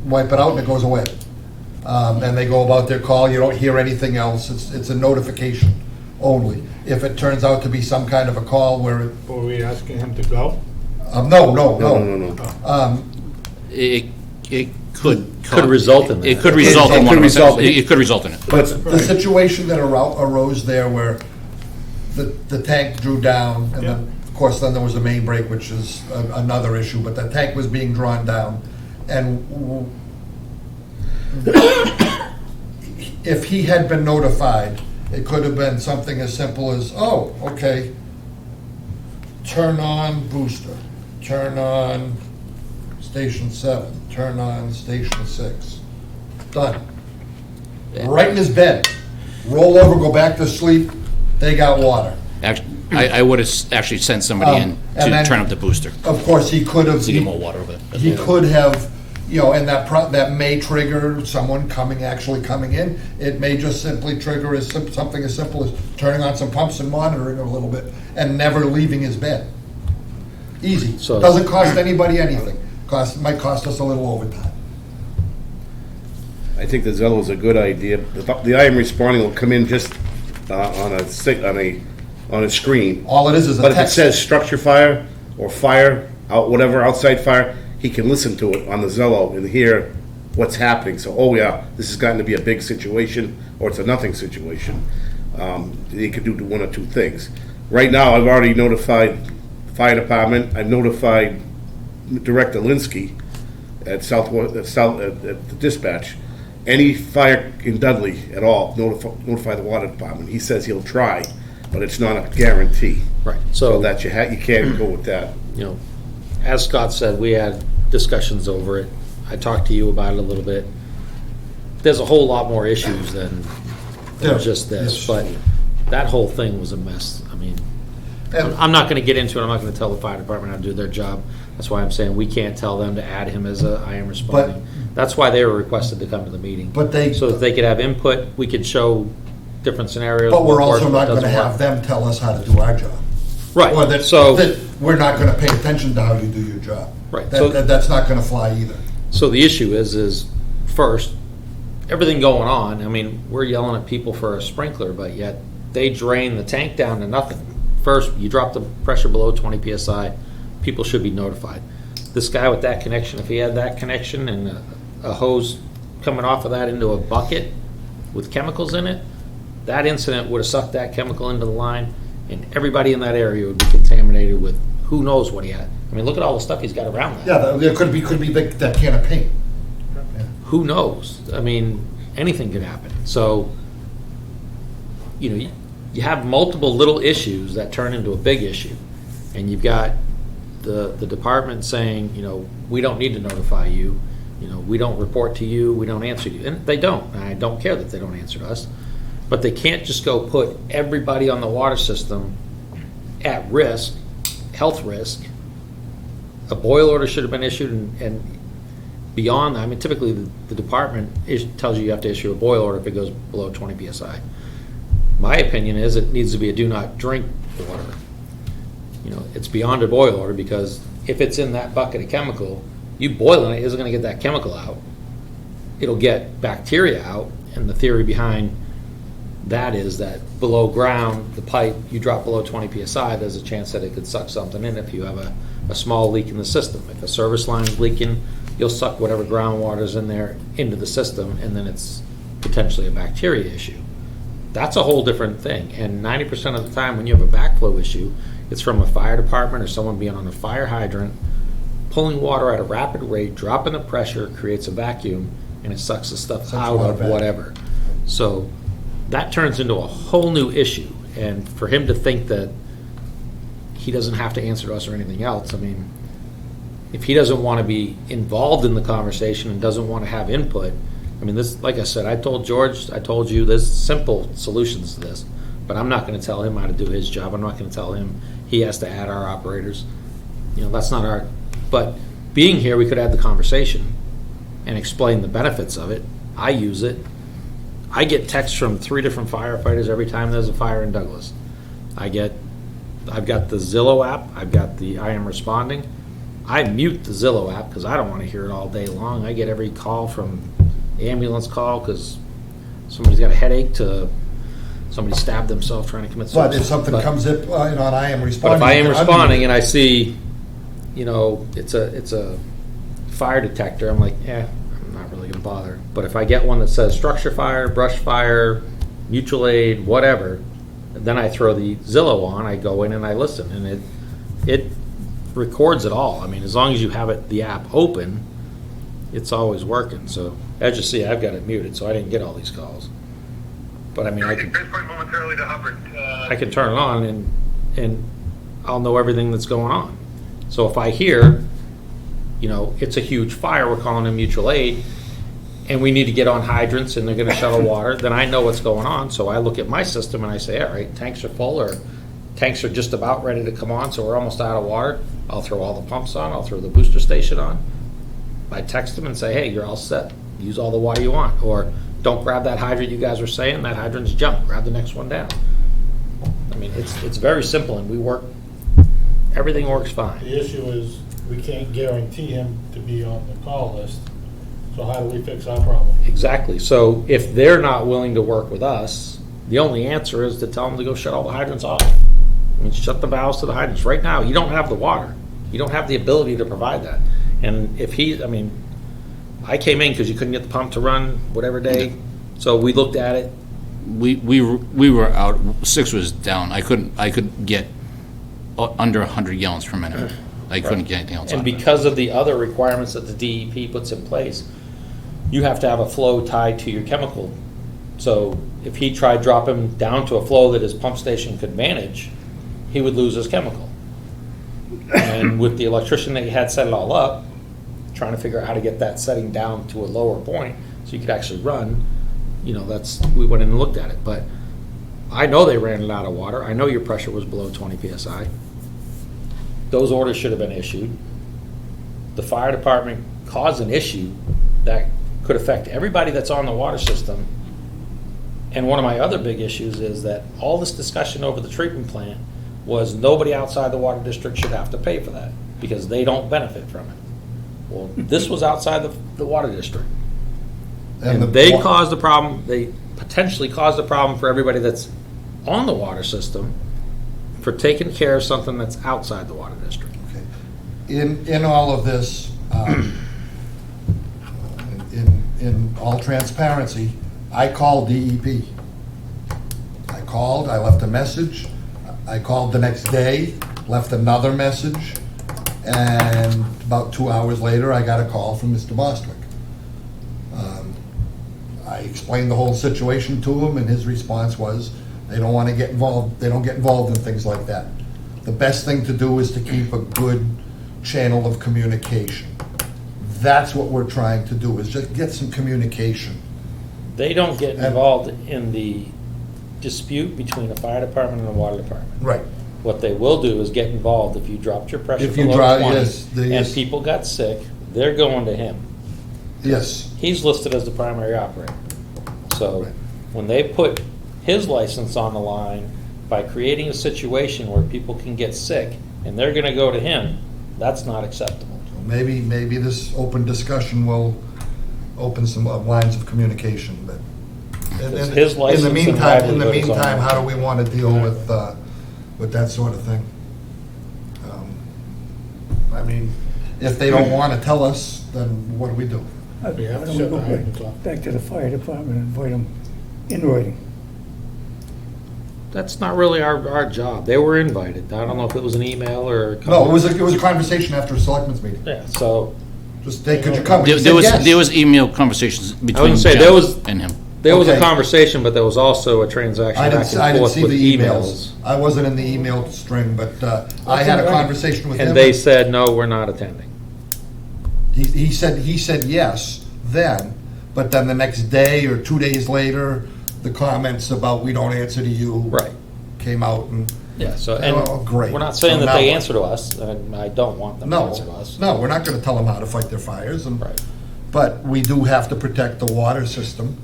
wipe it out and it goes away. And they go about their call, you don't hear anything else, it's a notification only. If it turns out to be some kind of a call where, were we asking him to go? no. No. It could. result in that. It could result in one of us. result in- It could result in it. But the situation that arose there where the tank drew down, and then, of course, then there was a main break, which is another issue, but the tank was being drawn down, and if he had been notified, it could have been something as simple as, oh, okay, turn on booster, turn on station 7, turn on station 6. Done. Right in his bed. Roll over, go back to sleep, they got water. I would have actually sent somebody in and to then- turn up the booster, Of course, he could have, to get more water over there. he could have, and that may trigger someone actually coming in. It may just simply trigger something as simple as turning on some pumps and monitoring a little bit and never leaving his bed. Easy. So- Doesn't cost anybody anything. Might cost us a little overtime. I think the Zello is a good idea. The I am responding will come in just on a screen. All it is a But if it text. says structure fire or fire, whatever, outside fire, he can listen to it on the Zello and hear what's happening. So, oh yeah, this has gotten to be a big situation, or it's a nothing situation. He could do one or two things. Right now, I've already notified fire department. I've notified Director Linsky at the dispatch. Any fire in Dudley at all, notify the water department. He says he'll try, but it's not a guarantee. Right. So that you can't go with that. As Scott said, we had discussions over it. I talked to you about it a little bit. There's a whole lot more issues than just this, Yes. but that whole thing was a mess. I mean, I'm not going to get into it. I'm not going to tell the fire department how to do their job. That's why I'm saying we can't tell them to add him as a I am responding. That's why they were requested to come to the meeting. So that they could have input, we could show different scenarios. But we're what works, also what not going to doesn't have work. them tell us how to do our job. Right. Or that we're not going to pay attention to how you do your job. Right. That's not going to fly either. So the issue is first, everything going on, I mean, we're yelling at people for a sprinkler, but yet they drain the tank down to nothing. First, you drop the pressure below 20 PSI, people should be notified. This guy with that connection, if he had that connection and a hose coming off of that into a bucket with chemicals in it, that incident would have sucked that chemical into the line, and everybody in that area would be contaminated with who knows what he had. I mean, look at all the stuff he's got around that. Yeah, there could be that can of paint. Who knows? I mean, anything could happen. So, you have multiple little issues that turn into a big issue. And you've got the department saying, we don't need to notify you. We don't report to you. We don't answer you. And they don't. And I don't care that they don't answer to us. But they can't just go put everybody on the water system at risk, health risk. A boil order should have been issued and beyond that. I mean, typically the department tells you have to issue a boil order if it goes below 20 PSI. My opinion is it needs to be a do not drink order. It's beyond a boil order because if it's in that bucket of chemical, you boiling it isn't going to get that chemical out. It'll get bacteria out, and the theory behind that is that below ground, the pipe, you drop below 20 PSI, there's a chance that it could suck something in if you have a small leak in the system. If a service line is leaking, you'll suck whatever groundwater's in there into the system, and then it's potentially a bacteria issue. That's a whole different thing. And 90% of the time when you have a backflow issue, it's from a fire department or someone being on a fire hydrant, pulling water at a rapid rate, dropping the pressure, creates a vacuum, and it sucks the stuff out of whatever. So that turns into a whole new issue. And for him to think that he doesn't have to answer to us or anything else, I mean, if he doesn't want to be involved in the conversation and doesn't want to have input, I mean, this, like I said, I told George, I told you, there's simple solutions to this, but I'm not going to tell him how to do his job. I'm not going to tell him he has to add our operators. That's not our, but being here, we could have the conversation and explain the benefits of it. I use it. I get texts from 3 different firefighters every time there's a fire in Douglas. I've got the Zillow app, I've got the I am responding. I mute the Zillow app because I don't want to hear it all day long. I get every call from ambulance call because somebody's got a headache to somebody stabbed themselves trying to commit suicide. But if something comes up on I am responding. But if I am responding and I see, it's a fire detector, I'm like, I'm not really going to bother. But if I get one that says structure fire, brush fire, mutual aid, whatever, then I throw the Zillow on, I go in and I listen, and it records it all. I mean, as long as you have the app open, it's always working. So as you see, I've got it muted, so I didn't get all these calls. But I mean, I can turn it on and I'll know everything that's going on. So if I hear, it's a huge fire, we're calling in mutual aid, and we need to get on hydrants and they're going to shuttle water, then I know what's going on. So I look at my system and I say, all right, tanks are full or tanks are just about ready to come on, so we're almost out of water. I'll throw all the pumps on, I'll throw the booster station on, I text them and say, hey, you're all set. Use all the water you want. Or don't grab that hydrant you guys were saying. That hydrant's junk. Grab the next one down. I mean, it's very simple, and everything works fine. The issue is, we can't guarantee him to be on the call list, so how do we fix our problem? Exactly. So if they're not willing to work with us, the only answer is to tell them to go shut all the hydrants off. I mean, shut the valves to the hydrants. Right now, you don't have the water. You don't have the ability to provide that. And if I came in because you couldn't get the pump to run whatever day, so we looked at it. We were out, 6 was down. I couldn't get under 100 gallons per minute. I couldn't get anything else And out of it. because of the other requirements that the DEP puts in place, you have to have a flow tied to your chemical. So if he tried dropping down to a flow that his pump station could manage, he would lose his chemical. And with the electrician that he had set it all up, trying to figure out how to get that setting down to a lower point so you could actually run, we went in and looked at it. But I know they ran it out of water. I know your pressure was below 20 PSI. Those orders should have been issued. The fire department caused an issue that could affect everybody that's on the water system. And one of my other big issues is that all this discussion over the treatment plant was nobody outside the water district should have to pay for that because they don't benefit from it. Well, this was outside the water district. And they caused the problem, they potentially caused the problem for everybody that's on the water system for taking care of something that's outside the water district. Okay. In all of this, in all transparency, I called DEP. I left a message. I called the next day, left another message, and about 2 hours later, I got a call from Mr. Bostwick. I explained the whole situation to him, and his response was, they don't want to get involved, they don't get involved in things like that. The best thing to do is to keep a good channel of communication. That's what we're trying to do, is just get some communication. They don't get involved in the dispute between the fire department and the water department. Right. What they will do is get involved if you dropped your pressure If you below drop- 20 yes, and people got sick, they're going to him. Yes. He's listed as the primary operator. So Right. when they put his license on the line by creating a situation where people can get sick and they're going to go to him, that's not acceptable. Maybe this open discussion will open some lines of communication, but Because his license and in the livelihood is on meantime, it. how do we want to deal with that sort of thing? I mean, if they don't want to tell us, then what do we do? We have to Why don't shut we the go hydrants off. back to the fire department and invite them in writing? That's not really our job. They were invited. I don't know if it was an email or a No, it was a conversation after a selectmen's meeting. Yeah, so Just, could you come? He There said yes. there was email conversations between gonna say, Jeff there was- and him. there was a Okay. conversation, but there was also a transaction I back didn't and forth see with the emails. I wasn't in the email string, but I had a conversation with him. And they said, no, we're not attending. He said yes then, but then the next day or 2 days later, the comments about we don't answer to you Right. came out, and Yeah, so, Oh, great. and we're not saying So that now they what? answer to us, and I don't want them to no, answer to us. no, we're not going to tell them how to fight their fires, and Right. but we do have to protect the water system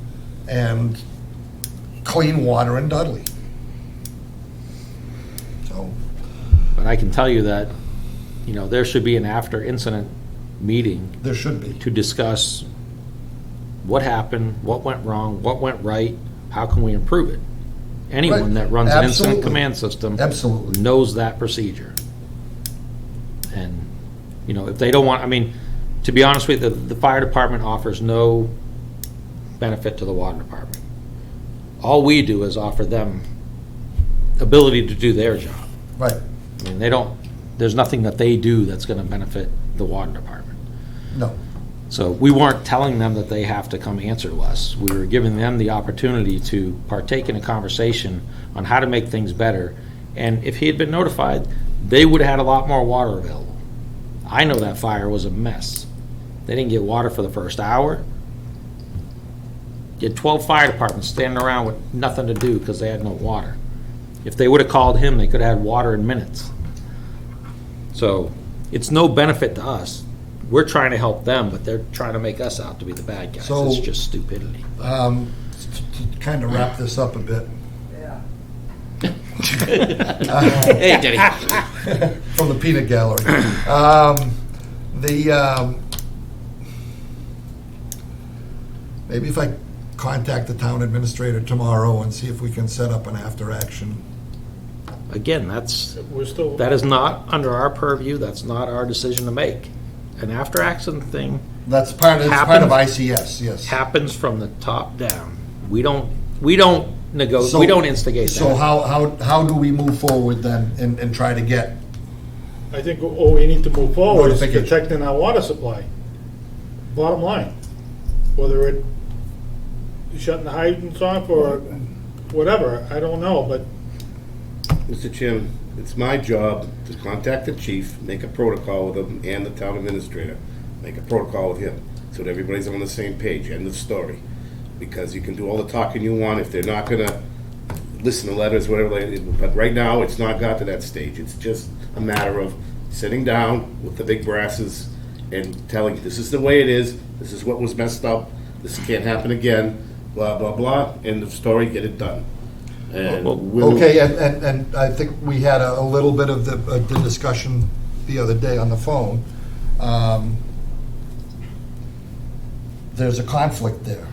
and clean water in Dudley. So, But I can tell you that, there should be an after-incident meeting there should be. to discuss what happened, what went wrong, what went right, how can we improve it? Anyone Right. that runs an incident Absolutely. command system Absolutely. knows that procedure. And, if they don't want, to be honest with you, the fire department offers no benefit to the water department. All we do is offer them ability to do their job. Right. There's nothing that they do that's gonna benefit the water department. No. So we weren't telling them that they have to come answer to us. We were giving them the opportunity to partake in a conversation on how to make things better. And if he had been notified, they would have had a lot more water available. I know that fire was a mess. They didn't get water for the first hour. You had 12 fire departments standing around with nothing to do because they had no water. If they would have called him, they could have had water in minutes. So it's no benefit to us. we're trying to help them, but they're trying to make us out to be the bad guys. So- It's just stupidity. To kind of wrap this up a bit. Hey, Denny. From the peanut gallery. Maybe if I contact the town administrator tomorrow and see if we can set up an after-action. Again, that is not under our purview, that's not our decision to make. An after-action thing That's part of ICS, yes. happens from the top down. We don't negotiate, we don't instigate that. So how do we move forward then and try to get, I think all we need to move forward is Notification. protecting our water supply. Bottom line. Whether it shutting the hydrants off or whatever, I don't know, but Mr. Chairman, it's my job to contact the chief, make a protocol with him, and the town administrator, make a protocol with him, so that everybody's on the same page, end of story. Because you can do all the talking you want, if they're not gonna listen to letters, whatever, but right now, it's not got to that stage. It's just a matter of sitting down with the big brasses and telling, this is the way it is, this is what was messed up, this can't happen again, blah, blah, blah, end of story, get it done. And we'll- okay, and I think we had a little bit of the discussion the other day on the phone. There's a conflict there.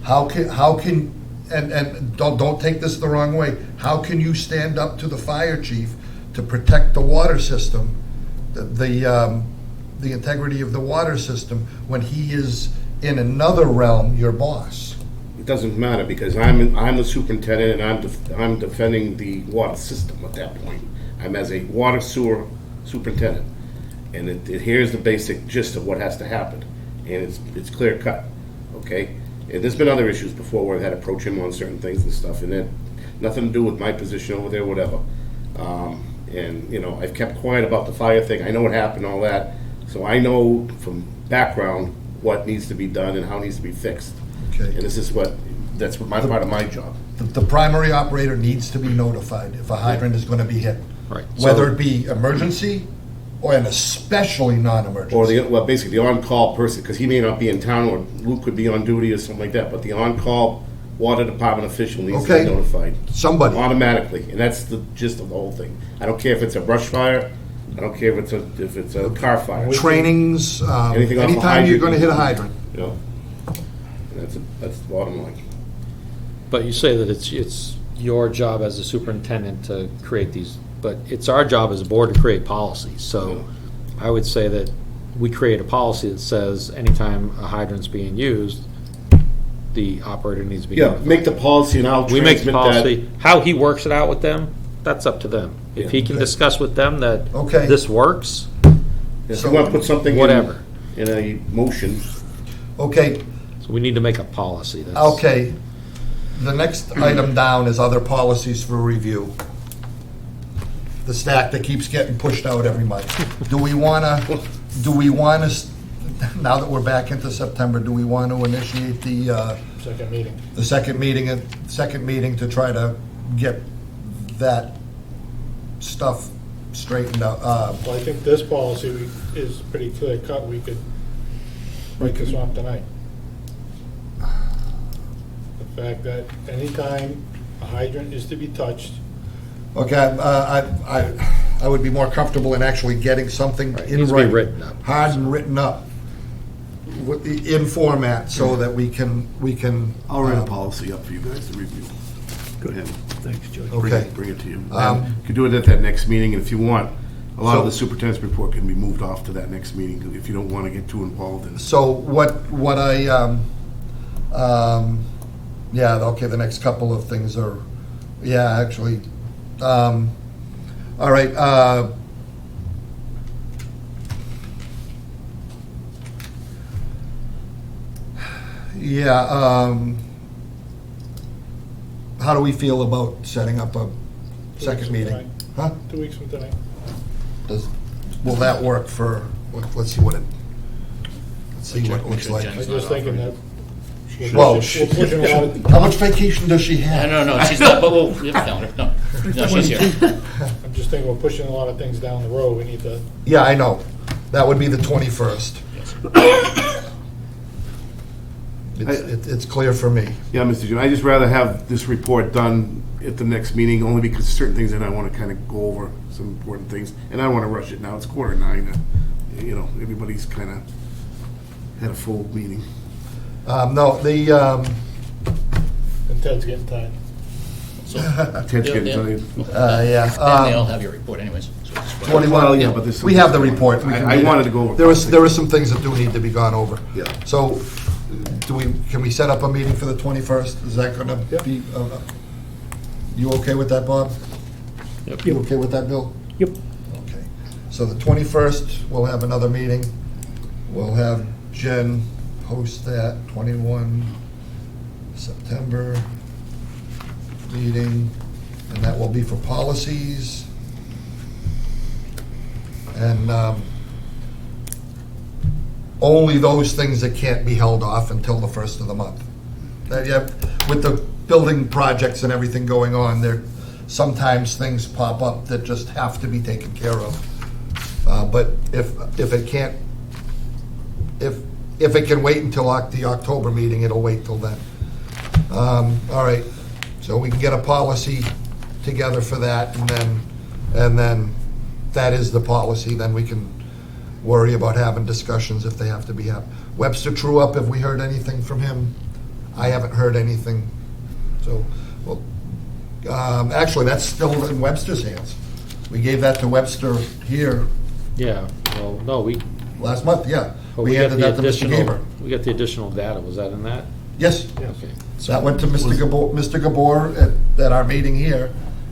How can and don't take this the wrong way, how can you stand up to the fire chief to protect the water system, the integrity of the water system, when he is in another realm your boss? It doesn't matter, because I'm the superintendent, and I'm defending the water system at that point. I'm as a water sewer superintendent, and here's the basic gist of what has to happen, and it's clear cut, okay? And there's been other issues before where I've had to approach him on certain things and stuff, and it nothing to do with my position over there, whatever. And I've kept quiet about the fire thing. I know what happened, all that, so I know from background what needs to be done and how it needs to be fixed. Okay. And that's my part of my job. The primary operator needs to be notified if a hydrant is going to be hit. Right. Whether So- it be emergency or an especially non-emergency. Or basically the on-call person, because he may not be in town, or Luke could be on duty or something like that, but the on-call water department official needs to be Okay. notified. Somebody. Automatically, and that's the gist of the whole thing. I don't care if it's a brush fire, I don't care if it's a car fire. Trainings, Anything off a anytime you're hydrant. going to hit a hydrant. You know, and that's the bottom line. But you say that it's your job as a superintendent to create these, but it's our job as a board to create policies. So I would say that we create a policy that says anytime a hydrant's being used, the operator needs to be Yeah, notified. make the policy and I'll We make the transmit that. policy. How he works it out with them, that's up to them. If he can Okay. discuss with them that Okay. this works, If you want to put something whatever. in a motion, Okay, So we need to make a policy. That's- okay. The next item down is other policies for review. The stack that keeps getting pushed out every month. Do we want to, now that we're back into September, do we want to initiate the second meeting. second meeting to try to get that stuff straightened out? Well, I think this policy is pretty clear cut. We could break this off tonight. The fact that anytime a hydrant is to be touched, Okay, I would be more comfortable in actually getting something Right, it in needs to be writing. written up. Hard and written up, in format, so that we can. I'll write a policy up for you guys to review. Go ahead. Thanks, Judge. Okay. Bring it to you. Um, You can do it at that next meeting, and if you want, a lot of So- the superintendent's report can be moved off to that next meeting, if you don't want to get too involved in it. So what I, yeah, okay, the next couple of things are, yeah, actually, all right, yeah, how do we feel about setting up a second meeting? Huh? 2 weeks from tonight. Will that work for, let's see what it looks like. I was just thinking that Well, we're pushing a lot of, how much vacation does she have? No, she's not, but we'll tell her. No, she's here. I'm just thinking we're pushing a lot of things down the road. We need to, Yeah, I know. That would be the 21st. It's clear for me. Yeah, Mr. Jim, I just rather have this report done at the next meeting, only because certain things that I want to kind of go over, some important things, and I don't want to rush it now. It's 8:45. You know, everybody's kind of had a full meeting. No, the, And Ted's getting tired. So, Ted's getting tired. yeah. and they all have your report anyways. So it's whatever. 21, Well, yeah, but there's some- we have the report. We can I read it. wanted to go over. There were some things that do need to be gone over. Yeah. So, can we set up a meeting for the 21st? Is that gonna Yep. be, you okay with that, Bob? Yep. You okay with that, Bill? Yep. Okay. So the 21st, we'll have another meeting. We'll have Jen host that, 21 September meeting, and that will be for policies. And only those things that can't be held off until the first of the month. Yeah, with the building projects and everything going on, there, sometimes things pop up that just have to be taken care of. But if it can't, if it can wait until the October meeting, it'll wait till then. All right, so we can get a policy together for that, and then that is the policy, then we can worry about having discussions if they have to be had. Webster True Up, have we heard anything from him? I haven't heard anything, so, well, actually, that's still in Webster's hands. We gave that to Webster here Yeah, well, no, last month, yeah. well, We got handed the that to Mr. Gaber. additional, we got the additional data, was that in that? Yes, Okay. that went to Mr. Gabor at our meeting here,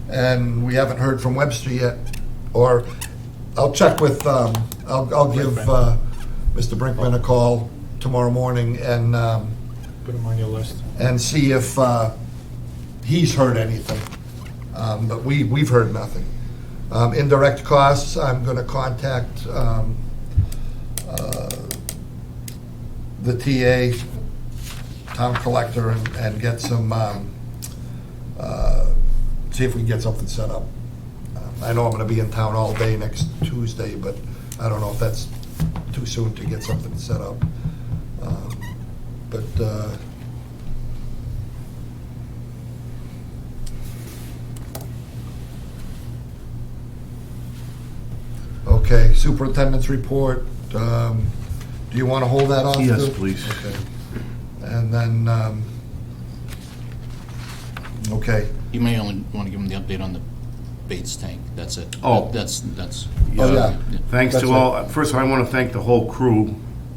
and we haven't heard from Webster yet. Or, I'll check with, I'll give Mr. Brinkman a call tomorrow morning and Put them on your list. see if he's heard anything. But we've heard nothing. Indirect costs, I'm going to contact the TA, town collector, and get some, see if we can get something set up. I know I'm going to be in town all day next Tuesday, but I don't know if that's too soon to get something set up. But okay, superintendent's report. Do you want to hold that off? Yes, too? please. Okay. And then, okay. You may only want to give them the update on the Bates tank, that's it. Oh. That's, Oh, yeah. Thanks That's to it. all, first of all, I want to thank the whole crew.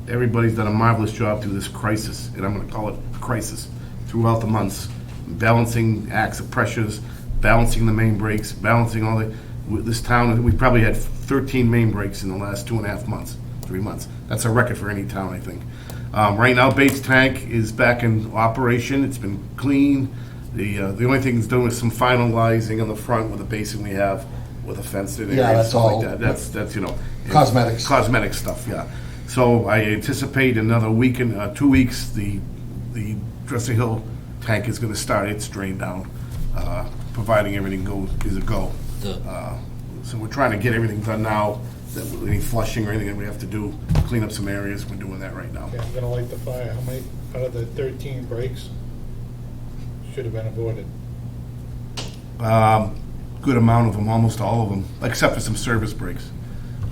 Everybody's done a marvelous job through this crisis, and I'm going to call it a crisis, throughout the months. Balancing acts of pressures, balancing the main breaks, balancing all the, this town, we probably had 13 main breaks in the last 2.5 months, 3 months. That's a record for any town, I think. Right now, Bates Tank is back in operation. It's been clean. The only thing it's doing is some finalizing on the front with the basin we have with a fence in it. Yeah, and that's stuff all. like that. That's you know. Cosmetics. Cosmetic stuff, yeah. So I anticipate another week and 2 weeks, the Dresser Hill tank is gonna start its drain down, providing everything is a go. So we're trying to get everything done now, that any flushing or anything that we have to do, clean up some areas, we're doing that right now. Okay, I'm gonna light the fire. How many out of the 13 breaks should have been avoided? Good amount of them, almost all of them, except for some service breaks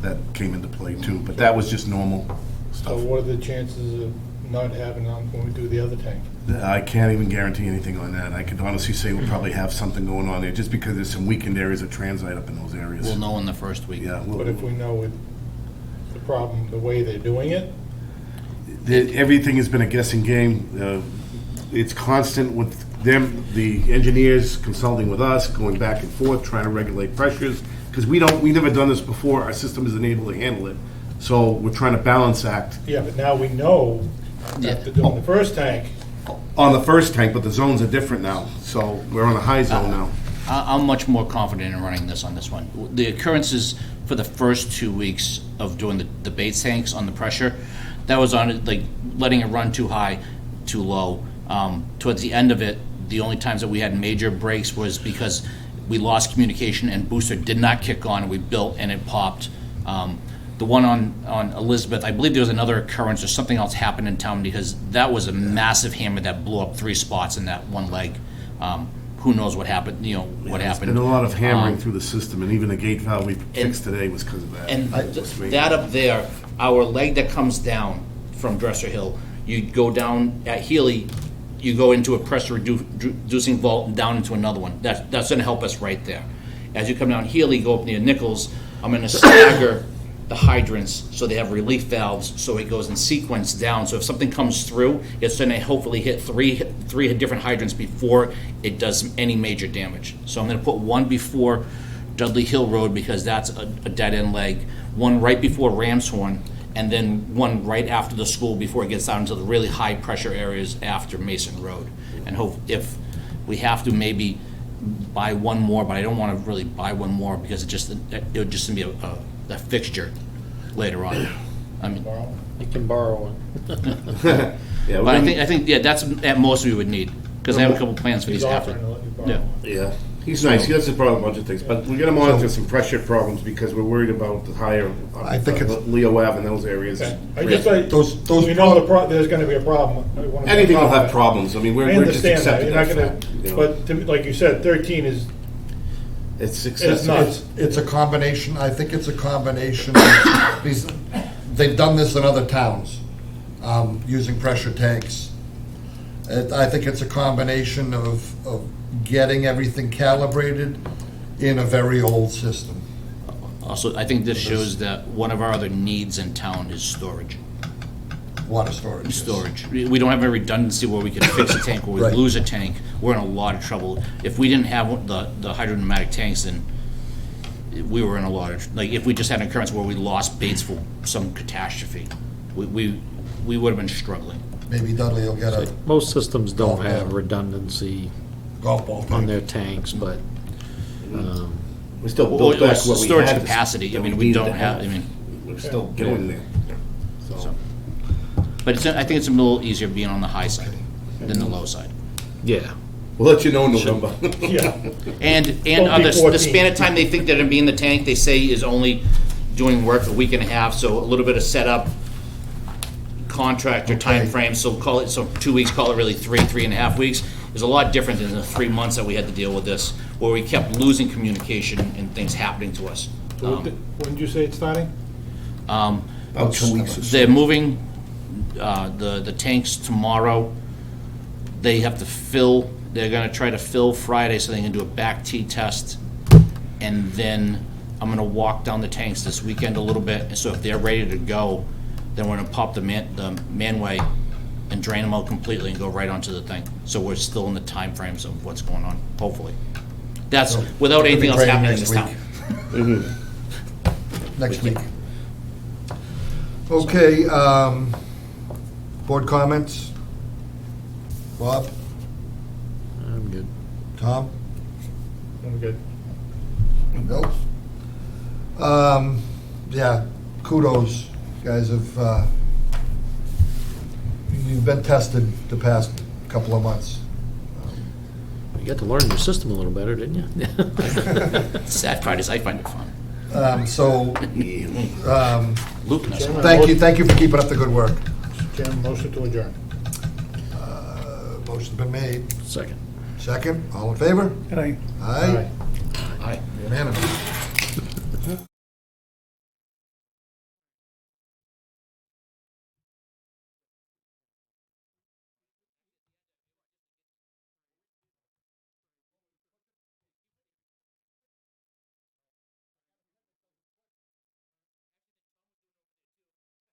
that came into play too, but that was just normal So stuff. what are the chances of not having on when we do the other tank? I can't even guarantee anything on that. I could honestly say we'll probably have something going on there, just because there's some weakened areas of transite up in those areas. we'll know in the first week. Yeah, But if we know with the problem, the way they're doing it, everything has been a guessing game. It's constant with them, the engineers consulting with us, going back and forth, trying to regulate pressures, because we never done this before. Our system isn't able to handle it. So we're trying to balance act yeah, but now we know after doing the first tank, on the first tank, but the zones are different now. So we're on a high zone now. I'm much more confident in running this on this one. The occurrences for the first 2 weeks of doing the Bates tanks on the pressure, that was on it, like letting it run too high, too low. Towards the end of it, the only times that we had major breaks was because we lost communication and booster did not kick on, and we built and it popped. the one on Elizabeth, I believe there was another occurrence or something else happened in town, because that was a massive hammer that blew up 3 spots in that one leg. Who knows what happened, what happened. There's been a lot of hammering Um, through the system, and even the gate valve we fixed today was because of that. And Just me. that up there, our leg that comes down from Dresser Hill, you go down at Healy, you go into a pressure reducing vault and down into another one. That's gonna help us right there. As you come down Healy, go up near Nichols, I'm gonna stagger the hydrants so they have relief valves, so it goes in sequence down. So if something comes through, it's gonna hopefully hit three different hydrants before it does any major damage. So I'm gonna put one before Dudley Hill Road, because that's a dead-end leg, one right before Ramshorn, and then one right after the school before it gets down into the really high-pressure areas after Mason Road. And hope, if we have to, maybe buy one more, but I don't want to really buy one more, because it would just be a fixture later on. I mean, You can borrow one. Yeah, but I think, yeah, that's at most we would need, because I have a couple plans for He's these after. offering to let you borrow Yeah. one. Yeah, he's nice. He does problem a bunch of things, but we're gonna monitor some pressure problems because we're worried about the higher I think it's- Leo Ave and those areas. Okay. I just like, Those we know there's gonna be a problem. We wanna- Anything will have problems. I mean, I we're just understand that, accepting you're not that gonna, fact. You know? but like you said, 13 is, It's it's accepted. not. It's a combination, I think it's a combination, these, they've done this in other towns, using pressure tanks. I think it's a combination of getting everything calibrated in a very old system. Also, I think this shows that one of our other needs in town is storage. Water storage. yes. Storage. We don't have a redundancy where we can fix a tank, or we Right. lose a tank, we're in a lot of trouble. If we didn't have the hydropneumatic tanks, then we were in a lot of, like, if we just had an occurrence where we lost baits for some catastrophe, we would have been struggling. Maybe Dudley will get a Most systems don't Oh, yeah. have redundancy golf ball on tank. their tanks, but, We still Or built back what we storage had. capacity, that I mean, we needed don't to have, I mean, We're still going there. So, but I think it's a little easier being on the high side than the low side. yeah. we'll let you know in November. Yeah. And Don't on be the 14. span of time they think they're gonna be in the tank, they say is only doing work a week and a half, so a little bit of setup, contractor time frame. So 2 weeks, call it really 3.5 weeks, is a lot different than the 3 months that we had to deal with this, where we kept losing communication and things happening to us. When did you say it's starting? About 2 weeks or so. They're moving the tanks tomorrow. They have to fill, they're gonna try to fill Friday so they can do a back T test. And then I'm gonna walk down the tanks this weekend a little bit, and so if they're ready to go, then we're gonna pop the manway and drain them out completely and go right onto the thing. So we're still in the time frames of what's going on, hopefully. That's So, without it'll be anything else ready happening in next this town. week. Next week. Okay, board comments? Bob? I'm good. Tom? I'm good. Nope. Yeah, kudos, guys have, you've been tested the past couple of months. You got to learn your system a little better, didn't you? Sad part is I find it fun. So, Luke knows. thank you for keeping up the good work. Chairman, motion to adjourn. Motion's been made. Second. Second, all in favor? And I Aye. Aye. Unanimous.